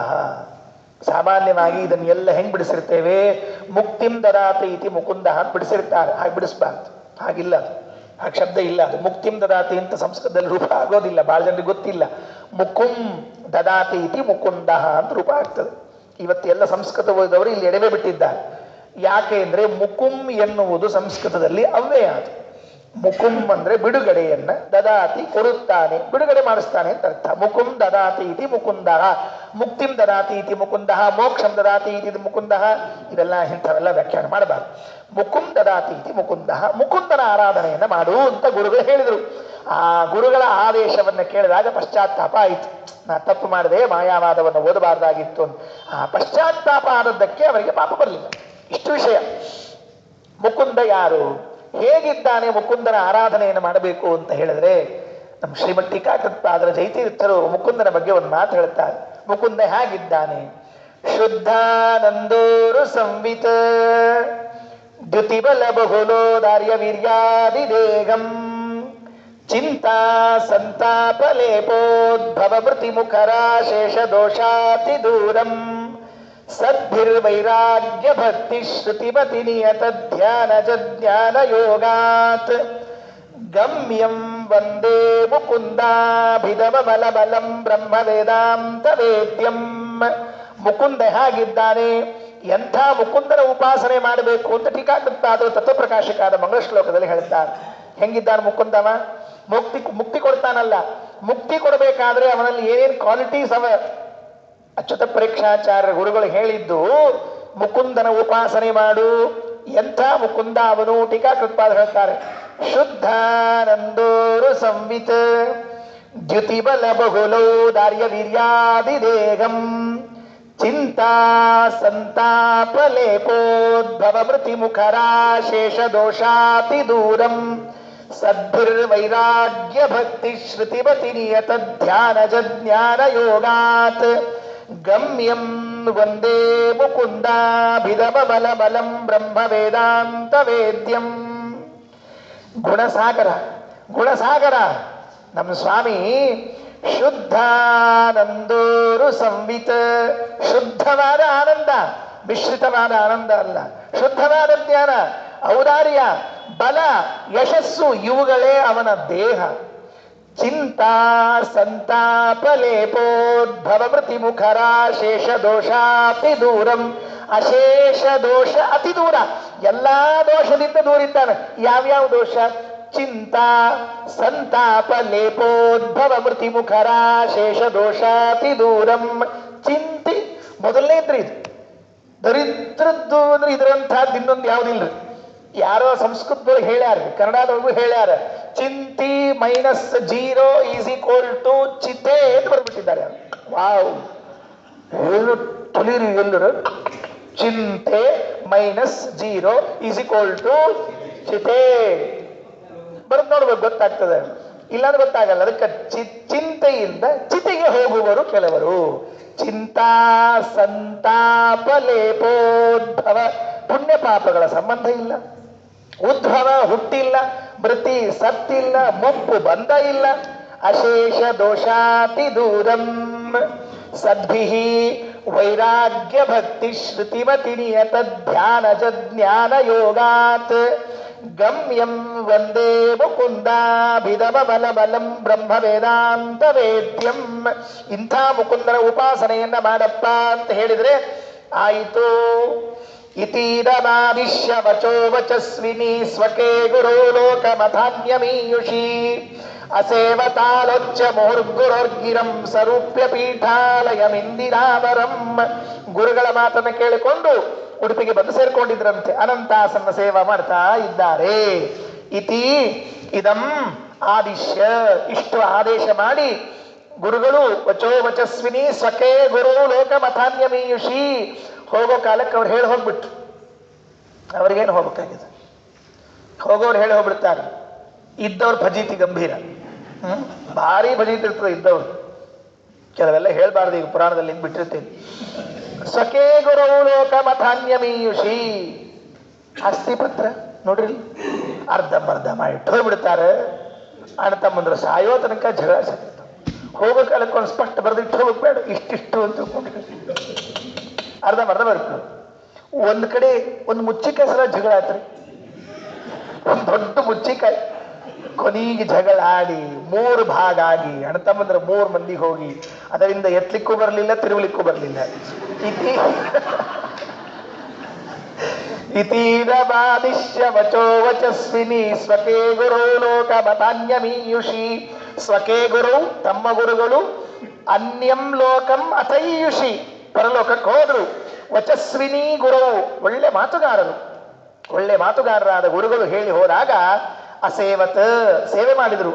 ಸಾಮಾನ್ಯವಾಗಿ ಇದನ್ನು ಎಲ್ಲ ಹೆಂಗ್ ಬಿಡಿಸಿರ್ತೇವೆ, ಮುಕ್ತಿಂ ದದಾತಿ ಇತಿ ಮುಕುಂದ ಅಂತ ಬಿಡಿಸಿರ್ತಾರೆ. ಹಾಗೆ ಬಿಡಿಸ್ಬಾರ್ದು, ಹಾಗಿಲ್ಲ ಅದು, ಹಾಗೆ ಶಬ್ದ ಇಲ್ಲ ಅದು. ಮುಕ್ತಿಂ ದದಾತಿ ಅಂತ ಸಂಸ್ಕೃತದಲ್ಲಿ ರೂಪ ಆಗೋದಿಲ್ಲ, ಬಹಳ ಜನರಿಗೆ ಗೊತ್ತಿಲ್ಲ. ಮುಕುಂ ದದಾತಿ ಇತಿ ಮುಕುಂದ ಅಂತ ರೂಪ ಆಗ್ತದೆ. ಇವತ್ತು ಎಲ್ಲ ಸಂಸ್ಕೃತ ಓದಿದವರು ಇಲ್ಲಿ ಎಡವೆ ಬಿಟ್ಟಿದ್ದಾರೆ. ಯಾಕೆ ಅಂದ್ರೆ ಮುಕುಂ ಎನ್ನುವುದು ಸಂಸ್ಕೃತದಲ್ಲಿ ಅವ್ಯಯ. ಅದು ಮುಕುಂ ಅಂದ್ರೆ ಬಿಡುಗಡೆಯನ್ನ, ದದಾತಿ ಕೊಡುತ್ತಾನೆ, ಬಿಡುಗಡೆ ಮಾಡಿಸ್ತಾನೆ ಅಂತ ಅರ್ಥ. ಮುಕುಂ ದದಾತಿ ಇತಿ ಮುಕುಂದ, ಮುಕ್ತಿಂ ದದಾತಿ ಇತಿ ಮುಕುಂದ, ಮೋಕ್ಷಂ ದದಾತಿ ಇತಿ ಮುಕುಂದ. ಇದೆಲ್ಲ ಇಂಥವೆಲ್ಲ ವ್ಯಾಖ್ಯಾನ ಮಾಡಬಾರ್ದು. ಮುಕುಂ ದದಾತಿ ಇತಿ ಮುಕುಂದ, ಮುಕುಂದನ ಆರಾಧನೆಯನ್ನ ಮಾಡು ಅಂತ ಗುರುಗಳು ಹೇಳಿದರು. ಆ ಗುರುಗಳ ಆದೇಶವನ್ನ ಕೇಳಿದಾಗ ಪಶ್ಚಾತ್ತಾಪ ಆಯಿತು. ನಾ ತಪ್ಪು ಮಾಡಿದೆ, ಮಾಯಾವಾದವನ್ನು ಓದಬಾರ್ದಾಗಿತ್ತು ಅಂತ. ಆ ಪಶ್ಚಾತ್ತಾಪ ಆದದ್ದಕ್ಕೆ ಅವರಿಗೆ ಪಾಪ ಬರಲಿಲ್ಲ. ಇಷ್ಟು ವಿಷಯ. ಮುಕುಂದ ಯಾರು, ಹೇಗಿದ್ದಾನೆ, ಮುಕುಂದನ ಆರಾಧನೆಯನ್ನು ಮಾಡಬೇಕು ಅಂತ ಹೇಳಿದ್ರೆ, ನಮ್ಮ ಶ್ರೀಮಠ್ ಟೀಕಾಕೃತ್ಪಾದರ ಜೈತೀರ್ಥರು ಮುಕುಂದನ ಬಗ್ಗೆ ಒಂದು ಮಾತು ಹೇಳ್ತಾರೆ. ಮುಕುಂದ ಹೇಗಿದ್ದಾನೆ? ಶುದ್ಧಾನಂದೋರು ಸಂವಿತ ದ್ಯುತಿಬಲ ಬಹುಲೋದಾರ್ಯ ವೀರ್ಯಾದಿದೇಗಂ ಚಿಂತಾ ಸಂತಾಪ ಲೇಪೋದ್ಭವ ಮೃತಿ ಮುಖರಾಶೇಷ ದೋಷಾತಿ ದೂರಂ ಸದ್ಭಿರ್ವೈರಾಗ್ಯ ಭಕ್ತಿ ಶ್ರುತಿಮತಿ ನಿಯತ ಧ್ಯಾನ ಜ್ಞಾನ ಯೋಗಾತ್ ಗಮ್ಯಂ ವಂದೇ ಮುಕುಂದಾಭಿಧಮಲಬಲಂ ಬ್ರಹ್ಮ ವೇದಾಂತ ವೇದ್ಯಂ. ಮುಕುಂದ ಹೇಗಿದ್ದಾನೆ, ಎಂಥ ಮುಕುಂದನ ಉಪಾಸನೆ ಮಾಡಬೇಕು ಅಂತ ಟೀಕಾಕೃತ್ಪಾದರು ತತ್ವಪ್ರಕಾಶಕಾದ ಮಂಗಳ ಶ್ಲೋಕದಲ್ಲಿ ಹೇಳ್ತಾರೆ. ಹೆಂಗಿದ್ದಾನೆ ಮುಕುಂದವ? ಮುಕ್ತಿ ಕೊಡ್ತಾನಲ್ಲ, ಮುಕ್ತಿ ಕೊಡಬೇಕಾದ್ರೆ ಅವನಲ್ಲಿ ಏನೇನು ಕ್ವಾಲಿಟೀಸ್ ಅವ. ಅಚ್ಯುತ ಪರೀಕ್ಷಾಚಾರ್ಯ ಗುರುಗಳು ಹೇಳಿದ್ದು ಮುಕುಂದನ ಉಪಾಸನೆ ಮಾಡು. ಎಂಥ ಮುಕುಂದ ಅವನು? ಟೀಕಾಕೃತ್ಪಾದ ಹೇಳ್ತಾರೆ, ಶುದ್ಧಾನಂದೋರು ಸಂವಿತ ದ್ಯುತಿಬಲ ಬಹುಲೋದಾರ್ಯ ವೀರ್ಯಾದಿದೇಗಂ ಚಿಂತಾ ಸಂತಾಪ ಲೇಪೋದ್ಭವ ಮೃತಿ ಮುಖರಾಶೇಷ ದೋಷಾತಿ ದೂರಂ ಸದ್ಭಿರ್ವೈರಾಗ್ಯ ಭಕ್ತಿ ಶ್ರುತಿಮತಿ ನಿಯತ ಧ್ಯಾನ ಜ್ಞಾನ ಯೋಗಾತ್ ಗಮ್ಯಂ ವಂದೇ ಮುಕುಂದಾಭಿಧಮಲಬಲಂ ಬ್ರಹ್ಮ ವೇದಾಂತ ವೇದ್ಯಂ. ಗುಣಸಾಗರ. ಗುಣಸಾಗರ ನಮ್ಮ ಸ್ವಾಮಿ ಶುದ್ಧಾನಂದೋರು ಸಂವಿತ. ಶುದ್ಧವಾದ ಆನಂದ, ಮಿಶ್ರಿತವಾದ ಆನಂದ ಅಲ್ಲ, ಶುದ್ಧವಾದ ಜ್ಞಾನ, ಔದಾರ್ಯ, ಬಲ, ಯಶಸ್ಸು ಇವುಗಳೇ ಅವನ ದೇಹ. ಚಿಂತಾ ಸಂತಾಪ ಲೇಪೋದ್ಭವ ಮೃತಿ ಮುಖರ ಶೇಷ ದೋಷಾತಿ ದೂರಂ. ಅಶೇಷ ದೋಷ ಅತಿ ದೂರ, ಎಲ್ಲಾ ದೋಷದಿಂದ ದೂರಿದ್ದಾನೆ. ಯಾವ್ಯಾವ ದೋಷ? ಚಿಂತಾ ಸಂತಾಪ ಲೇಪೋದ್ಭವ ಮೃತಿ ಮುಖರ ಶೇಷ ದೋಷಾತಿ ದೂರಂ. ಚಿಂತೆ ಮೊದಲನೇದ್ರಿ ಇದು. ದರಿದ್ರದ್ದು ಅಂದ್ರೆ ಇದರಂತಹದ್ದು ಇನ್ನೊಂದು ಯಾವುದಿಲ್ಲ. ಯಾರೋ ಸಂಸ್ಕೃತದೊಳಗೆ ಹೇಳ್ಯಾರ, ಕನ್ನಡದೊಳಗೂ ಹೇಳ್ಯಾರ, ಚಿಂತಿ -0 = ಚಿತೆ ಅಂತ ಬರ್ಬಿಟ್ಟಿದ್ದಾರೆ. ವಾವ್, ಏನು ತೊಲಿರಿ ಎಲ್ಲರು. ಚಿಂತೆ -0 = ಚಿತೆ ಬರೆದು ನೋಡ್ಬೇಕು, ಗೊತ್ತಾಗ್ತದೆ. ಇಲ್ಲಾಂದ್ರೆ ಗೊತ್ತಾಗಲ್ಲ. ಅದಕ್ಕೆ ಚಿಂತೆಯಿಂದ ಚಿತೆಗೆ ಹೋಗುವರು ಕೆಲವರು. ಚಿಂತಾ ಸಂತಾಪ ಲೇಪೋದ್ಭವ, ಪುಣ್ಯ ಪಾಪಗಳ ಸಂಬಂಧ ಇಲ್ಲ, ಉದ್ಭವ ಹುಟ್ಟಿಲ್ಲ, ಮೃತಿ ಸತ್ತಿಲ್ಲ, ಮುಪ್ಪು ಬಂದ ಇಲ್ಲ. ಅಶೇಷ ದೋಷಾತಿ ದೂರಂ. ಸದ್ಭಿಃ ವೈರಾಗ್ಯ ಭಕ್ತಿ ಶ್ರುತಿಮತಿ ನಿಯತ ಧ್ಯಾನಜ ಜ್ಞಾನ ಯೋಗಾತ್ ಗಮ್ಯಂ ವಂದೇ ಮುಕುಂದಾಭಿಧಮಬಲಬಲಂ ಬ್ರಹ್ಮ ವೇದಾಂತ ವೇದ್ಯಂ. ಇಂಥ ಮುಕುಂದನ ಉಪಾಸನೆಯನ್ನ ಮಾಡಪ್ಪ ಅಂತ ಹೇಳಿದ್ರೆ ಆಯಿತು. ಇತೀರಮಾದಿಶ್ಯ ವಚೋ ವಚಸ್ವಿನಿ ಸ್ವಕೇ ಗುರೋ ಲೋಕಮಥಾನ್ಯಮೀಯುಷಿ ಅಸೇವತಾಲೋಚ್ಯ ಮುಹುರ್ಗುರೋರ್ಗಿರಂ ಸರೂಪ್ಯ ಪೀಠಾಲಯಮಿಂದಿರಾವರಂ. ಗುರುಗಳ ಮಾತನ್ನು ಕೇಳಿಕೊಂಡು ಉಡುಪಿಗೆ ಬಂದು ಸೇರ್ಕೊಂಡಿದ್ರಂತೆ. ಅನಂತಾಸನ ಸೇವಾ ಮಾಡ್ತಾ ಇದ್ದಾರೆ. ಇತಿ ಇದಂ ಆದಿಶ್ಯ, ಇಷ್ಟು ಆದೇಶ ಮಾಡಿ ಗುರುಗಳು ವಚೋ ವಚಸ್ವಿನಿ ಸ್ವಕೇ ಗುರು ಲೋಕಮಥಾನ್ಯಮೀಯುಷಿ. ಹೋಗೋ ಕಾಲಕ್ಕೆ ಅವ್ರು ಹೇಳಿ ಹೋಗ್ಬಿಟ್ರು. ಅವ್ರಿಗೇನು ಹೋಗ್ಬೇಕಾಗಿದೆ, ಹೋಗೋರು ಹೇಳಿ ಹೋಗ್ಬಿಡ್ತಾರೆ. ಇದ್ದವ್ರು ಭಜೀತಿ ಗಂಭೀರ, ಭಾರಿ ಭಜೀತಿ ಇರ್ತದೆ ಇದ್ದವ್ರು. ಕೆಲವೆಲ್ಲ ಹೇಳ್ಬಾರ್ದು, ಈಗ ಪುರಾಣದಲ್ಲಿ ಹಿಂಗೆ ಬಿಟ್ಟಿರ್ತೇನೆ. ಸ್ವಕೇ ಗುರು ಲೋಕಮಥಾನ್ಯಮೀಯುಷಿ. ಆಸ್ತಿ ಪತ್ರ ನೋಡ್ರಿ, ಅರ್ಧಂಬರ್ಧ ಮಾಡಿಟ್ಟು ಹೋಗ್ಬಿಡ್ತಾರೆ. ಅಣ್ಣ ತಮ್ಮಂದ್ರು ಸಾಯೋ ತನಕ ಜಗಳ ಸಿಗ್ತಾವೆ. ಹೋಗೋ ಕಾಲಕ್ಕೆ ಒಂದು ಸ್ಪಷ್ಟ ಬರೆದಿಟ್ಟು ಹೋಗಕ್ ಬೇಡ, ಇಷ್ಟಿಷ್ಟು ಅಂತ ತಿಳ್ಕೊಂಡ್ರೆ ಅರ್ಧಂಬರ್ಧ ಬರ್ತದೆ. ಒಂದು ಕಡೆ ಒಂದು ಮುಚ್ಚಿಕಾಯಿ ಸಲ ಜಗಳ ಆಯ್ತ್ರಿ, ಒಂದು ದೊಡ್ಡ ಮುಚ್ಚಿಕಾಯಿ. ಕೊನೆಗೆ ಜಗಳ ಆಡಿ 3 ಭಾಗ ಆಗಿ ಅಣ್ಣ ತಮ್ಮಂದ್ರೆ 3 ಮಂದಿ ಹೋಗಿ ಅದರಿಂದ ಎತ್ತಲಿಕ್ಕೂ ಬರಲಿಲ್ಲ, ತಿರುವಲಿಕ್ಕೂ ಬರಲಿಲ್ಲ. ಇತೀರಮಾದಿಶ್ಯ ವಚೋ ವಚಸ್ವಿನಿ ಸ್ವಕೇ ಗುರು ಲೋಕಮಥಾನ್ಯಮೀಯುಷಿ. ಸ್ವಕೇ ಗುರು ತಮ್ಮ ಗುರುಗಳು, ಅನ್ಯಂ ಲೋಕಂ ಅಥೈಯುಷಿ ಪರಲೋಕಕ್ಕೆ ಹೋದ್ರು. ವಚಸ್ವಿನಿ ಗುರು ಒಳ್ಳೆ ಮಾತುಗಾರರು, ಒಳ್ಳೆ ಮಾತುಗಾರರಾದ ಗುರುಗಳು ಹೇಳಿ ಹೋದಾಗ ಅಸೇವತ ಸೇವೆ ಮಾಡಿದರು.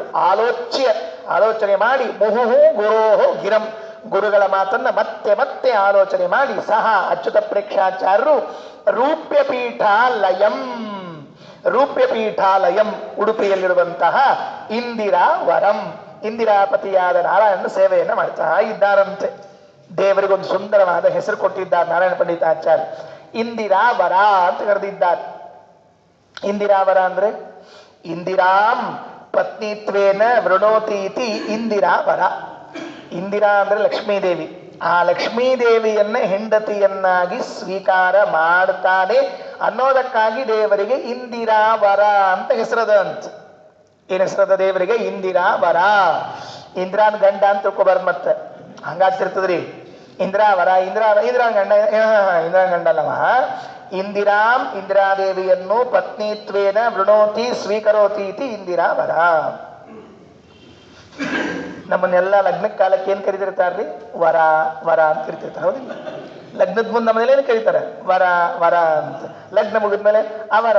ಆಲೋಚನೆ ಮಾಡಿ ಮುಹುಹು ಗುರೋಹೋ ಗಿರಂ, ಗುರುಗಳ ಮಾತನ್ನ ಮತ್ತೆ ಮತ್ತೆ ಆಲೋಚನೆ ಮಾಡಿ ಸಹ ಅಚ್ಯುತ ಪ್ರೇಕ್ಷಾಚಾರ್ಯರು ರೂಪ್ಯಪೀಠಾಲಯಂ ಉಡುಪಿಯಲ್ಲಿರುವಂತಹ ಇಂದಿರಾವರಂ, ಇಂದಿರಾಪತಿಯಾದ ನಾರಾಯಣನ ಸೇವೆಯನ್ನು ಮಾಡ್ತಾ ಇದ್ದಾರಂತೆ. ದೇವರಿಗೊಂದು ಸುಂದರವಾದ ಹೆಸರು ಕೊಟ್ಟಿದ್ದಾರೆ ನಾರಾಯಣ ಪಂಡಿತಾಚಾರ್ಯ. ಇಂದಿರಾವರ ಅಂತ ಕರೆದಿದ್ದಾರೆ. ಇಂದಿರಾವರ ಅಂದ್ರೆ ಇಂದಿರಾಂ ಪತ್ನಿತ್ವೇನ ವೃಣೋತೀತಿ ಇಂದಿರಾವರ. ಇಂದಿರಾ ಅಂದ್ರೆ ಲಕ್ಷ್ಮೀದೇವಿ. ಆ ಲಕ್ಷ್ಮೀದೇವಿಯನ್ನ ಹೆಂಡತಿಯನ್ನಾಗಿ ಸ್ವೀಕಾರ ಮಾಡ್ತಾನೆ ಅನ್ನೋದಕ್ಕಾಗಿ ದೇವರಿಗೆ ಇಂದಿರಾವರ ಅಂತ ಹೆಸರದ ಅಂತ. ಏನ್ ಹೆಸರದ ದೇವರಿಗೆ? ಇಂದಿರಾವರ. ಇಂದ್ರಾನ್ ಗಂಡ ಅಂತ ತಿಳ್ಕೊಬಾರ್ದು, ಮತ್ತೆ ಹಂಗಾಗ್ತಿರ್ತದ್ರಿ. ಇಂದ್ರಾವರ ಇಂದ್ರಾನ್ ಗಂಡ ಅಲ್ಲವ. ಇಂದಿರಾಂ ಇಂದಿರಾದೇವಿಯನ್ನು ಪತ್ನಿತ್ವೇನ ವೃಣೋತಿ ಸ್ವೀಕರೋತಿ ಇತಿ ಇಂದಿರಾವರ. ನಮ್ಮನ್ನೆಲ್ಲ ಲಗ್ನಕ್ಕೆ ಕಾಲಕ್ಕೆ ಏನ್ ಕರಿತಿರ್ತಾರ್ರಿ? ವರ ವರ ಅಂತ ಕರಿತಿರ್ತಾರೆ, ಹೌದಿಲ್ಲ? ಲಗ್ನದ ಮುಂದೆ ನಮ್ಮನೇಲಿ ಏನು ಕರೀತಾರೆ? ವರ ವರ ಅಂತ. ಲಗ್ನ ಮುಗಿದ್ಮೇಲೆ ಅವರ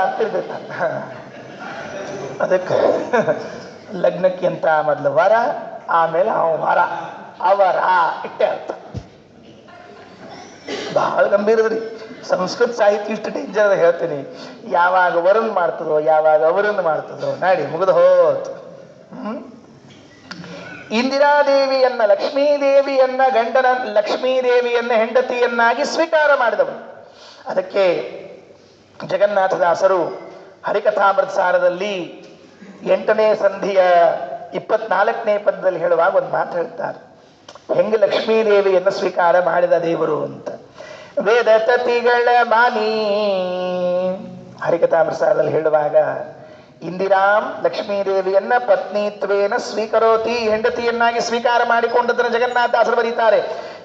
ಅಂತ ಕರಿತಿರ್ತಾರೆ. ಅದಕ್ಕೆ ಲಗ್ನಕ್ಕಿಂತ ಮೊದಲು ವರ, ಆಮೇಲೆ ವರ ಅವರ ಇಟ್ಟೆ ಅರ್ಥ. ಬಹಳ ಗಂಭೀರದ್ರಿ ಸಂಸ್ಕೃತ ಸಾಹಿತ್ಯ. ಇಷ್ಟು ಡೇಂಜರ್ ಹೇಳ್ತೀನಿ. ಯಾವಾಗ ವರನ್ ಮಾಡ್ತದೋ, ಯಾವಾಗ ಅವರನ್ನು ಮಾಡ್ತದೋ ನಾಡಿ ಮುಗಿದು ಹೋತು. ಇಂದಿರಾದೇವಿಯನ್ನ ಲಕ್ಷ್ಮೀದೇವಿಯನ್ನ ಗಂಡನ ಲಕ್ಷ್ಮೀದೇವಿಯನ್ನ ಹೆಂಡತಿಯನ್ನಾಗಿ ಸ್ವೀಕಾರ ಮಾಡಿದವರು. ಅದಕ್ಕೆ ಜಗನ್ನಾಥದಾಸರು ಹರಿಕಥಾಮೃತ ಸಾರದಲ್ಲಿ 8ನೇ ಸಂಧಿಯ 24ನೇ ಪದದಲ್ಲಿ ಹೇಳುವಾಗ ಒಂದು ಮಾತು ಹೇಳ್ತಾರೆ, ಹೆಂಗೆ ಲಕ್ಷ್ಮೀದೇವಿಯನ್ನು ಸ್ವೀಕಾರ ಮಾಡಿದ ದೇವರು ಅಂತ. ವೇದ ತತಿಗಳ ಮಾನಿ, ಹರಿಕಥಾಮೃತ ಸಾರದಲ್ಲಿ ಹೇಳುವಾಗ ಇಂದಿರಾಂ ಲಕ್ಷ್ಮೀದೇವಿಯನ್ನ ಪತ್ನಿತ್ವೇನ ಸ್ವೀಕರೋತಿ, ಹೆಂಡತಿಯನ್ನಾಗಿ ಸ್ವೀಕಾರ ಮಾಡಿಕೊಂಡದನ್ನು ಜಗನ್ನಾಥದಾಸರು ಬರೀತಾರೆ.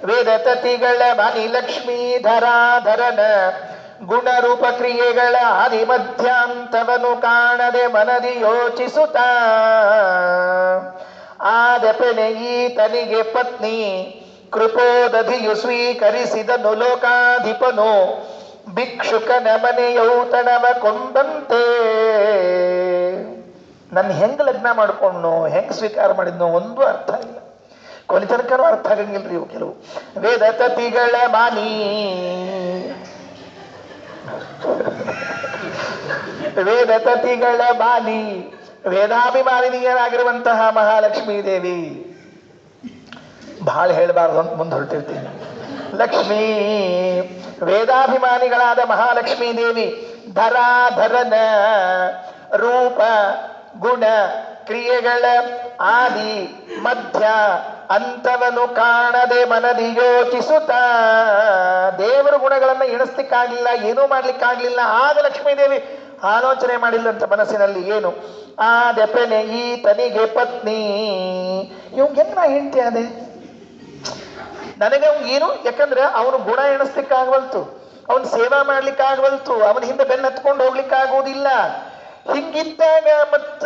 ವೇದ ತತಿಗಳ ಮಾನಿ ಲಕ್ಷ್ಮೀಧರಾಧರನ ಗುಣರೂಪ ಕ್ರಿಯೆಗಳ ಆದಿ ಮಧ್ಯಾಂತವನು ಕಾಣದೆ ಮನದಿ ಯೋಚಿಸುತ್ತ ಆದಪೆನೆ ಈತನಿಗೆ ಪತ್ನಿ ಕೃಪೋದಧಿಯು ಸ್ವೀಕರಿಸಿದನು ಲೋಕಾಧಿಪನು ಭಿಕ್ಷುಕನ ಮನೆಯೌತಣವ ಕೊಂದಂತೆ. ನನ್ನ ಹೆಂಗ್ ಲಗ್ನ ಮಾಡ್ಕೊಂಡು ಹೆಂಗ್ ಸ್ವೀಕಾರ ಮಾಡಿದ್ನೋ ಒಂದು ಅರ್ಥ ಇಲ್ಲ, ಕೊನೆ ತನಕನೂ ಅರ್ಥ ಆಗಂಗಿಲ್ರಿ ಇವು ಕೆಲವು. ವೇದ ತತಿಗಳ ಮಾನಿ, ವೇದ ತತಿಗಳ ಮಾನಿ, ವೇದಾಭಿಮಾನಿನಿಯರಾಗಿರುವಂತಹ ಮಹಾಲಕ್ಷ್ಮೀ ದೇವಿ. ಬಹಳ ಹೇಳಬಾರ್ದು ಅಂತ ಮುಂದೆ ಹೊರಟಿರ್ತೀನಿ. ಲಕ್ಷ್ಮೀ ವೇದಾಭಿಮಾನಿಗಳಾದ ಮಹಾಲಕ್ಷ್ಮೀ ದೇವಿ ಧರಾಧರನ ರೂಪ ಗುಣ ಕ್ರಿಯೆಗಳ ಆದಿ ಮಧ್ಯ ಅಂತವನು ಕಾಣದೆ ಮನದಿ ಯೋಚಿಸುತ್ತ, ದೇವರ ಗುಣಗಳನ್ನ ಎಣಿಸ್ಲಿಕ್ಕಾಗ್ಲಿಲ್ಲ, ಏನೂ ಮಾಡ್ಲಿಕ್ಕಾಗ್ಲಿಲ್ಲ. ಆಗ ಲಕ್ಷ್ಮೀದೇವಿ ಆಲೋಚನೆ ಮಾಡಿಲ್ಲಂತ ಮನಸ್ಸಿನಲ್ಲಿ, ಏನು ಆ ದೆಪೆನೆ ಈ ತನಿಗೆ ಪತ್ನಿ, ಇವ್ ಹೆಂಗ್ ನಾ ಹೆಂಡತಿ ಅದೇ ನನಗೆ ಏನು, ಯಾಕಂದ್ರೆ ಅವನು ಗುಣ ಎಣಿಸ್ಲಿಕ್ಕಾಗವಲ್ತು, ಅವನ್ ಸೇವಾ ಮಾಡ್ಲಿಕ್ಕಾಗವಲ್ತು, ಅವನ ಹಿಂದೆ ಬೆನ್ನ ಹತ್ಕೊಂಡು ಹೋಗ್ಲಿಕ್ಕಾಗೋದಿಲ್ಲ. ಹಿಂಗಿದ್ದಾಗ ಮತ್ತ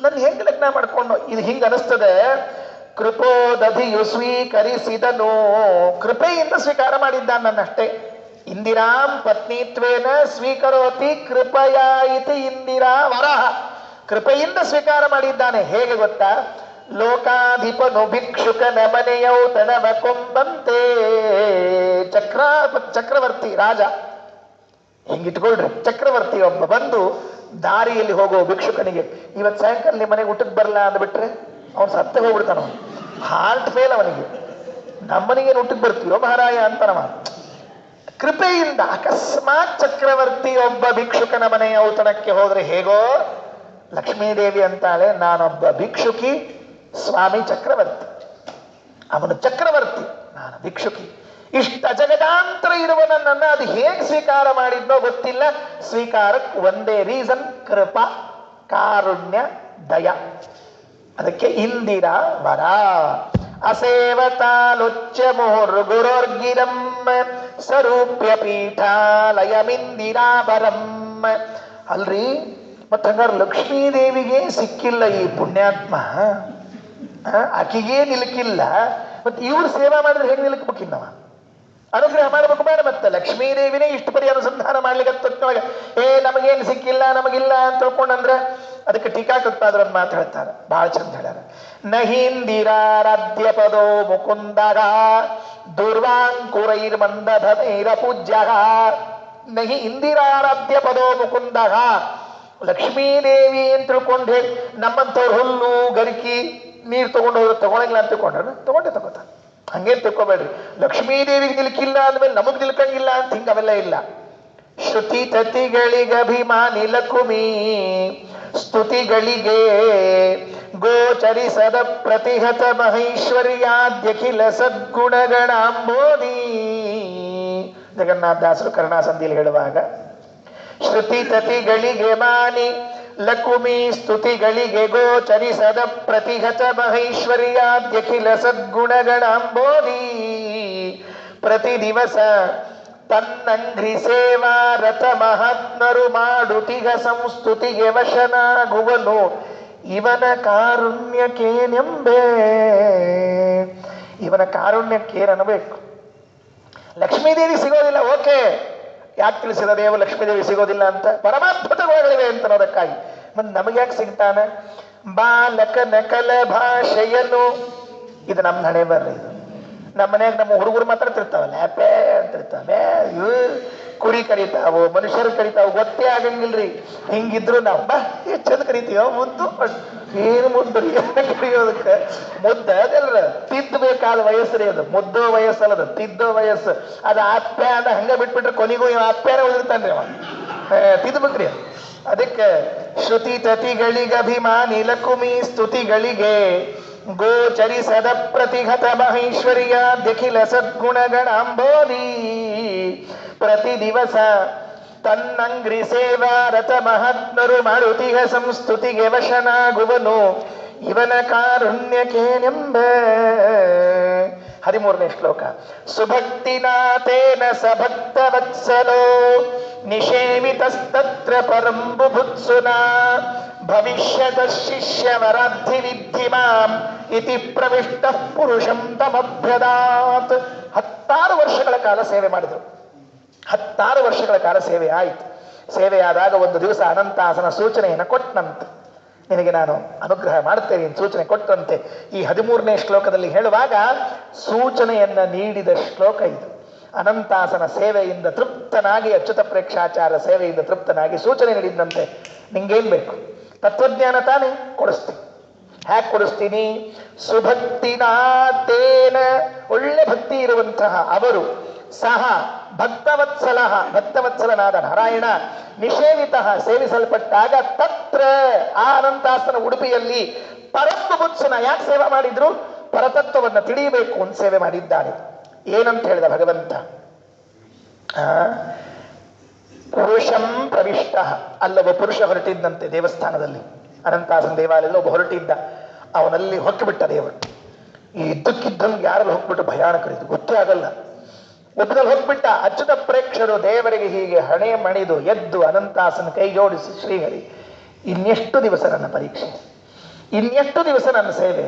ನನ್ ಹೆಂಗ್ ಲಗ್ನ ಮಾಡ್ಕೊಂಡು ಇದು ಹಿಂಗ ಅನಿಸ್ತದೆ. ಕೃಪೋದಧಿಯು ಸ್ವೀಕರಿಸಿದನು, ಕೃಪೆಯಿಂದ ಸ್ವೀಕಾರ ಮಾಡಿದ್ದಾನ ನನ್ನಷ್ಟೇ. ಇಂದಿರಾಂ ಪತ್ನಿತ್ವೇನ ಸ್ವೀಕರೋತಿ ಕೃಪಯಾ ಇತಿ ಇಂದಿರಾ ವರಹ, ಕೃಪೆಯಿಂದ ಸ್ವೀಕಾರ ಮಾಡಿದ್ದಾನೆ. ಹೇಗೆ ಗೊತ್ತಾ, ಲೋಕಾಧಿಪನು ಭಿಕ್ಷುಕನ ಮನೆಯೌತಣವ ಕೊಂಬಂತೆ. ಚಕ್ರವರ್ತಿ ರಾಜ, ಹಿಂಗಿಟ್ಕೊಳ್ರಿ, ಚಕ್ರವರ್ತಿ ಒಬ್ಬ ಬಂದು ದಾರಿಯಲ್ಲಿ ಹೋಗೋ ಭಿಕ್ಷುಕನಿಗೆ ಇವತ್ತು ಸಾಯಂಕಾಲ ನಿಮ್ಮ ಮನೆಗೆ ಊಟಕ್ಕೆ ಬರಲ್ಲ ಅಂದ್ಬಿಟ್ರೆ ಅವನು ಸತ್ತೆ ಹೋಗ್ಬಿಡ್ತಾನ, ಹಾರ್ಟ್ ಫೇಲ್ ಅವನಿಗೆ. ನಮ್ಮನಿಗೆ ಊಟಕ್ಕೆ ಬರ್ತೀವೋ ಮಹಾರಾಯ ಅಂತನವ. ಕೃಪೆಯಿಂದ ಅಕಸ್ಮಾತ್ ಚಕ್ರವರ್ತಿ ಒಬ್ಬ ಭಿಕ್ಷುಕನ ಮನೆಯ ಔತಣಕ್ಕೆ ಹೋದ್ರೆ ಹೇಗೋ, ಲಕ್ಷ್ಮೀದೇವಿ ಅಂತಾಳೆ ನಾನೊಬ್ಬ ಭಿಕ್ಷುಕಿ, ಸ್ವಾಮಿ ಚಕ್ರವರ್ತಿ. ಅವನು ಚಕ್ರವರ್ತಿ, ನಾನು ಭಿಕ್ಷುಕಿ. ಇಷ್ಟ ಜಗದಾಂತರ ಇರುವ ನನ್ನನ್ನು ಅದು ಹೇಗೆ ಸ್ವೀಕಾರ ಮಾಡಿದ್ನೋ ಗೊತ್ತಿಲ್ಲ. ಸ್ವೀಕಾರಕ್ಕೆ ಒಂದೇ ರೀಸನ್, ಕೃಪಾ, ಕಾರುಣ್ಯ, ದಯ. ಅದಕ್ಕೆ ಇಂದಿರಾ ವರ. ಅಸೇವತಾಲುಚ್ಚ ಮುಹುರ್ಗುರೋರ್ಗಿರಂ ಸ್ವರೂಪ್ಯ ಪೀಠಾಲಯಮಿಂದಿರಾವರಂ. ಅಲ್ರಿ, ಮತ್ತ ಹಂಗಾರೆ ಲಕ್ಷ್ಮೀದೇವಿಗೆ ಸಿಕ್ಕಿಲ್ಲ ಈ ಪುಣ್ಯಾತ್ಮ, ಆಕೆಗೇ ನಿಲುಕಿಲ್ಲ, ಮತ್ತೆ ಇವ್ರು ಸೇವಾ ಮಾಡಿದ್ರೆ ಹೇಗೆ ನಿಲುಕ್ಬೇಕಿನ್ನವ? ಅನುಗ್ರಹ ಮಾಡಬೇಕು ಬೇಡ? ಮತ್ತೆ ಲಕ್ಷ್ಮೀದೇವಿನೇ ಇಷ್ಟು ಪರಿ ಅನುಸಂಧಾನ ಮಾಡ್ಲಿಕ್ಕೆ ನಮಗೇನು ಸಿಕ್ಕಿಲ್ಲ ನಮಗಿಲ್ಲ ಅಂತ ತಿಳ್ಕೊಂಡ್ರೆ ಅದಕ್ಕೆ ಟೀಕಾಕೃತ್ಪಾದರು ಅಂತ ಮಾತು ಹೇಳ್ತಾರೆ, ಬಹಳ ಚಂದ ಹೇಳ್ಯಾರ. ನಹೀಂದಿರಾರಾಧ್ಯ ಪದೋ ಮುಕುಂದಗ ದುರ್ವಾಂಕುರೈರ್ಮಂದಧನೈರ ಪೂಜ್ಯ. ನಹಿ ಇಂದಿರಾರಾಧ್ಯ ಪದೋ ಮುಕುಂದಗ. ಲಕ್ಷ್ಮೀದೇವಿ ಅಂತ ತಿಳ್ಕೊಂಡ್ರೆ ನಮ್ಮಂಥವ್ರು ಹುಲ್ಲು ಗರಿಕಿ ನೀರು ತಗೊಂಡು ಹೋದ್ರೆ ತಗೊಳಂಗಿಲ್ಲ ಅಂತ ತಿಳ್ಕೊಂಡ್ರೆ ತಗೊಂಡೇ ತಗೋತಾನೆ. ಹಂಗೇನ್ ತಿಳ್ಕೊಬೇಡ್ರಿ, ಲಕ್ಷ್ಮೀದೇವಿಗೆ ನಿಲ್ಕಿಲ್ಲ ಅಂದ್ಮೇಲೆ ನಮಗ್ ನಿಲ್ಕಂಗಿಲ್ಲ ಅಂತ ಹಿಂಗ ಅವೆಲ್ಲ ಇಲ್ಲ. ಶ್ರುತಿ ತತಿಗಳಿಗಭಿಮಾನಿ ಲಕುಮಿ ಸ್ತುತಿಗಳಿಗೆ ಗೋಚರಿಸದ ಪ್ರತಿಹತ ಮಹೈಶ್ವರ್ಯಾದ್ಯಖಿಲ ಸದ್ಗುಣಗಣಾಂಬೋಧಿ. ಜಗನ್ನಾಥದಾಸರು ಕರುಣಾಸಂಧಿಯಲ್ಲಿ ಹೇಳುವಾಗ, ಶ್ರುತಿ ತತಿಗಳಿಗೆ ಮಾನಿ ಲಕುಮಿ ಸ್ತುತಿಗಳಿಗೆ ಗೋಚರಿಸದ ಪ್ರತಿಹತ ಮಹೈಶ್ವರ್ಯಾದ್ಯಖಿಲ ಸದ್ಗುಣಗಣಾಂಬೋಧಿ. ಪ್ರತಿ ದಿವಸ ತನ್ನಂಗ್ರಿ ಸೇವಾರತ ಮಹಾತ್ಮರು ಮಾಡುತ್ತಿಗ ಸಂಸ್ತುತಿಗೆ ವಶನಾಗುವನು ಇವನ ಕಾರುಣ್ಯಕ್ಕೇನೆಂಬೆ. ಇವನ ಕಾರುಣ್ಯಕ್ಕೇನಬೇಕು? ಲಕ್ಷ್ಮೀದೇವಿ ಸಿಗೋದಿಲ್ಲ, ಓಕೆ, ಯಾಕೆ ತಿಳಿಸಿದ ದೇವ ಲಕ್ಷ್ಮೀದೇವಿ ಸಿಗೋದಿಲ್ಲ ಅಂತ? ಪರಮಾದ್ಭುತ ಗುಣಗಳಿವೆ ಅಂತ ಅನ್ನೋದಕ್ಕಾಗಿ. ಮತ್ತೆ ನಮಗೆ ಯಾಕೆ ಸಿಗ್ತಾನೆ? ಬಾಲಕನ ಕಲ ಭಾಷೆಯನ್ನು, ಇದು ನಮ್ಮ ಹಣೆ ಬರ್ರಿ. ಇದು ನಮ್ಮ ಮನ್ಯಾಗ ನಮ್ಮ ಹುಡುಗರು ಮಾತಾಡ್ತಿರ್ತಾವಲ್ಲ, ಆಪೇ ಅಂತಿರ್ತಾವೆ, ಕುರಿ ಕರಿತಾವು, ಮನುಷ್ಯರು ಕರಿತಾವು, ಗೊತ್ತೇ ಆಗಂಗಿಲ್ರಿ. ಹಿಂಗಿದ್ರು ನಾವು ಬಾ ಎಷ್ಟು ಚಂದ ಕರಿತೀವ, ಮುದ್ದು ಏನು ಮುದ್ದು ಕರಿಯೋದಕ್ಕೆ ಮುದ್ದ ಅದೆಲ್ರ ತಿದ್ದಬೇಕಾದ ವಯಸ್ಸು ಅದು, ಮುದ್ದೋ ವಯಸ್ಸಲ್ಲದ ತಿದ್ದೋ ವಯಸ್ಸು. ಅದು ಆಪ್ಯ ಅಂತ ಹಂಗ ಬಿಟ್ಬಿಟ್ರೆ ಕೊನೆಗೂ ಇವ ಆಪ್ಯಾರ ಉಳಿರ್ತಾನ್ರಿ ಅವ. ತಿದ್ಬೇಕ್ರಿ. ಅದಕ್ಕೆ ಶ್ರುತಿ ತತಿಗಳಿಗಭಿಮಾನಿ ಲಕುಮಿ ಸ್ತುತಿಗಳಿಗೆ ಗೋಚರಿಸದ ಪ್ರತಿಘತ ಮಹೇಶ್ವರ್ಯ ದಖಿಲ ಸದ್ಗುಣಗಣಾಂಬೋಧಿ ಪ್ರತಿ ದಿವಸ ತನ್ನಂಗ್ರಿ ಸೇವಾ ರಥ ಮಹಾತ್ಮರು ಮಾಡುತ್ತಿಹ ಸಂಸ್ತುತಿಗೆ ವಶನಾಗುವನು ಇವನ ಕಾರುಣ್ಯಕೇನೆಂಬ. 13ನೇ ಶ್ಲೋಕ. ಸುಭಕ್ತಿನಾಥೇನ ಸಭಕ್ತ ವತ್ಸಲೋ ನಿಷೇವಿತಸ್ತತ್ರ ಪರಂ ಬುಭುತ್ಸುನಾ ಭವಿಷ್ಯದ ಶಿಷ್ಯವರಾಧಿ ವಿದ್ಧಿ ಮಾಂ ಇತಿ ಪ್ರವಿಷ್ಟ ಪುರುಷಂ ತಮಭ್ಯದಾತ್. 16 ವರ್ಷಗಳ ಕಾಲ ಸೇವೆ ಮಾಡಿದರು. 16 ವರ್ಷಗಳ ಕಾಲ ಸೇವೆ ಆಯಿತು. ಸೇವೆಯಾದಾಗ ಒಂದು ದಿವಸ ಅನಂತಾಸನ ಸೂಚನೆಯನ್ನು ಕೊಟ್ಟನಂತೆ. ನಿನಗೆ ನಾನು ಅನುಗ್ರಹ ಮಾಡುತ್ತೇನೆ ಸೂಚನೆ ಕೊಟ್ಟಂತೆ. ಈ 13ನೇ ಶ್ಲೋಕದಲ್ಲಿ ಹೇಳುವಾಗ ಸೂಚನೆಯನ್ನ ನೀಡಿದ ಶ್ಲೋಕ ಇದು. ಅನಂತಾಸನ ಸೇವೆಯಿಂದ ತೃಪ್ತನಾಗಿ, ಅಚ್ಯುತ ಪ್ರೇಕ್ಷಾಚಾರ ಸೇವೆಯಿಂದ ತೃಪ್ತನಾಗಿ ಸೂಚನೆ ನೀಡಿದಂತೆ, ನಿಂಗೇನ್ ಬೇಕು? ತತ್ವಜ್ಞಾನ ತಾನೇ, ಕೊಡಿಸ್ತೀನಿ. ಹ್ಯಾಕ್ ಕೊಡಿಸ್ತೀನಿ? ಸುಭಕ್ತಿನಾಥೇನ, ಒಳ್ಳೆ ಭಕ್ತಿ ಇರುವಂತಹ ಅವರು, ಸಹ ಭಕ್ತವತ್ಸಲನಾದ ನಾರಾಯಣ ನಿಷೇವಿತ ಸೇವಿಸಲ್ಪಟ್ಟಾಗ ತತ್ರ ಆ ಅನಂತಾಸನ ಉಡುಪಿಯಲ್ಲಿ ಪರಮಬುತ್ಸನ ಯಾಕೆ ಸೇವೆ ಮಾಡಿದ್ರು? ಪರತತ್ವವನ್ನು ತಿಳಿಯಬೇಕು ಅಂತ ಸೇವೆ ಮಾಡಿದ್ದಾನೆ. ಏನಂತ ಹೇಳಿದ ಭಗವಂತ? ಪುರುಷಂ ಪ್ರವಿಷ್ಟ. ಅಲ್ಲೊಬ್ಬ ಪುರುಷ ಹೊರಟಿದ್ದಂತೆ ದೇವಸ್ಥಾನದಲ್ಲಿ, ಅನಂತಾಸನ ದೇವಾಲಯದಲ್ಲಿ ಒಬ್ಬ ಹೊರಟಿದ್ದ. ಅವನಲ್ಲಿ ಹೊಕ್ಕಿಬಿಟ್ಟ ದೇವರು. ಈ ಇದ್ದಕ್ಕಿದ್ದಂಗೆ ಯಾರಲ್ಲಿ ಹೊಕ್ಬಿಟ್ಟು ಭಯಾನಕರಿದ್ದು ಗೊತ್ತೇ ಆಗಲ್ಲ. ಒಬ್ಬದಲ್ಲಿ ಹೋಗ್ಬಿಟ್ಟ. ಅಚ್ಯುತ ಪ್ರೇಕ್ಷರು ದೇವರಿಗೆ ಹೀಗೆ ಹಣೆ ಮಣಿದು ಎದ್ದು ಅನಂತಾಸನ ಕೈ ಜೋಡಿಸಿ, ಶ್ರೀಹರಿ ಇನ್ನೆಷ್ಟು ದಿವಸ ನನ್ನ ಪರೀಕ್ಷೆ, ಇನ್ನೆಷ್ಟು ದಿವಸ ನನ್ನ ಸೇವೆ,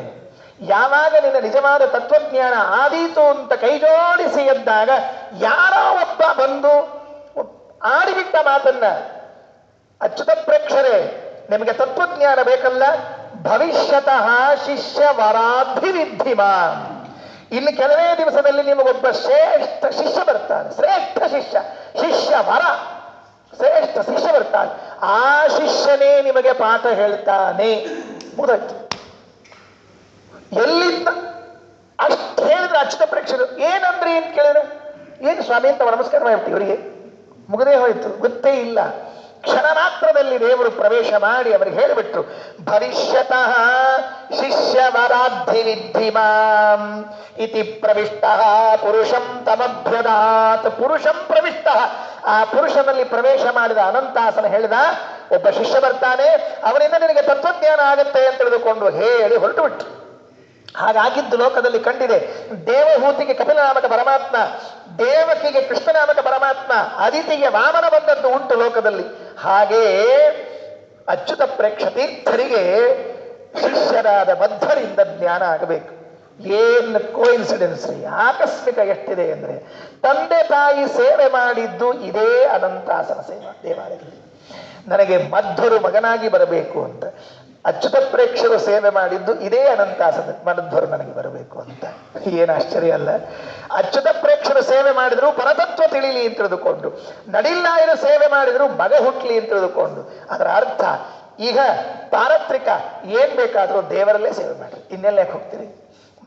ಯಾವಾಗ ನಿನ್ನ ನಿಜವಾದ ತತ್ವಜ್ಞಾನ ಆದೀತು ಅಂತ ಕೈ ಜೋಡಿಸಿ ಎದ್ದಾಗ ಯಾರೋ ಒಬ್ಬ ಬಂದು ಆಡಿಬಿಟ್ಟ ಮಾತನ್ನ, ಅಚ್ಯುತ ಪ್ರೇಕ್ಷರೇ ನಿಮಗೆ ತತ್ವಜ್ಞಾನ ಬೇಕಲ್ಲ, ಭವಿಷ್ಯತಃ ಶಿಷ್ಯ ವರಾಧಿವಿದ್ಧಿ ಮಾಂ. ಇನ್ನು ಕೆಲವೇ ದಿವಸದಲ್ಲಿ ನಿಮಗೊಬ್ಬ ಶ್ರೇಷ್ಠ ಶಿಷ್ಯ ಬರ್ತಾನೆ. ಶ್ರೇಷ್ಠ ಶಿಷ್ಯ, ಶಿಷ್ಯ ವರ, ಶ್ರೇಷ್ಠ ಶಿಷ್ಯ ಬರ್ತಾನೆ. ಆ ಶಿಷ್ಯನೇ ನಿಮಗೆ ಪಾಠ ಹೇಳ್ತಾನೆ. ಮುಗಿದೋಯ್ತು. ಎಲ್ಲಿಂದ ಅಷ್ಟು ಹೇಳಿದ್ರೆ ಅಚ್ಯುತ ಪ್ರೇಕ್ಷರು ಏನಂದ್ರಿ ಅಂತ ಕೇಳಿದ್ರೆ, ಏನು ಸ್ವಾಮಿ ಅಂತ ನಮಸ್ಕಾರ ಮಾಡ್ತೀವಿ. ಇವರಿಗೆ ಮುಗದೇ ಹೋಯ್ತು, ಗೊತ್ತೇ ಇಲ್ಲ. ಕ್ಷಣ ಮಾತ್ರದಲ್ಲಿ ದೇವರು ಪ್ರವೇಶ ಮಾಡಿ ಅವರಿಗೆ ಹೇಳಿಬಿಟ್ರು, ಭವಿಷ್ಯತಃ ಶಿಷ್ಯವರಾಧಿ ವಿದ್ಧಿ ಮಾಂ ಇತಿ ಪ್ರವಿಷ್ಟ ಪುರುಷಂ ತಮಭ್ಯದಾತ್. ಪುರುಷಂ ಪ್ರವಿಷ್ಟ, ಆ ಪುರುಷನಲ್ಲಿ ಪ್ರವೇಶ ಮಾಡಿದ ಅನಂತಾಸನ ಹೇಳಿದ, ಒಬ್ಬ ಶಿಷ್ಯ ಬರ್ತಾನೆ, ಅವನಿಂದ ನಿನಗೆ ತತ್ವಜ್ಞಾನ ಆಗತ್ತೆ ಅಂತ ತಿಳಿದುಕೊಂಡು ಹೇಳಿ ಹೊರಟು ಬಿಟ್ಟು. ಹಾಗಾಗಿದ್ದು ಲೋಕದಲ್ಲಿ ಕಂಡಿದೆ. ದೇವಹೂತಿಗೆ ಕಪಿಲ ನಾಮಕ ಪರಮಾತ್ಮ, ದೇವಕಿಗೆ ಕೃಷ್ಣ ನಾಮಕ ಪರಮಾತ್ಮ, ಅದಿತಿಗೆ ವಾಮನ ಬಂದದ್ದು ಉಂಟು ಲೋಕದಲ್ಲಿ. ಹಾಗೇ ಅಚ್ಯುತ ಪ್ರೇಕ್ಷ ತೀರ್ಥರಿಗೆ ಶಿಷ್ಯರಾದ ಬದ್ಧರಿಂದ ಜ್ಞಾನ ಆಗಬೇಕು. ಏನು ಕೋಇನ್ಸಿಡೆನ್ಸ್ ರೀ, ಆಕಸ್ಮಿಕ ಎಷ್ಟಿದೆ ಅಂದ್ರೆ, ತಂದೆ ತಾಯಿ ಸೇವೆ ಮಾಡಿದ್ದು ಇದೇ ಅನಂತಾಸನ ಸೇವಾ ದೇವಾಲಯದಲ್ಲಿ. ನನಗೆ ಮಧ್ವರು ಮಗನಾಗಿ ಬರಬೇಕು ಅಂತ, ಅಚ್ಯುತ ಪ್ರೇಕ್ಷರು ಸೇವೆ ಮಾಡಿದ್ದು ಇದೇ ಅನಂತಾಸನ ಮಧ್ವರು ನನಗೆ ಬರಬೇಕು ಅಂತ. ಏನು ಆಶ್ಚರ್ಯ ಅಲ್ಲ. ಅಚ್ಯುತ ಪ್ರೇಕ್ಷರು ಸೇವೆ ಮಾಡಿದ್ರು ಪರತತ್ವ ತಿಳಿಲಿ ಅಂತ ತಿಳಿದುಕೊಂಡು, ನಡಿಲ್ಲಾಯರು ಸೇವೆ ಮಾಡಿದ್ರು ಮಗ ಹುಟ್ಲಿ ಅಂತ ತಿಳಿದುಕೊಂಡು. ಅದರ ಅರ್ಥ ಈಗ ಪಾರತ್ರಿಕ ಏನ್ ಬೇಕಾದ್ರೂ ದೇವರಲ್ಲೇ ಸೇವೆ ಮಾಡಿ, ಇನ್ನೆಲ್ಲ ಹೋಗ್ತೀರಿ?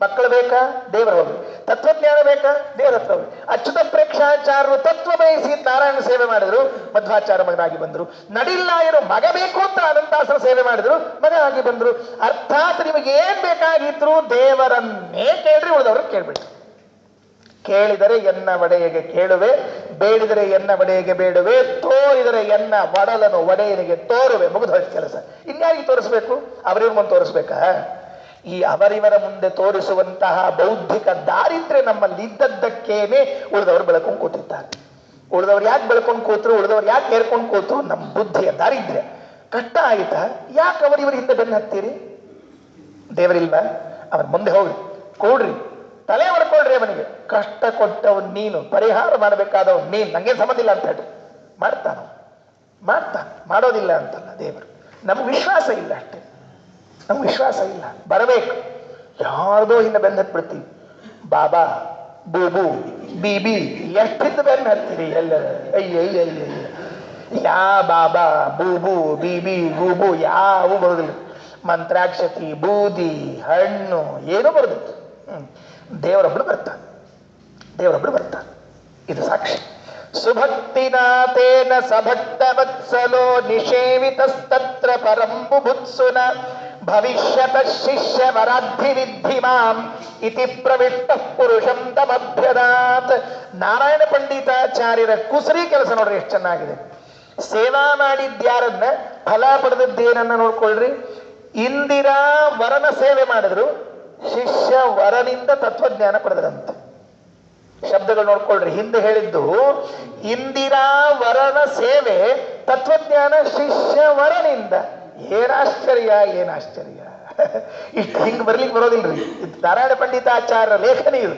ಮಕ್ಕಳು ಬೇಕಾ? ದೇವರ ಹೋಗ್ರಿ. ತತ್ವಜ್ಞಾನ ಬೇಕಾ? ದೇವರ ಹತ್ರ ಹೋಗ್ರಿ. ಅಚ್ಯುತ ಪ್ರೇಕ್ಷಾಚಾರ್ಯರು ತತ್ವ ಬಯಸಿ ನಾರಾಯಣ ಸೇವೆ ಮಾಡಿದ್ರು, ಮಧ್ವಾಚಾರ್ಯ ಮಗನಾಗಿ ಬಂದ್ರು. ನಡಿಲ್ಲಾಯರು ಮಗ ಬೇಕು ಅಂತ ಅನಂತಾಸನ ಸೇವೆ ಮಾಡಿದ್ರು, ಮಗ ಆಗಿ ಬಂದ್ರು. ಅರ್ಥಾತ್ ನಿಮಗೆ ಏನ್ ಬೇಕಾಗಿದ್ರು ದೇವರನ್ನೇ ಕೇಳ್ರಿ, ಉಳಿದವರು ಕೇಳ್ಬಿಟ್ಟು. ಕೇಳಿದರೆ ಎನ್ನ ಒಡೆಯಗೆ ಕೇಳುವೆ, ಬೇಡಿದರೆ ಎನ್ನ ಒಡೆಯಗೆ ಬೇಡುವೆ, ತೋರಿದರೆ ಎನ್ನ ಒಡಲನು ಒಡೆಯನಿಗೆ ತೋರುವೆ. ಮುಗಿದು ಹೋಯ್ತು ಕೆಲಸ. ಇನ್ಯಾರಿಗೆ ತೋರಿಸ್ಬೇಕು? ಅವರಿವ್ರ ಮುಂದೆ ತೋರಿಸ್ಬೇಕಾ? ಈ ಅವರಿವರ ಮುಂದೆ ತೋರಿಸುವಂತಹ ಬೌದ್ಧಿಕ ದಾರಿದ್ರ್ಯ ನಮ್ಮಲ್ಲಿ ಇದ್ದದ್ದಕ್ಕೇನೆ ಉಳಿದವರು ಬೆಳ್ಕೊಂಡು ಕೂತಿದ್ದಾರೆ. ಉಳಿದವ್ರು ಯಾಕೆ ಬೆಳ್ಕೊಂಡು ಕೂತರು, ಉಳಿದವ್ರು ಯಾಕೆ ಏರ್ಕೊಂಡು ಕೂತರು? ನಮ್ಮ ಬುದ್ಧಿಯ ದಾರಿದ್ರ್ಯ. ಕಷ್ಟ ಆಯ್ತಾ? ಯಾಕೆ ಅವರಿವರ ಹಿಂದೆ ಬೆನ್ನು ಹತ್ತೀರಿ? ದೇವರಿಲ್ವಾ? ಅವನ ಮುಂದೆ ಹೋಗ್ರಿ, ಕೂಡ್ರಿ, ತಲೆ ಹೊಡ್ಕೊಳ್ರಿ. ಅವನಿಗೆ ಕಷ್ಟ ಕೊಟ್ಟವನ್ ನೀನು, ಪರಿಹಾರ ಮಾಡಬೇಕಾದವನ್ ನೀನು, ನಂಗೇನು ಸಂಬಂಧ ಇಲ್ಲ ಅಂತ ಹೇಳಿ ಮಾಡ್ತಾನ. ಮಾಡೋದಿಲ್ಲ ಅಂತಲ್ಲ ದೇವರು. ನಮ್ಗೆ ವಿಶ್ವಾಸ ಇಲ್ಲ ಅಷ್ಟೇ, ನಮ್ಗೆ ವಿಶ್ವಾಸ ಇಲ್ಲ. ಬರಬೇಕು. ಯಾರ್ದೋ ಹಿಂದೆ ಬೆನ್ನು ಹತ್ಬಿಡ್ತೀವಿ. ಬಾಬಾ, ಬೂಬು, ಬೀಬಿ, ಎಷ್ಟಿದ್ದು ಬೆನ್ನು ಹತ್ತೀರಿ ಎಲ್ಲರ? ಅಯ್ಯ, ಯಾ ಬಾಬಾ, ಬೂಬು, ಬೀಬಿ, ಗೂಬು ಯಾವ ಬರೋದಿಲ್ಲ. ಮಂತ್ರಾಕ್ಷತಿ, ಬೂದಿ, ಹಣ್ಣು ಏನೂ ಬರೋದಿಲ್ಲ. ದೇವರೊಬ್ಬಳು ಬರ್ತಾನೆ. ಇದು ಸಾಕ್ಷಿ. ಸುಭಕ್ತಿನಾಥೇನ ಸಭಕ್ತವತ್ಸಲೋ ನಿಷೇವಿತಸ್ತತ್ರ ಪರಂ ಬುಭುತ್ಸುನ ಭವಿಷ್ಯತ ಶಿಷ್ಯ ವರಾಧಿ ವಿದ್ಧಿ ಮಾಂ ಇತಿ ಪ್ರವಿಷ್ಟ ಪುರುಷಂ ತಮಭ್ಯದಾತ್. ನಾರಾಯಣ ಪಂಡಿತಾಚಾರ್ಯರ ಕುಸರಿ ಕೆಲಸ ನೋಡ್ರಿ ಎಷ್ಟು ಚೆನ್ನಾಗಿದೆ. ಸೇವಾ ಮಾಡಿದ್ಯಾರನ್ನ, ಫಲ ಪಡೆದದ್ದೇನನ್ನ ನೋಡ್ಕೊಳ್ರಿ. ಇಂದಿರಾ ವರನ ಸೇವೆ ಮಾಡಿದ್ರು, ಶಿಷ್ಯ ವರನಿಂದ ತತ್ವಜ್ಞಾನ ಪಡೆದ್ರಂತೆ. ಶಬ್ದಗಳು ನೋಡ್ಕೊಳ್ರಿ. ಹಿಂದೆ ಹೇಳಿದ್ದು ಇಂದಿರಾ ವರನ ಸೇವೆ, ತತ್ವಜ್ಞಾನ ಶಿಷ್ಯ ವರನಿಂದ. ಏನಾಶ್ಚರ್ಯ, ಏನಾಶ್ಚರ್ಯ. ಇಷ್ಟು ಹಿಂಗ್ ಬರ್ಲಿಕ್ಕೆ ಬರೋದಿಲ್ರಿ. ಇದು ನಾರಾಯಣ ಪಂಡಿತಾಚಾರ್ಯರ ಲೇಖನಿ ಇದು.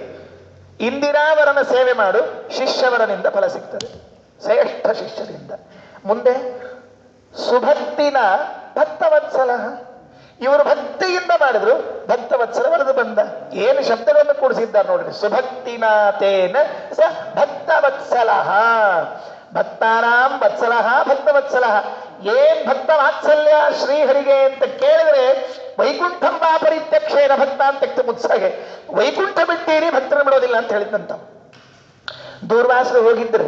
ಇಂದಿರಾವರನ ಸೇವೆ ಮಾಡು, ಶಿಷ್ಯವರನಿಂದ ಫಲ ಸಿಗ್ತದೆ, ಶ್ರೇಷ್ಠ ಶಿಷ್ಯರಿಂದ. ಮುಂದೆ ಸುಭಕ್ತಿನ ಭಕ್ತವತ್ಸಲ, ಇವರು ಭಕ್ತಿಯಿಂದ ಮಾಡಿದ್ರು, ಭಕ್ತವತ್ಸಲ ವರೆದು ಬಂದ. ಏನು ಶಬ್ದಗಳನ್ನು ಕೂಡಿಸಿದ್ದಾರೆ ನೋಡ್ರಿ. ಸುಭಕ್ತಿನಾಥೇನ ಸ ಭಕ್ತವತ್ಸಲ, ಭಕ್ತಾನಾಂ ವತ್ಸಲ ಭಕ್ತವತ್ಸಲ. ಏನ್ ಭಕ್ತ ವಾತ್ಸಲ್ಯ ಶ್ರೀಹರಿಗೆ ಅಂತ ಕೇಳಿದ್ರೆ, ವೈಕುಂಠಂ ಬಾ ಪರಿತ್ಯಕ್ಷೇನ ಭಕ್ತ ಅಂತ ತೆಕ್ತ ಮುತ್ಸಗೆ, ವೈಕುಂಠ ಬಿಟ್ಟೀರಿ ಭಕ್ತರನ್ನು ಬಿಡೋದಿಲ್ಲ ಅಂತ ಹೇಳಿದಂತ. ದೂರ್ವಾಸರು ಹೋಗಿದ್ರು,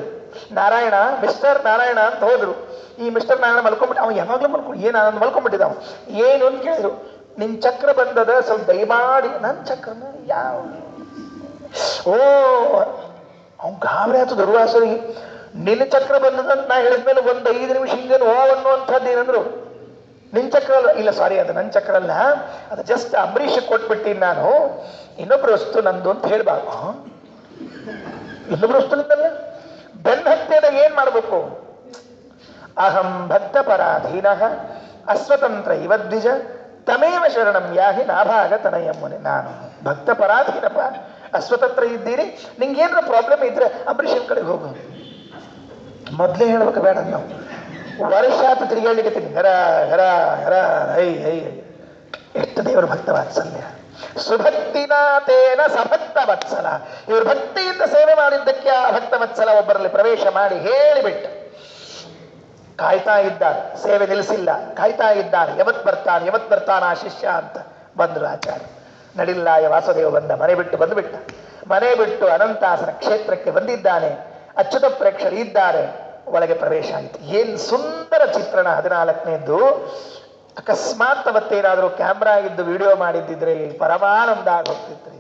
ನಾರಾಯಣ ಮಿಸ್ಟರ್ ನಾರಾಯಣ ಅಂತ ಹೋದ್ರು. ಈ ಮಿಸ್ಟರ್ ನಾರಾಯಣ ಮಲ್ಕೊಂಡ್ಬಿಟ್ಟು, ಅವ್ನು ಯಾವಾಗ್ಲೂ ಏನು ಮಲ್ಕೊಂಡ್ಬಿಟ್ಟಿದ್ದ. ಅವನು ಏನು ಅಂತ ಕೇಳಿದ್ರು. ನಿನ್ ಚಕ್ರ ಬಂದದ, ಸ್ವಲ್ಪ ದಯಮಾಡಿ. ನನ್ನ ಚಕ್ರನ ಯಾವ? ಓ, ಅವ್ನು ಗಾಬರಿ ಆಯ್ತು ದುರ್ವಾಸರಿಗೆ. ನಿನ್ನ ಚಕ್ರ ಬಂದದಂತ ನಾ ಹೇಳಿದ್ಮೇಲೆ ಒಂದು 5 ನಿಮಿಷ ಹಿಂಗೇನು ಓ ಅನ್ನುವಂಥದ್ದು ಏನಂದ್ರು. ನಿನ್ ಚಕ್ರ ಅಲ್ಲ, ಇಲ್ಲ ಸಾರಿ, ಅದು ನನ್ನ ಚಕ್ರ ಅಲ್ಲ, ಅದು ಜಸ್ಟ್ ಅಂಬರೀಷ್ ಕೊಟ್ಬಿಟ್ಟಿನಿ ನಾನು, ಇನ್ನೊಬ್ರು ವಸ್ತು ನಂದು ಅಂತ ಹೇಳ್ಬಾರ್ದು. ಇನ್ನೊಬ್ರು ವಸ್ತು ನಿಂದಲ್ಲ. ಬೆನ್ನ ಹತ್ಯೆದಾಗ ಏನ್ ಮಾಡ್ಬೇಕು? ಅಹಂ ಭಕ್ತ ಪರಾಧೀನ ಅಸ್ವತಂತ್ರ ಇವದ್ವಿಜ ತಮೇವ ಶರಣಂ ಯಾಹಿ ನಾಭಾಗ ತನಯಮ್ಮನೆ. ನಾನು ಭಕ್ತ ಪರಾಧೀನಪ್ಪ, ಅಸ್ವತಂತ್ರ ಇದ್ದೀರಿ, ನಿಂಗೇನ್ರ ಪ್ರಾಬ್ಲಮ್ ಇದ್ರೆ ಅಂಬರೀಷನ್ ಕಡೆಗೆ ಹೋಗು. ಮೊದಲೇ ಹೇಳ್ಬೇಕು, ಬೇಡ ನಾವು ವರ್ಷ ಆತ ತಿರುಗಾಡ್ಲಿಕ್ಕೆ ಹರ ಹರ ಹರ ಹೈ ಹೈ. ಎಷ್ಟು ದೇವರ ಭಕ್ತ ವಾತ್ಸಲ್ಯ. ಸುಭಕ್ತಿನಾಥೇನ ಸಭಕ್ತ ವತ್ಸಲ. ಇವರು ಭಕ್ತಿಯಿಂದ ಸೇವೆ ಮಾಡಿದ್ದಕ್ಕೆ ಆ ಭಕ್ತ ವತ್ಸಲ ಒಬ್ಬರಲ್ಲಿ ಪ್ರವೇಶ ಮಾಡಿ ಹೇಳಿಬಿಟ್ಟು ಕಾಯ್ತಾ ಇದ್ದಾರೆ. ಸೇವೆ ನಿಲ್ಲಿಸಿಲ್ಲ, ಕಾಯ್ತಾ ಇದ್ದಾರೆ. ಯಾವತ್ ಬರ್ತಾನ ಆ ಶಿಷ್ಯ ಅಂತ. ಬಂದ್ರು ಆಚಾರ್ಯ. ನಡಿಲ್ಲಾಯ ವಾಸುದೇವ ಬಂದ, ಮನೆ ಬಿಟ್ಟು ಬಂದುಬಿಟ್ಟ. ಮನೆ ಬಿಟ್ಟು ಅನಂತಾಸನ ಕ್ಷೇತ್ರಕ್ಕೆ ಬಂದಿದ್ದಾನೆ. ಅಚ್ಯುತ ಪ್ರೇಕ್ಷರು ಇದ್ದಾರೆ. ಒಳಗೆ ಪ್ರವೇಶ ಆಯಿತು. ಏನ್ ಸುಂದರ ಚಿತ್ರಣ. 14ನೇದ್ದು. ಅಕಸ್ಮಾತ್ ಅವತ್ತೇನಾದರೂ ಕ್ಯಾಮ್ರಾ ಇದ್ದು ವಿಡಿಯೋ ಮಾಡಿದ್ದಿದ್ರೆ ಪರಮಾನಂದ ಆಗೋಗ್ತಿದ್ರಿ.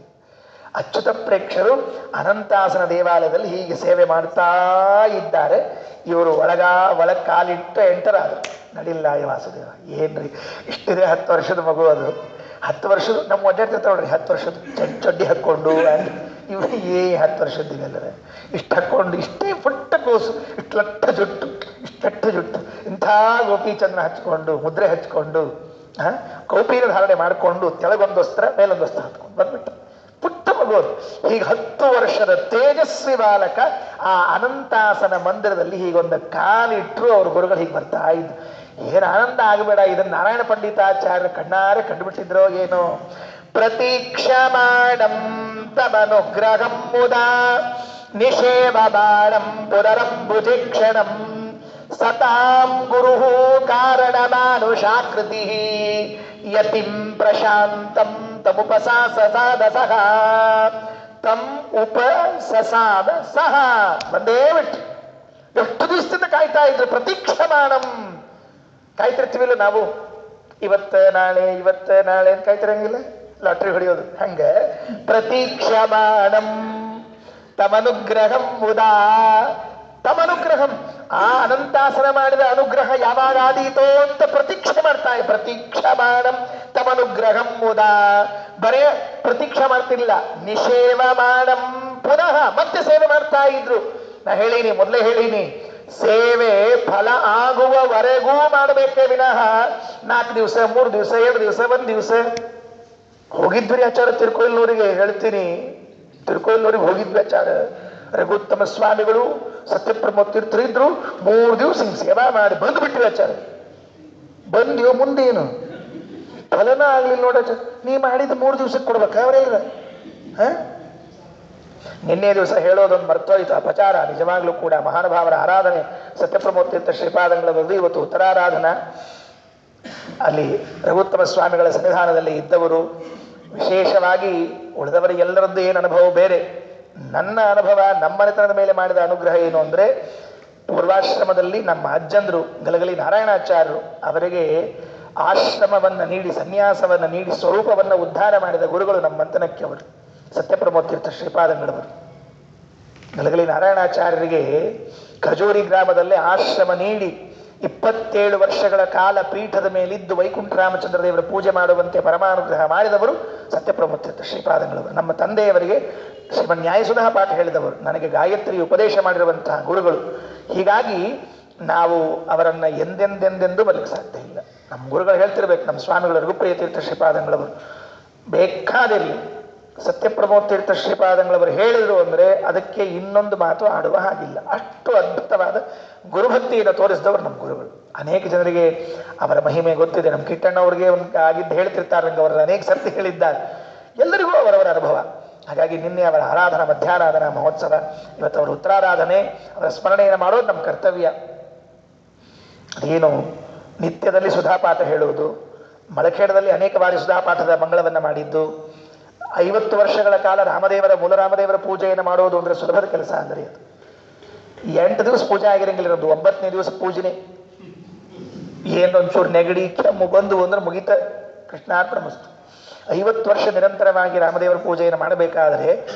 ಅಚ್ಯುತ ಪ್ರೇಕ್ಷರು ಅನಂತಾಸನ ದೇವಾಲಯದಲ್ಲಿ ಹೀಗೆ ಸೇವೆ ಮಾಡ್ತಾ ಇದ್ದಾರೆ. ಇವರು ಒಳಗ ಕಾಲಿಟ್ಟು ಎಂಟರ್ ಆದರು. ನಡಿಲ್ಲಾಯ ವಾಸುದೇವ. ಏನ್ರಿ ಇಷ್ಟಿದೆ, 10 ವರ್ಷದ ಮಗು. ಅದು 10 ವರ್ಷದ ನಮ್ಮ ಒಡ್ಡಾಡ್ತಿರ್ತಾವೆ ನೋಡ್ರಿ, 10 ವರ್ಷದ ಚಡ್ಡಿ ಹಾಕ್ಕೊಂಡು. ಇವು 10 ವರ್ಷದ್ದಿವೆಲ್ಲರೆ ಇಷ್ಟು ಹಾಕ್ಕೊಂಡು, ಇಷ್ಟೇ ಪುಟ್ಟ ಕೂಸು, ಇಷ್ಟಟ್ಟ ಜುಟ್ಟು, ಇಂಥ ಗೋಪಿಚಂದ್ರ ಹಚ್ಕೊಂಡು, ಮುದ್ರೆ ಹಚ್ಕೊಂಡು, ಕೌಪೀನ ಧಾರಣೆ ಮಾಡಿಕೊಂಡು, ತೆಳಗೊಂದು ವಸ್ತ್ರ ಮೇಲೊಂದು ವಸ್ತ್ರ ಹತ್ಕೊಂಡು ಬಂದ್ಬಿಟ್ಟ. ಪುಟ್ಟ ಮಗು. ಹೀಗೆ 10 ವರ್ಷದ ತೇಜಸ್ವಿ ಬಾಲಕ ಆ ಅನಂತಾಸನ ಮಂದಿರದಲ್ಲಿ ಹೀಗೊಂದು ಕಾಲಿಟ್ಟರು. ಅವ್ರ ಗುರುಗಳು ಹೀಗೆ ಬರ್ತಾ ಇದ್ರು. ಏನು ಆನಂದ ಆಗಬೇಡ. ಇದನ್ನು ನಾರಾಯಣ ಪಂಡಿತಾಚಾರ್ಯ ಕಣ್ಣಾರೆ ಕಂಡುಬಿಟ್ಟಿದ್ರೋ ಏನೋ. ಪ್ರತೀಕ್ಷಮಾಣಂ ತಮನುಗ್ರಹಂ ಮುದಾ ನಿಷೇವ ಬಾಣಂ ಪುನರಂಬುಜಿಕ್ಷಣಂ ಸತಾಂ ಗುರು ಕಾರಣಮಾನುಷಾಕೃತಿ ಯತಿಂ ಪ್ರಶಾಂತಂ ತಮುಪಸಾಸಸಾದ ಸಹ ತಂ ಉಪಸಸಾದ ಸಹ. ಬಂದೇ ಬಿಟ್ಟು ಎಷ್ಟು ದಿವಸದಿಂದ ಕಾಯ್ತಾ ಇದ್ರು. ಪ್ರತೀಕ್ಷಮಾಣಂ ಕಾಯ್ತಿರ್ತೀವಿಲ್ಲ ನಾವು. ಇವತ್ತು ನಾಳೆ ಅಂತ ಕಾಯ್ತಿರಂಗಿಲ್ಲ, ಲಾಟ್ರಿ ಹೊಡೆಯೋದು ಹಂಗ. ಪ್ರತೀಕ್ಷಮಾಣಂ ತಮನುಗ್ರಹಂ ಮುದಾ. ತಮನುಗ್ರಹಂ, ಆ ಅನಂತಾಸನ ಮಾಡಿದ ಅನುಗ್ರಹ ಯಾವಾಗ ಆದೀತೋ ಅಂತ ಪ್ರತೀಕ್ಷೆ ಮಾಡ್ತಾ. ಪ್ರತೀಕ್ಷಮಾಣಂ ತಮನುಗ್ರಹಂ ಮುದಾ. ಬರೇ ಪ್ರತೀಕ್ಷೆ ಮಾಡ್ತಿಲ್ಲ, ನಿಷೇವಮಾಣಂ ಪುನಃ ಮತ್ತೆ ಸೇವೆ ಮಾಡ್ತಾ ಇದ್ರು. ನಾ ಮೊದಲೇ ಹೇಳೀನಿ, ಸೇವೆ ಫಲ ಆಗುವವರೆಗೂ ಮಾಡಬೇಕೇ ವಿನಃ 4 ದಿವಸ 3 ದಿವಸ 2 ದಿವಸ 1 ದಿವಸ ಹೋಗಿದ್ವಿ ಆಚಾರ. ತಿರುಕೋಯಿಲ್ನೂರಿಗೆ ಹೇಳ್ತೀನಿ, ತಿರುಕೋಯಿಲ್ನೂರಿಗೆ ಹೋಗಿದ್ವಿ ಆಚಾರ. ರಘುತ್ತಮ ಸ್ವಾಮಿಗಳು ಸತ್ಯಪ್ರಮೋ ತೀರ್ಥರು ಇದ್ರು. 3 ದಿವಸ ಹಿಂಗೆ ಸೇವಾ ಮಾಡಿ ಬಂದು ಬಿಟ್ಟಿವಿ ಆಚಾರ. ಬಂದಿವೋ ಮುಂದೇನು ಫಲನ ಆಗ್ಲಿಲ್ಲ ನೋಡಾಚಾರ. ನೀ ಮಾಡಿದ 3 ದಿವಸಕ್ಕೆ ಕೊಡ್ಬೇಕ ಅವರೆಲ್ಲ. ನಿನ್ನೆ ದಿವಸ ಹೇಳೋದೊಂದು ಮರ್ತೋಯ್ತು, ಅಪಚಾರ. ನಿಜವಾಗ್ಲೂ ಕೂಡ ಮಹಾನುಭಾವರ ಆರಾಧನೆ ಸತ್ಯಪ್ರಮೋ ತೀರ್ಥ ಶ್ರೀಪಾದಂಗಳದ್ದು ಇವತ್ತು ಉತ್ತರಾರಾಧನಾ. ಅಲ್ಲಿ ರಘುತ್ತಮ ಸ್ವಾಮಿಗಳ ಸನ್ನಿಧಾನದಲ್ಲಿ ಇದ್ದವರು, ವಿಶೇಷವಾಗಿ ಉಳಿದವರಿಗೆಲ್ಲರದ್ದು ಏನು ಅನುಭವ ಬೇರೆ. ನನ್ನ ಅನುಭವ, ನಮ್ಮ ಮನೆತನದ ಮೇಲೆ ಮಾಡಿದ ಅನುಗ್ರಹ ಏನು ಅಂದರೆ, ಪೂರ್ವಾಶ್ರಮದಲ್ಲಿ ನಮ್ಮ ಅಜ್ಜಂದರು ಗಲಗಲಿ ನಾರಾಯಣಾಚಾರ್ಯರು ಅವರಿಗೆ ಆಶ್ರಮವನ್ನು ನೀಡಿ, ಸನ್ಯಾಸವನ್ನು ನೀಡಿ, ಸ್ವರೂಪವನ್ನು ಉದ್ಧಾರ ಮಾಡಿದ ಗುರುಗಳು ನಮ್ಮ ಮಂಥನಕ್ಕೆ ಅವರು ಸತ್ಯಪ್ರಮೋತೀರ್ಥ ಶ್ರೀಪಾದಂಗಳವರು. ಗಲಗಲಿ ನಾರಾಯಣಾಚಾರ್ಯರಿಗೆ ಖಜೂರಿ ಗ್ರಾಮದಲ್ಲೇ ಆಶ್ರಮ ನೀಡಿ 27 ವರ್ಷಗಳ ಕಾಲ ಪೀಠದ ಮೇಲಿದ್ದು ವೈಕುಂಠ ರಾಮಚಂದ್ರ ದೇವರ ಪೂಜೆ ಮಾಡುವಂತೆ ಪರಮಾನುಗ್ರಹ ಮಾಡಿದವರು ಸತ್ಯಪ್ರಮೋತೀರ್ಥ ಶ್ರೀಪಾದಂಗಳವರು. ನಮ್ಮ ತಂದೆಯವರಿಗೆ ಶ್ರೀಮನ್ ನ್ಯಾಯಸುಧಾ ಪಾಠ ಹೇಳಿದವರು, ನನಗೆ ಗಾಯತ್ರಿ ಉಪದೇಶ ಮಾಡಿರುವಂತಹ ಗುರುಗಳು. ಹೀಗಾಗಿ ನಾವು ಅವರನ್ನು ಎಂದೆಂದೆಂದೆಂದೂ ಬರಲಿಕ್ಕೆ ಸಾಧ್ಯ ಇಲ್ಲ. ನಮ್ಮ ಗುರುಗಳು ಹೇಳ್ತಿರ್ಬೇಕು, ನಮ್ಮ ಸ್ವಾಮಿಗಳು ರಘುಪ್ರಿಯ ತೀರ್ಥ ಶ್ರೀಪಾದಂಗಳವರು ಬೇಕಾದಿರಲಿ, ಸತ್ಯಪ್ರಮೋತೀರ್ಥ ಶ್ರೀಪಾದಂಗಳವರು ಹೇಳಿದರು ಅಂದರೆ ಅದಕ್ಕೆ ಇನ್ನೊಂದು ಮಾತು ಆಡುವ ಹಾಗಿಲ್ಲ. ಅಷ್ಟು ಅದ್ಭುತವಾದ ಗುರುಭಕ್ತಿಯನ್ನು ತೋರಿಸಿದವರು ನಮ್ಮ ಗುರುಗಳು. ಅನೇಕ ಜನರಿಗೆ ಅವರ ಮಹಿಮೆ ಗೊತ್ತಿದೆ. ನಮ್ಮ ಕಿಟ್ಟಣ್ಣವ್ರಿಗೆ ಒಂದು ಆಗಿದ್ದು ಹೇಳ್ತಿರ್ತಾರೆ, ಅವರು ಅನೇಕ ಸರ್ತಿ ಹೇಳಿದ್ದಾರೆ. ಎಲ್ಲರಿಗೂ ಅವರವರ ಅನುಭವ. ಹಾಗಾಗಿ ನಿನ್ನೆ ಅವರ ಆರಾಧನಾ, ಮಧ್ಯಾರಾಧನಾ ಮಹೋತ್ಸವ, ಇವತ್ತು ಅವರ ಉತ್ತರಾರಾಧನೆ, ಅವರ ಸ್ಮರಣೆಯನ್ನು ಮಾಡೋದು ನಮ್ಮ ಕರ್ತವ್ಯ. ಅದೇನು ನಿತ್ಯದಲ್ಲಿ ಸುಧಾಪಾಠ ಹೇಳುವುದು, ಮಳಖೇಡದಲ್ಲಿ ಅನೇಕ ಬಾರಿ ಸುಧಾಪಾಠದ ಮಂಗಳವನ್ನು ಮಾಡಿದ್ದು, 50 ವರ್ಷಗಳ ಕಾಲ ರಾಮದೇವರ, ಮೂಲರಾಮದೇವರ ಪೂಜೆಯನ್ನು ಮಾಡೋದು ಅಂದರೆ ಸುಲಭದ ಕೆಲಸ ಅಂದರೆ ಅದು 8 ದಿವಸ ಪೂಜೆ ಆಗಿರಂಗಿಲ್ಲ, ಇರೋದು 9ನೇ ದಿವಸ ಪೂಜೆನೇ. ಏನೊಂಚೂರು ನೆಗಡಿ ಕೆಮ್ಮು ಬಂದು ಅಂದ್ರೆ ಮುಗಿತ, ಕೃಷ್ಣಾರ್ಪಣ ಮಸ್ತು. 50 ವರ್ಷ ನಿರಂತರವಾಗಿ ರಾಮದೇವರ ಪೂಜೆಯನ್ನು ಮಾಡಬೇಕಾದರೆ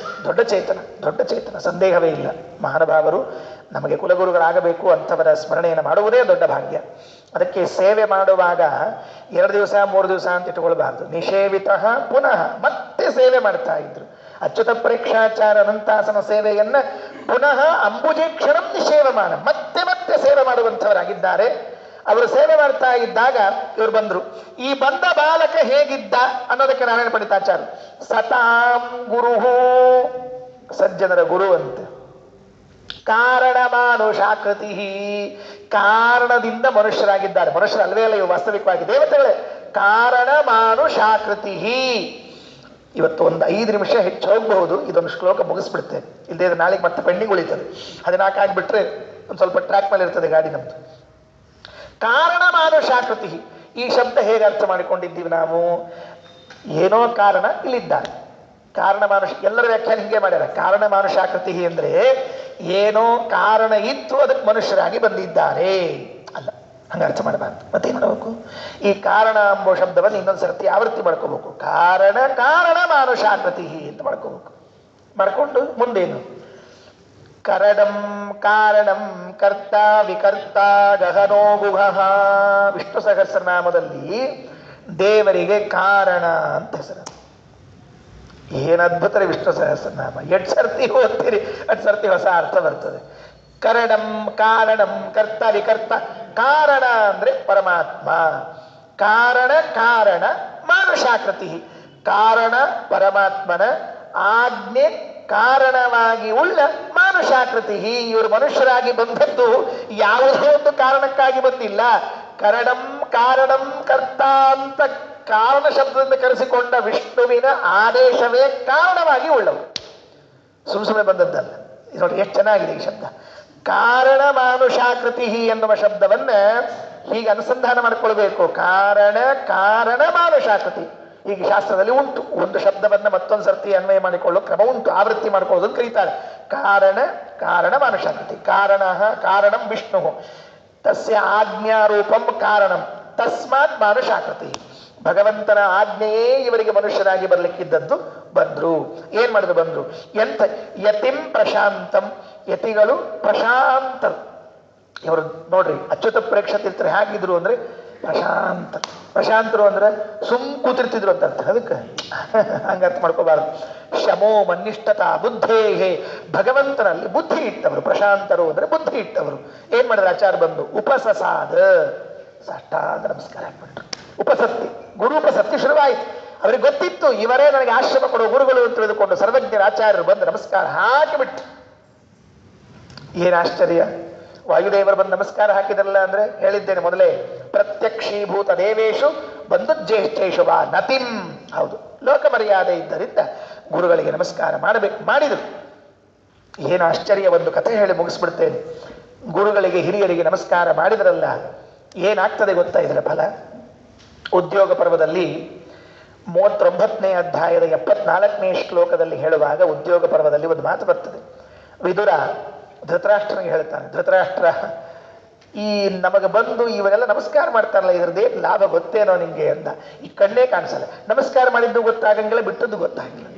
ದೊಡ್ಡ ಚೇತನ, ಸಂದೇಹವೇ ಇಲ್ಲ. ಮಹಾನುಭಾವರು ನಮಗೆ ಕುಲಗುರುಗಳಾಗಬೇಕು, ಅಂಥವರ ಸ್ಮರಣೆಯನ್ನು ಮಾಡುವುದೇ ದೊಡ್ಡ ಭಾಗ್ಯ. ಅದಕ್ಕೆ ಸೇವೆ ಮಾಡುವಾಗ 2 ದಿವಸ 3 ದಿವಸ ಅಂತ ಇಟ್ಟುಕೊಳ್ಬಾರ್ದು. ನಿಷೇವಿತ ಪುನಃ ಮತ್ತೆ ಸೇವೆ ಮಾಡ್ತಾ ಇದ್ರು. ಅಚ್ಯುತ ಪ್ರೇಕ್ಷಾಚಾರ ಅನಂತಾಸನ ಸೇವೆಯನ್ನ ಪುನಃ ಅಂಬುಜೇಕ್ಷಣಂ ನಿಷೇವಮಾನ, ಮತ್ತೆ ಮತ್ತೆ ಸೇವೆ ಮಾಡುವಂಥವರಾಗಿದ್ದಾರೆ. ಅವರು ಸೇವೆ ಮಾಡ್ತಾ ಇದ್ದಾಗ ಇವರು ಬಂದರು. ಈ ಬಂದ ಬಾಲಕ ಹೇಗಿದ್ದ ಅನ್ನೋದಕ್ಕೆ ನಾರಾಯಣ ಪಂಡಿತಾಚಾರ್ಯ ಸತಾಂ ಗುರುಹು, ಸಜ್ಜನರ ಗುರು ಅಂತ. ಕಾರಣ ಮಾನುಷಾಕೃತಿ, ಕಾರಣದಿಂದ ಮನುಷ್ಯರಾಗಿದ್ದಾರೆ. ಮನುಷ್ಯರು ಅಲ್ವೇ ಅಲ್ಲ ಇವು, ವಾಸ್ತವಿಕವಾಗಿ ದೇವತೆಗಳೇ. ಕಾರಣ ಮಾನುಷಾಕೃತಿ. ಇವತ್ತು ಒಂದು 5 ನಿಮಿಷ ಹೆಚ್ಚು ಹೋಗಬಹುದು, ಇದೊಂದು ಶ್ಲೋಕ ಮುಗಿಸ್ಬಿಡ್ತೇನೆ. ಇಲ್ಲದೆ ನಾಳೆಗೆ ಮತ್ತೆ ಪೆಂಡಿಂಗ್ ಉಳಿತದೆ. 14 ಆಗಿಬಿಟ್ರೆ ಒಂದು ಸ್ವಲ್ಪ ಟ್ರ್ಯಾಕ್ ಮೇಲೆ ಇರ್ತದೆ ಗಾಡಿ ನಮ್ದು. ಕಾರಣ ಮಾನುಷಾಕೃತಿ, ಈ ಶಬ್ದ ಹೇಗೆ ಅರ್ಥ ಮಾಡಿಕೊಂಡಿದ್ದೀವಿ ನಾವು? ಏನೋ ಕಾರಣ ಇಲ್ಲಿದ್ದಾರೆ. ಕಾರಣ ಮಾನುಷ, ಎಲ್ಲರ ವ್ಯಾಖ್ಯಾನ ಹಿಂಗೆ ಮಾಡ್ಯಾರ. ಕಾರಣ ಮಾನುಷಾಕೃತಿ ಅಂದರೆ ಏನೋ ಕಾರಣ ಇತ್ತು, ಅದಕ್ಕೆ ಮನುಷ್ಯರಾಗಿ ಬಂದಿದ್ದಾರೆ ಅಲ್ಲ, ಹಂಗೆ ಅರ್ಥ ಮಾಡಬಾರ್ದು. ಮತ್ತೇನು ಮಾಡಬೇಕು? ಈ ಕಾರಣ ಎಂಬ ಶಬ್ದವನ್ನು ಇನ್ನೊಂದು ಸರ್ತಿ ಆವೃತ್ತಿ ಮಾಡ್ಕೋಬೇಕು. ಕಾರಣ ಮಾನುಷಾಕೃತಿ ಅಂತ ಮಾಡ್ಕೋಬೇಕು. ಮಾಡ್ಕೊಂಡು ಮುಂದೇನು? ಕರಡಂ ಕಾರಣಂ ಕರ್ತ ವಿಕರ್ತ ಗಹನೋ ಗುಹಃ. ವಿಷ್ಣು ಸಹಸ್ರನಾಮದಲ್ಲಿ ದೇವರಿಗೆ ಕಾರಣ ಅಂತ ಹೆಸರು. ಏನು ಅದ್ಭುತ ವಿಷ್ಣು ಸಹಸ್ರನಾಮ. 8 ಸರ್ತಿ ಓದ್ತೀರಿ, 8 ಸರ್ತಿ ಹೊಸ ಅರ್ಥ ಬರ್ತದೆ. ಕರಡಂ ಕಾರಣಂ ಕರ್ತ ವಿಕರ್ತ. ಕಾರಣ ಅಂದ್ರೆ ಪರಮಾತ್ಮ, ಕಾರಣ ಮಾನುಷಾಕೃತಿ. ಕಾರಣ ಪರಮಾತ್ಮನ ಆಜ್ಞೆ ಕಾರಣವಾಗಿ ಉಳ್ಳ ಮಾನುಷಾಕೃತಿ. ಇವರು ಮನುಷ್ಯರಾಗಿ ಬಂದದ್ದು ಯಾವುದೋ ಒಂದು ಕಾರಣಕ್ಕಾಗಿ ಬಂದಿಲ್ಲ. ಕಾರಣಂ ಕರ್ತ ಅಂತ ಕಾರಣ ಶಬ್ದದಿಂದ ಕರೆಸಿಕೊಂಡ ವಿಷ್ಣುವಿನ ಆದೇಶವೇ ಕಾರಣವಾಗಿ ಉಳ್ಳವು, ಸುಮ್ಮನೆ ಬಂದದ್ದಲ್ಲ. ನೋಡಿ ಎಷ್ಟು ಚೆನ್ನಾಗಿದೆ ಈ ಶಬ್ದ. ಕಾರಣ ಮಾನುಷಾಕೃತಿ ಎನ್ನುವ ಶಬ್ದವನ್ನ ಹೀಗೆ ಅನುಸಂಧಾನ ಮಾಡಿಕೊಳ್ಬೇಕು. ಕಾರಣ ಮಾನುಷಾಕೃತಿ. ಈಗ ಶಾಸ್ತ್ರದಲ್ಲಿ ಉಂಟು, ಒಂದು ಶಬ್ದವನ್ನ ಮತ್ತೊಂದು ಸರ್ತಿ ಅನ್ವಯ ಮಾಡಿಕೊಳ್ಳೋ ಕ್ರಮ ಉಂಟು, ಆವೃತ್ತಿ ಮಾಡ್ಕೊಳ್ಳೋದನ್ನು ಕರೀತಾರೆ. ಕಾರಣ ಮಾನುಷಾಕೃತಿ. ಕಾರಣಂ ವಿಷ್ಣು ತಸ್ಯ ಆಜ್ಞಾರೂಪಂ ಕಾರಣಂ ತಸ್ಮಾತ್ ಮಾನುಷಾಕೃತಿ. ಭಗವಂತನ ಆಜ್ಞೆಯೇ ಇವರಿಗೆ ಮನುಷ್ಯರಾಗಿ ಬರ್ಲಿಕ್ಕಿದ್ದದ್ದು. ಬಂದ್ರು, ಏನ್ ಮಾಡಿದ್ರು? ಬಂದ್ರು. ಎಂತ? ಯತಿಂ ಪ್ರಶಾಂತಂ. ಯತಿಗಳು ಪ್ರಶಾಂತರು. ಇವರು ನೋಡ್ರಿ, ಅಚ್ಯುತ ಪ್ರೇಕ್ಷತೀರ್ಥರು ಹೇಗಿದ್ರು ಅಂದ್ರೆ ಪ್ರಶಾಂತರು ಅಂದ್ರೆ ಕೂತಿರ್ತಿದ್ರು ಅಂತ ಅರ್ಥ. ಅದಕ್ಕೆ ಹಂಗರ್ಥ ಮಾಡ್ಕೋಬಾರ್ದು. ಶಮೋ ಮನ್ನಿಷ್ಠತಾ ಬುದ್ಧೇಹೇ, ಭಗವಂತನಲ್ಲಿ ಬುದ್ಧಿ ಇಟ್ಟವರು. ಪ್ರಶಾಂತರು ಅಂದ್ರೆ ಬುದ್ಧಿ ಇಟ್ಟವರು. ಏನ್ ಮಾಡಿದ್ರು? ಆಚಾರ ಬಂದು ಉಪಸಸಾದ, ಸಾಷ್ಟಾಂಗ ನಮಸ್ಕಾರ ಹಾಕ್ಬಿಟ್ರು. ಉಪಸತ್ತಿ, ಗುರು ಉಪಸತ್ತಿ ಶುರುವಾಯಿತು. ಅವ್ರಿಗೆ ಗೊತ್ತಿತ್ತು ಇವರೇ ನನಗೆ ಆಶ್ರಮ ಕೊಡೋ ಗುರುಗಳು ಅಂತ ತಿಳಿದುಕೊಂಡು ಸರ್ವಜ್ಞರ ಆಚಾರ್ಯರು ಬಂದು ನಮಸ್ಕಾರ ಹಾಕಿಬಿಟ್ಟು. ಏನ್ ಆಶ್ಚರ್ಯ! ವಾಯುದೇವರು ಬಂದು ನಮಸ್ಕಾರ ಹಾಕಿದ್ರಲ್ಲ ಅಂದ್ರೆ ಹೇಳಿದ್ದೇನೆ ಮೊದಲೇ, ಪ್ರತ್ಯಕ್ಷೀಭೂತ ದೇವೇಶು ಬಂದು ಜ್ಯೇಷ್ಠೇಶು ವಾ ನತಿಂ. ಹೌದು, ಲೋಕ ಮರ್ಯಾದೆ ಇದ್ದರಿಂದ ಗುರುಗಳಿಗೆ ನಮಸ್ಕಾರ ಮಾಡಬೇಕು. ಮಾಡಿದರು. ಏನು ಆಶ್ಚರ್ಯ! ಒಂದು ಕಥೆ ಹೇಳಿ ಮುಗಿಸ್ಬಿಡ್ತೇನೆ. ಗುರುಗಳಿಗೆ, ಹಿರಿಯರಿಗೆ ನಮಸ್ಕಾರ ಮಾಡಿದ್ರಲ್ಲ, ಏನಾಗ್ತದೆ ಗೊತ್ತಾ ಇದರ ಫಲ? ಉದ್ಯೋಗ ಪರ್ವದಲ್ಲಿ 39ನೇ ಅಧ್ಯಾಯದ 74ನೇ ಶ್ಲೋಕದಲ್ಲಿ ಹೇಳುವಾಗ ಉದ್ಯೋಗ ಪರ್ವದಲ್ಲಿ ಒಂದು ಮಾತು ಬರ್ತದೆ. ವಿದುರ ಧೃತರಾಷ್ಟ್ರನಿಗೆ ಹೇಳ್ತಾನೆ, ಧೃತರಾಷ್ಟ್ರ, ಈ ನಮಗೆ ಬಂದು ಇವರೆಲ್ಲ ನಮಸ್ಕಾರ ಮಾಡ್ತಾರಲ್ಲ, ಇದ್ರದ್ದೇ ಲಾಭ ಗೊತ್ತೇನೋ ನಿಂಗೆ ಅಂದ. ಈ ಕಣ್ಣೇ ಕಾಣಿಸಲ್ಲ, ನಮಸ್ಕಾರ ಮಾಡಿದ್ದು ಗೊತ್ತಾಗಂಗಿಲ್ಲ, ಬಿಟ್ಟದ್ದು ಗೊತ್ತಾಗಿಲ್ಲ.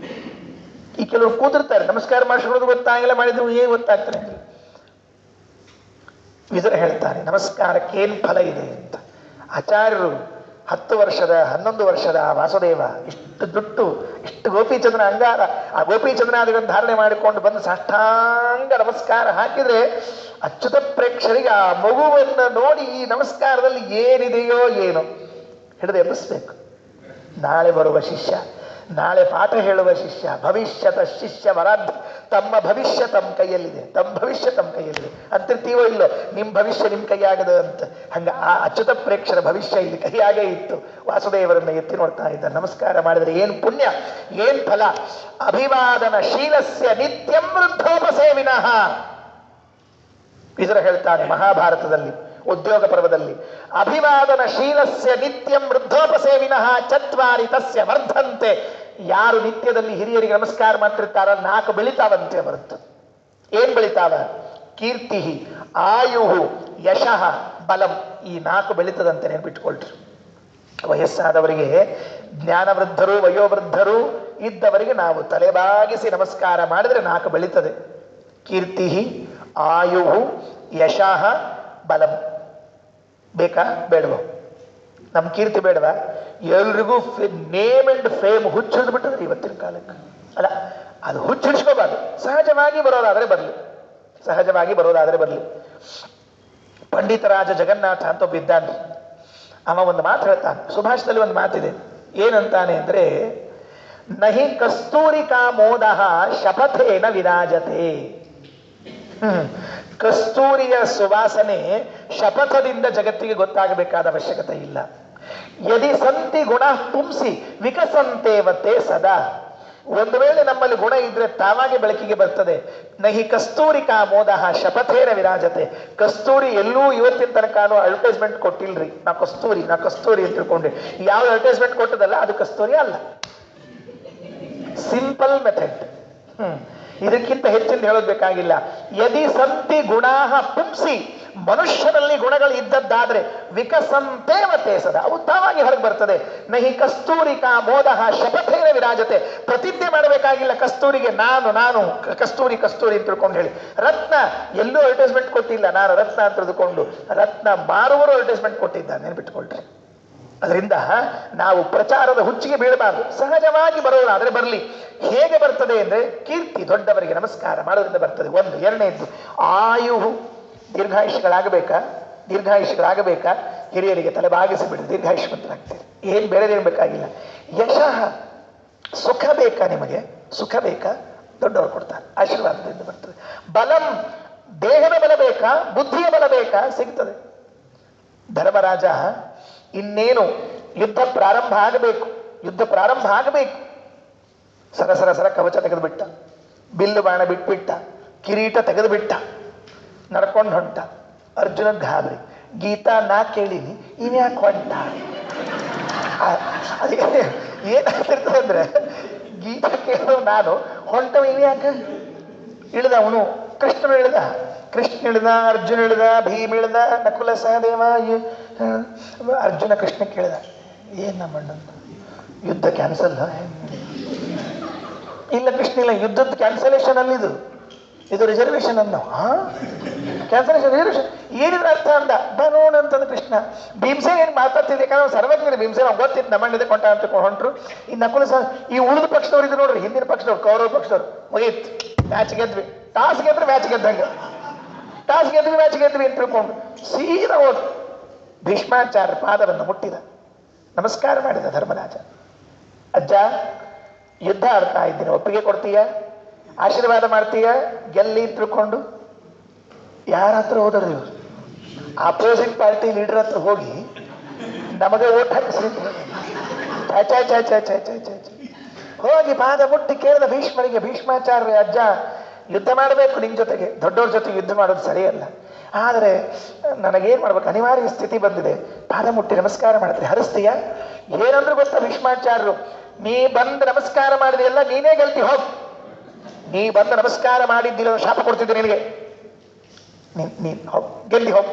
ಈ ಕೆಲವರು ಕೂತಿರ್ತಾರೆ, ನಮಸ್ಕಾರ ಮಾಡಿಸ್ಕೊಳ್ಳೋದು ಗೊತ್ತಾಗಿಲ್ಲ, ಮಾಡಿದ್ರು ಏನ್ ಗೊತ್ತಾಗ್ತಾನೆ. ವಿದುರ ಹೇಳ್ತಾನೆ, ನಮಸ್ಕಾರಕ್ಕೇನು ಫಲ ಇದೆ ಅಂತ. ಆಚಾರ್ಯರು 10 ವರ್ಷದ 11 ವರ್ಷದ ವಾಸುದೇವ ಇಷ್ಟು ದುಡ್ಡು, ಇಷ್ಟು ಗೋಪಿಚಂದ್ರನ ಅಂಗಾರ, ಆ ಗೋಪಿಚಂದ್ರನಾದಿಗಳನ್ನು ಧಾರಣೆ ಮಾಡಿಕೊಂಡು ಬಂದು ಸಾಷ್ಟಾಂಗ ನಮಸ್ಕಾರ ಹಾಕಿದ್ರೆ ಅಚ್ಯುತ ಪ್ರೇಕ್ಷರಿಗೆ ಆ ಮಗುವನ್ನು ನೋಡಿ ಈ ನಮಸ್ಕಾರದಲ್ಲಿ ಏನಿದೆಯೋ ಏನೋ ಹಿಡಿದು ಎಬ್ಬಿಸ್ಬೇಕು. ನಾಳೆ ಬರುವ ಶಿಷ್ಯ, ನಾಳೆ ಪಾಠ ಹೇಳುವ ಶಿಷ್ಯ, ಭವಿಷ್ಯದ ಶಿಷ್ಯ ವರಾದ್, ತಮ್ಮ ಭವಿಷ್ಯ ತಮ್ಮ ಕೈಯಲ್ಲಿದೆ, ತಮ್ಮ ಭವಿಷ್ಯ ತಮ್ಮ ಕೈಯಲ್ಲಿದೆ ಅಂತಿರ್ತೀವೋ ಇಲ್ಲೋ, ನಿಮ್ಮ ಭವಿಷ್ಯ ನಿಮ್ಮ ಕೈಯಾಗದ ಅಂತ. ಹಂಗ ಆ ಅಚ್ಯುತ ಪ್ರೇಕ್ಷರ ಭವಿಷ್ಯ ಇಲ್ಲಿ ಕೈಯಾಗೇ ಇತ್ತು. ವಾಸುದೇವರನ್ನ ಎತ್ತಿ ನೋಡ್ತಾ ಇದ್ದ. ನಮಸ್ಕಾರ ಮಾಡಿದರೆ ಏನು ಪುಣ್ಯ, ಏನ್ ಫಲ. ಅಭಿವಾದನ ಶೀಲಸ್ಯ ನಿತ್ಯಂ ವೃದ್ಧೋಪಸೇವಿನಃ. ಇದರ ಹೇಳ್ತಾನೆ ಮಹಾಭಾರತದಲ್ಲಿ ಉದ್ಯೋಗ ಪರ್ವದಲ್ಲಿ, ಅಭಿವಾದನ ಶೀಲಸ್ಯ ನಿತ್ಯಂ ವೃದ್ಧೋಪಸೇವಿನಃ ಚತ್ವಾರಿ ತಸ್ಯ ವರ್ಧಂತೆ. ಯಾರು ನಿತ್ಯದಲ್ಲಿ ಹಿರಿಯರಿಗೆ ನಮಸ್ಕಾರ ಮಾಡ್ತಿರ್ತಾರ 4 ಬೆಳಿತಾವಂತೆ ಬರುತ್ತೆ. ಏನ್ ಬೆಳಿತಾವ? ಕೀರ್ತಿ, ಆಯು, ಯಶಃ, ಬಲಂ. ಈ 4 ಬೆಳೀತದಂತೆ ನೆನ್ಪಿಟ್ಕೊಳ್ರಿ. ವಯಸ್ಸಾದವರಿಗೆ, ಜ್ಞಾನವೃದ್ಧರು, ವಯೋವೃದ್ಧರು ಇದ್ದವರಿಗೆ ನಾವು ತಲೆಬಾಗಿಸಿ ನಮಸ್ಕಾರ ಮಾಡಿದ್ರೆ 4 ಬೆಳೀತದೆ. ಕೀರ್ತಿ, ಆಯು, ಯಶಃ, ಬಲಂ. ಬೇಕಾ ಬೇಡವ? ನಮ್ಮ ಕೀರ್ತಿ ಬೇಡವಾ? ಎಲ್ರಿಗೂ ನೇಮ್ ಅಂಡ್ ಫೇಮ್ ಹುಚ್ಚಿಡಿದು ಬಿಟ್ಟದ್ರಿ ಇವತ್ತಿನ ಕಾಲಕ್ಕೆ. ಅಲ್ಲ, ಅದು ಹುಚ್ಚಿಡಿಸ್ಕೋಬಾರ್ದು. ಸಹಜವಾಗಿ ಬರೋದಾದ್ರೆ ಬರಲಿ, ಸಹಜವಾಗಿ ಬರೋದಾದ್ರೆ ಬರಲಿ. ಪಂಡಿತರಾಜ ಜಗನ್ನಾಥ ಅಂತ ಒಬ್ಬ ಇದ್ದಾನೆ. ಅವ ಒಂದು ಮಾತು ಹೇಳ್ತಾನೆ, ಸುಭಾಷಿತದಲ್ಲಿ ಒಂದು ಮಾತಿದೆ. ಏನಂತಾನೆ ಅಂದ್ರೆ, ನಹಿ ಕಸ್ತೂರಿಕಾ ಮೋದಃ ಶಪಥೇನ ವಿರಾಜತೆ. ಕಸ್ತೂರಿಯ ಸುವಾಸನೆ ಶಪಥದಿಂದ ಜಗತ್ತಿಗೆ ಗೊತ್ತಾಗಬೇಕಾದ ಅವಶ್ಯಕತೆ ಇಲ್ಲ. ಯದಿ ಸಂತಿ ಗುಣ ಪುಂಸಿ ವಿಕಸಂತೇವತೆ ಸದಾ. ಒಂದು ವೇಳೆ ನಮ್ಮಲ್ಲಿ ಗುಣ ಇದ್ರೆ ತಾವಾಗಿ ಬೆಳಕಿಗೆ ಬರ್ತದೆ. ನಹಿ ಕಸ್ತೂರಿಕಾ ಮೋದಃ ಶಪಥೇನ ವಿರಾಜತೆ. ಕಸ್ತೂರಿ ಎಲ್ಲೂ ಇವತ್ತಿನ ತನಕ ಅಡ್ವರ್ಟೈಸ್ಮೆಂಟ್ ಕೊಟ್ಟಿಲ್ರಿ. ನಾ ಕಸ್ತೂರಿ ಅಂತ ತಿಳ್ಕೊಂಡ್ರಿ. ಯಾವ ಅಡ್ವರ್ಟೈಸ್ಮೆಂಟ್ ಕೊಟ್ಟದಲ್ಲ ಅದು ಕಸ್ತೂರಿ ಅಲ್ಲ. Simple method. ಇದಕ್ಕಿಂತ ಹೆಚ್ಚಿನ ಹೇಳೋದು ಬೇಕಾಗಿಲ್ಲ. ಯದಿ ಸಂತಿ ಗುಣಾಹ ಪುಂಸಿ, ಮನುಷ್ಯನಲ್ಲಿ ಗುಣಗಳು ಇದ್ದದ್ದಾದ್ರೆ ವಿಕಸಂತೇವತೆ ಸದಾ, ಅವು ತಾವಾಗಿ ಹೊರಗೆ ಬರ್ತದೆ. ನಹಿ ಕಸ್ತೂರಿಕಾ ಮೋದಃ ಶಪಥೇನ ವಿರಾಜತೆ. ಪ್ರತಿಜ್ಞೆ ಮಾಡಬೇಕಾಗಿಲ್ಲ ಕಸ್ತೂರಿಗೆ ನಾನು ಕಸ್ತೂರಿ ಅಂತ ತಿಳ್ಕೊಂಡು ಹೇಳಿ. ರತ್ನ ಎಲ್ಲೂ ಅಡ್ವರ್ಟೈಸ್ಮೆಂಟ್ ಕೊಟ್ಟಿಲ್ಲ, ನಾನು ರತ್ನ ಅಂತ ತಿಳಿದುಕೊಂಡು. ರತ್ನ ಮಾರುವರು ಅಡ್ವರ್ಟೈಸ್ಮೆಂಟ್ ಕೊಟ್ಟಿದ್ದ, ನೆನ್ಪಿಟ್ಕೊಳ್ರಿ. ಅದರಿಂದ ನಾವು ಪ್ರಚಾರದ ಹುಚ್ಚಿಗೆ ಬೀಳಬಾರದು. ಸಹಜವಾಗಿ ಬರೋದಾದ್ರೆ ಬರಲಿ. ಹೇಗೆ ಬರ್ತದೆ ಅಂದ್ರೆ, ಕೀರ್ತಿ, ದೊಡ್ಡವರಿಗೆ ನಮಸ್ಕಾರ ಮಾಡೋದ್ರಿಂದ ಬರ್ತದೆ. ಒಂದು. ಎರಡನೇದ್ದು ಆಯು, ದೀರ್ಘಾಯುಷ್ಯಗಳಾಗಬೇಕಾ ಹಿರಿಯರಿಗೆ ತಲೆ ಬಾಗಿಸಿ ಬಿಡಿ, ದೀರ್ಘಾಯುಷ್ಯವಂತರಾಗ್ತೀರಿ. ಏನು ಬೇರೆದೇನು ಬೇಕಾಗಿಲ್ಲ. ಯಶಃ, ಸುಖ ಬೇಕಾ ನಿಮಗೆ? ಸುಖ ಬೇಕಾ? ದೊಡ್ಡವರು ಕೊಡ್ತಾರೆ, ಆಶೀರ್ವಾದದಿಂದ ಬರ್ತದೆ. ಬಲಂ, ದೇಹದ ಬಲ ಬೇಕಾ? ಬುದ್ಧಿಯ ಬಲ ಬೇಕಾ? ಸಿಗ್ತದೆ. ಧರ್ಮರಾಜ ಇನ್ನೇನು ಯುದ್ಧ ಪ್ರಾರಂಭ ಆಗಬೇಕು. ಸರ ಕವಚ ತೆಗೆದು ಬಿಟ್ಟ, ಬಿಲ್ಲು ಬಾಣ ಬಿಟ್ಬಿಟ್ಟ, ಕಿರೀಟ ತೆಗೆದು ಬಿಟ್ಟ, ನಡ್ಕೊಂಡು ಹೊಂಟ. ಅರ್ಜುನ ಗಾಬರಿ. ಗೀತಾ ನಾ ಕೇಳೀನಿ, ಇನ್ಯಾಕೆ ಹೊಂಟ? ಅದೇ ಏನಾಗ್ತಿರ್ತದೆ ಅಂದ್ರೆ, ಗೀತಾ ಕೇಳೋ ನಾನು, ಹೊಂಟವ ಇನ್ಯಾಕೆ? ಇಳಿದ ಅವನು, ಕೃಷ್ಣ ಇಳಿದ, ಅರ್ಜುನ ಇಳಿದ, ಭೀಮ್ ಇಳಿದ, ನಕುಲ ಸಹದೇವ. ಅರ್ಜುನ ಕೃಷ್ಣ ಕೇಳಿದ, ಏನ್ ನಮ್ಮಣ್ಣ ಯುದ್ಧ ಕ್ಯಾನ್ಸಲ್? ಇಲ್ಲ ಕೃಷ್ಣ, ಇಲ್ಲ, ಯುದ್ಧದ ಕ್ಯಾನ್ಸಲೇಷನ್ ಅಲ್ಲಿದು, ಇದು ರಿಸರ್ವೇಶನ್ ಅನ್ನೋ. ಕ್ಯಾನ್ಸಲೇಷನ್, ರಿಸರ್ವೇಶನ್ ಏನಿದ್ರೆ ಅರ್ಥ ಅಂದ. ನೋಡ ಅಂತಂದ ಕೃಷ್ಣ. ಭೀಮಸೇನ್ ಏನು ಮಾತಾಡ್ತಿದ್ದೆ, ಯಾಕಂದ್ರೆ ಸರ್ವಜ್ಞ ಭೀಮಸೇನ್ ಗೊತ್ತಿತ್ತು ನಮ್ಮಣ್ಣಿದೆ ಕೊಂಟ ಅಂತ ಹೊಂಟ್ರು. ಈ ನಕುಲ ಸಹ ಈ ಉಳಿದ ಪಕ್ಷದವ್ರು ಇದು ನೋಡ್ರಿ, ಹಿಂದಿನ ಪಕ್ಷದವ್ರು, ಕೌರವ ಪಕ್ಷದವ್ರು. ಮುಗೀತು, ಮ್ಯಾಚ್ ಗೆದ್ವಿ. ಟಾಸ್ ಗೆದ್ರೆ ಮ್ಯಾಚ್ ಗೆದ್ದಂಗೆ, ಟಾಸ್ ಗೆದ್ವಿ ಅಂತ ತಿಳ್ಕೊಂಡು ಸೀದಾ ಹೋದ. ಭೀಷ್ಮಾಚಾರ್ಯ ಪಾದವನ್ನು ಮುಟ್ಟಿದ, ನಮಸ್ಕಾರ ಮಾಡಿದ ಧರ್ಮರಾಜ. ಅಜ್ಜ, ಯುದ್ಧ ಆಡ್ತಾ ಇದ್ದೀನಿ, ಒಪ್ಪಿಗೆ ಕೊಡ್ತೀಯ? ಆಶೀರ್ವಾದ ಮಾಡ್ತೀಯ? ಗೆಲ್ಲಿ ತಿಳ್ಕೊಂಡು. ಯಾರ ಹತ್ರ ಹೋದ್ರು ಇವರು? ಅಪೋಸಿಟ್ ಪಾರ್ಟಿ ಲೀಡರ್ ಹತ್ರ ಹೋಗಿ ನಮಗೆ ಓಟ್ ಹಾಕಿಸ್ರಿ. ಹೋಗಿ ಪಾದ ಮುಟ್ಟಿ ಕೇಳಿದ ಭೀಷ್ಮರಿಗೆ, ಭೀಷ್ಮಾಚಾರ್ಯ, ಅಜ್ಜ ಯುದ್ಧ ಮಾಡಬೇಕು ನಿನ್ ಜೊತೆಗೆ, ದೊಡ್ಡವ್ರ ಜೊತೆಗೆ ಯುದ್ಧ ಮಾಡೋದು ಸರಿಯಲ್ಲ. ಆದರೆ ನನಗೇನು ಮಾಡ್ಬೇಕು, ಅನಿವಾರ್ಯ ಸ್ಥಿತಿ ಬಂದಿದೆ. ಪಾದ ಮುಟ್ಟಿ ನಮಸ್ಕಾರ ಮಾಡ್ತೀನಿ. ಹರಿಸ್ತೀಯ? ಏನಂದ್ರು ಗೊತ್ತಾ ಭೀಷ್ಮಾಚಾರ್ಯರು, ನೀ ಬಂದು ನಮಸ್ಕಾರ ಮಾಡಿದೆಯಲ್ಲ ನೀನೇ ಗೆಲ್ತಿ, ಹೋಗ್. ನೀ ಬಂದು ನಮಸ್ಕಾರ ಮಾಡಿದ್ದಿಲ್ಲ ಶಾಪ ಕೊಡ್ತಿದ್ದೆ ನಿನಗೆ, ನೀನ್ ಹೋಗ್, ಗೆಲ್ಲಿ ಹೋಗ್.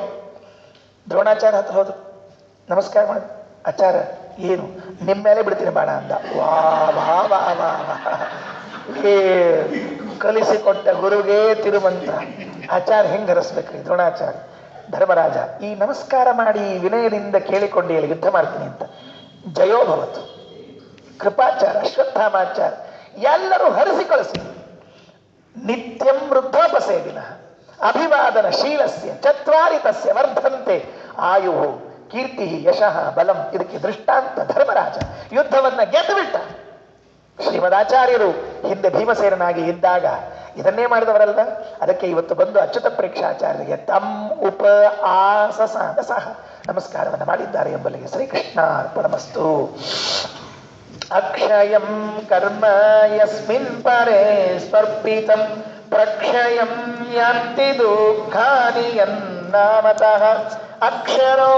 ದ್ರೋಣಾಚಾರ್ಯ ಹತ್ರ ಹೋದ್ರು, ನಮಸ್ಕಾರ ಮಾಡಿ. ಆಚಾರ ಏನು, ನಿಮ್ಮ ಮೇಲೆ ಬಿಡ್ತೀನಿ ಬಾಣ ಅಂದ. ವಾ ವಾ ವಾ ವಾ ವಾ, ಕಲಿಸಿಕೊಟ್ಟ ಗುರುಗೇ ತಿರುಮಂತ್ರ. ಆಚಾರ್ಯ ಹೆಂಗ್ ಹರಿಸ್ಬೇಕ್ರಿ ದ್ರೋಣಾಚಾರ್ಯ. ಧರ್ಮರಾಜ, ಈ ನಮಸ್ಕಾರ ಮಾಡಿ ವಿನಯದಿಂದ ಕೇಳಿಕೊಂಡು ಹೇಳಿ ಯುದ್ಧ ಮಾಡ್ತೀನಿ ಅಂತ. ಜಯೋಭವತು. ಕೃಪಾಚಾರ, ಅಶ್ವತ್ಥಾಮಾಚಾರ ಎಲ್ಲರೂ ಹರಿಸಿ ಕಳಿಸಿ. ನಿತ್ಯಂ ವೃದ್ಧೋಪಸೇವಿನ ಅಭಿವಾದನ ಶೀಲಸ್ಯ ಚತ್ವಾರಿ ತಸ್ಯ ವರ್ಧಂತೆ ಆಯು ಕೀರ್ತಿ ಯಶಃ ಬಲಂ. ಇದಕ್ಕೆ ದೃಷ್ಟಾಂತ ಧರ್ಮರಾಜ ಯುದ್ಧವನ್ನ ಗೆದ್ದು ಬಿಟ್ಟ. ಶ್ರೀಮದಾಚಾರ್ಯರು ಹಿಂದೆ ಭೀಮಸೇನಾಗಿ ಇದ್ದಾಗ ಇದನ್ನೇ ಮಾಡಿದವರಲ್ಲ. ಅದಕ್ಕೆ ಇವತ್ತು ಬಂದು ಅಚ್ಯುತ ಪ್ರೇಕ್ಷಾಚಾರ್ಯರಿಗೆ ತಮ್ ಉಪ ಆಸಸಾನ ಸಹ ನಮಸ್ಕಾರವನ್ನು ಮಾಡಿದ್ದಾರೆ ಎಂಬಲ್ಲಿಗೆ ಶ್ರೀಕೃಷ್ಣ ಅರ್ಪಣಮಸ್ತು. ಅಕ್ಷಯಂ ಕರ್ಮ ಯಸ್ಮಿನ್ ಪರೇ ಸ್ವರ್ಪಿತಂ ಪ್ರಕ್ಷಯಂ ಯಾಂತಿ ದುಃಖಾನಿ ಯನ್ನಾಮತಃ ಅಕ್ಷರೋ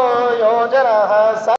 ಯೋಜನಃ ಸ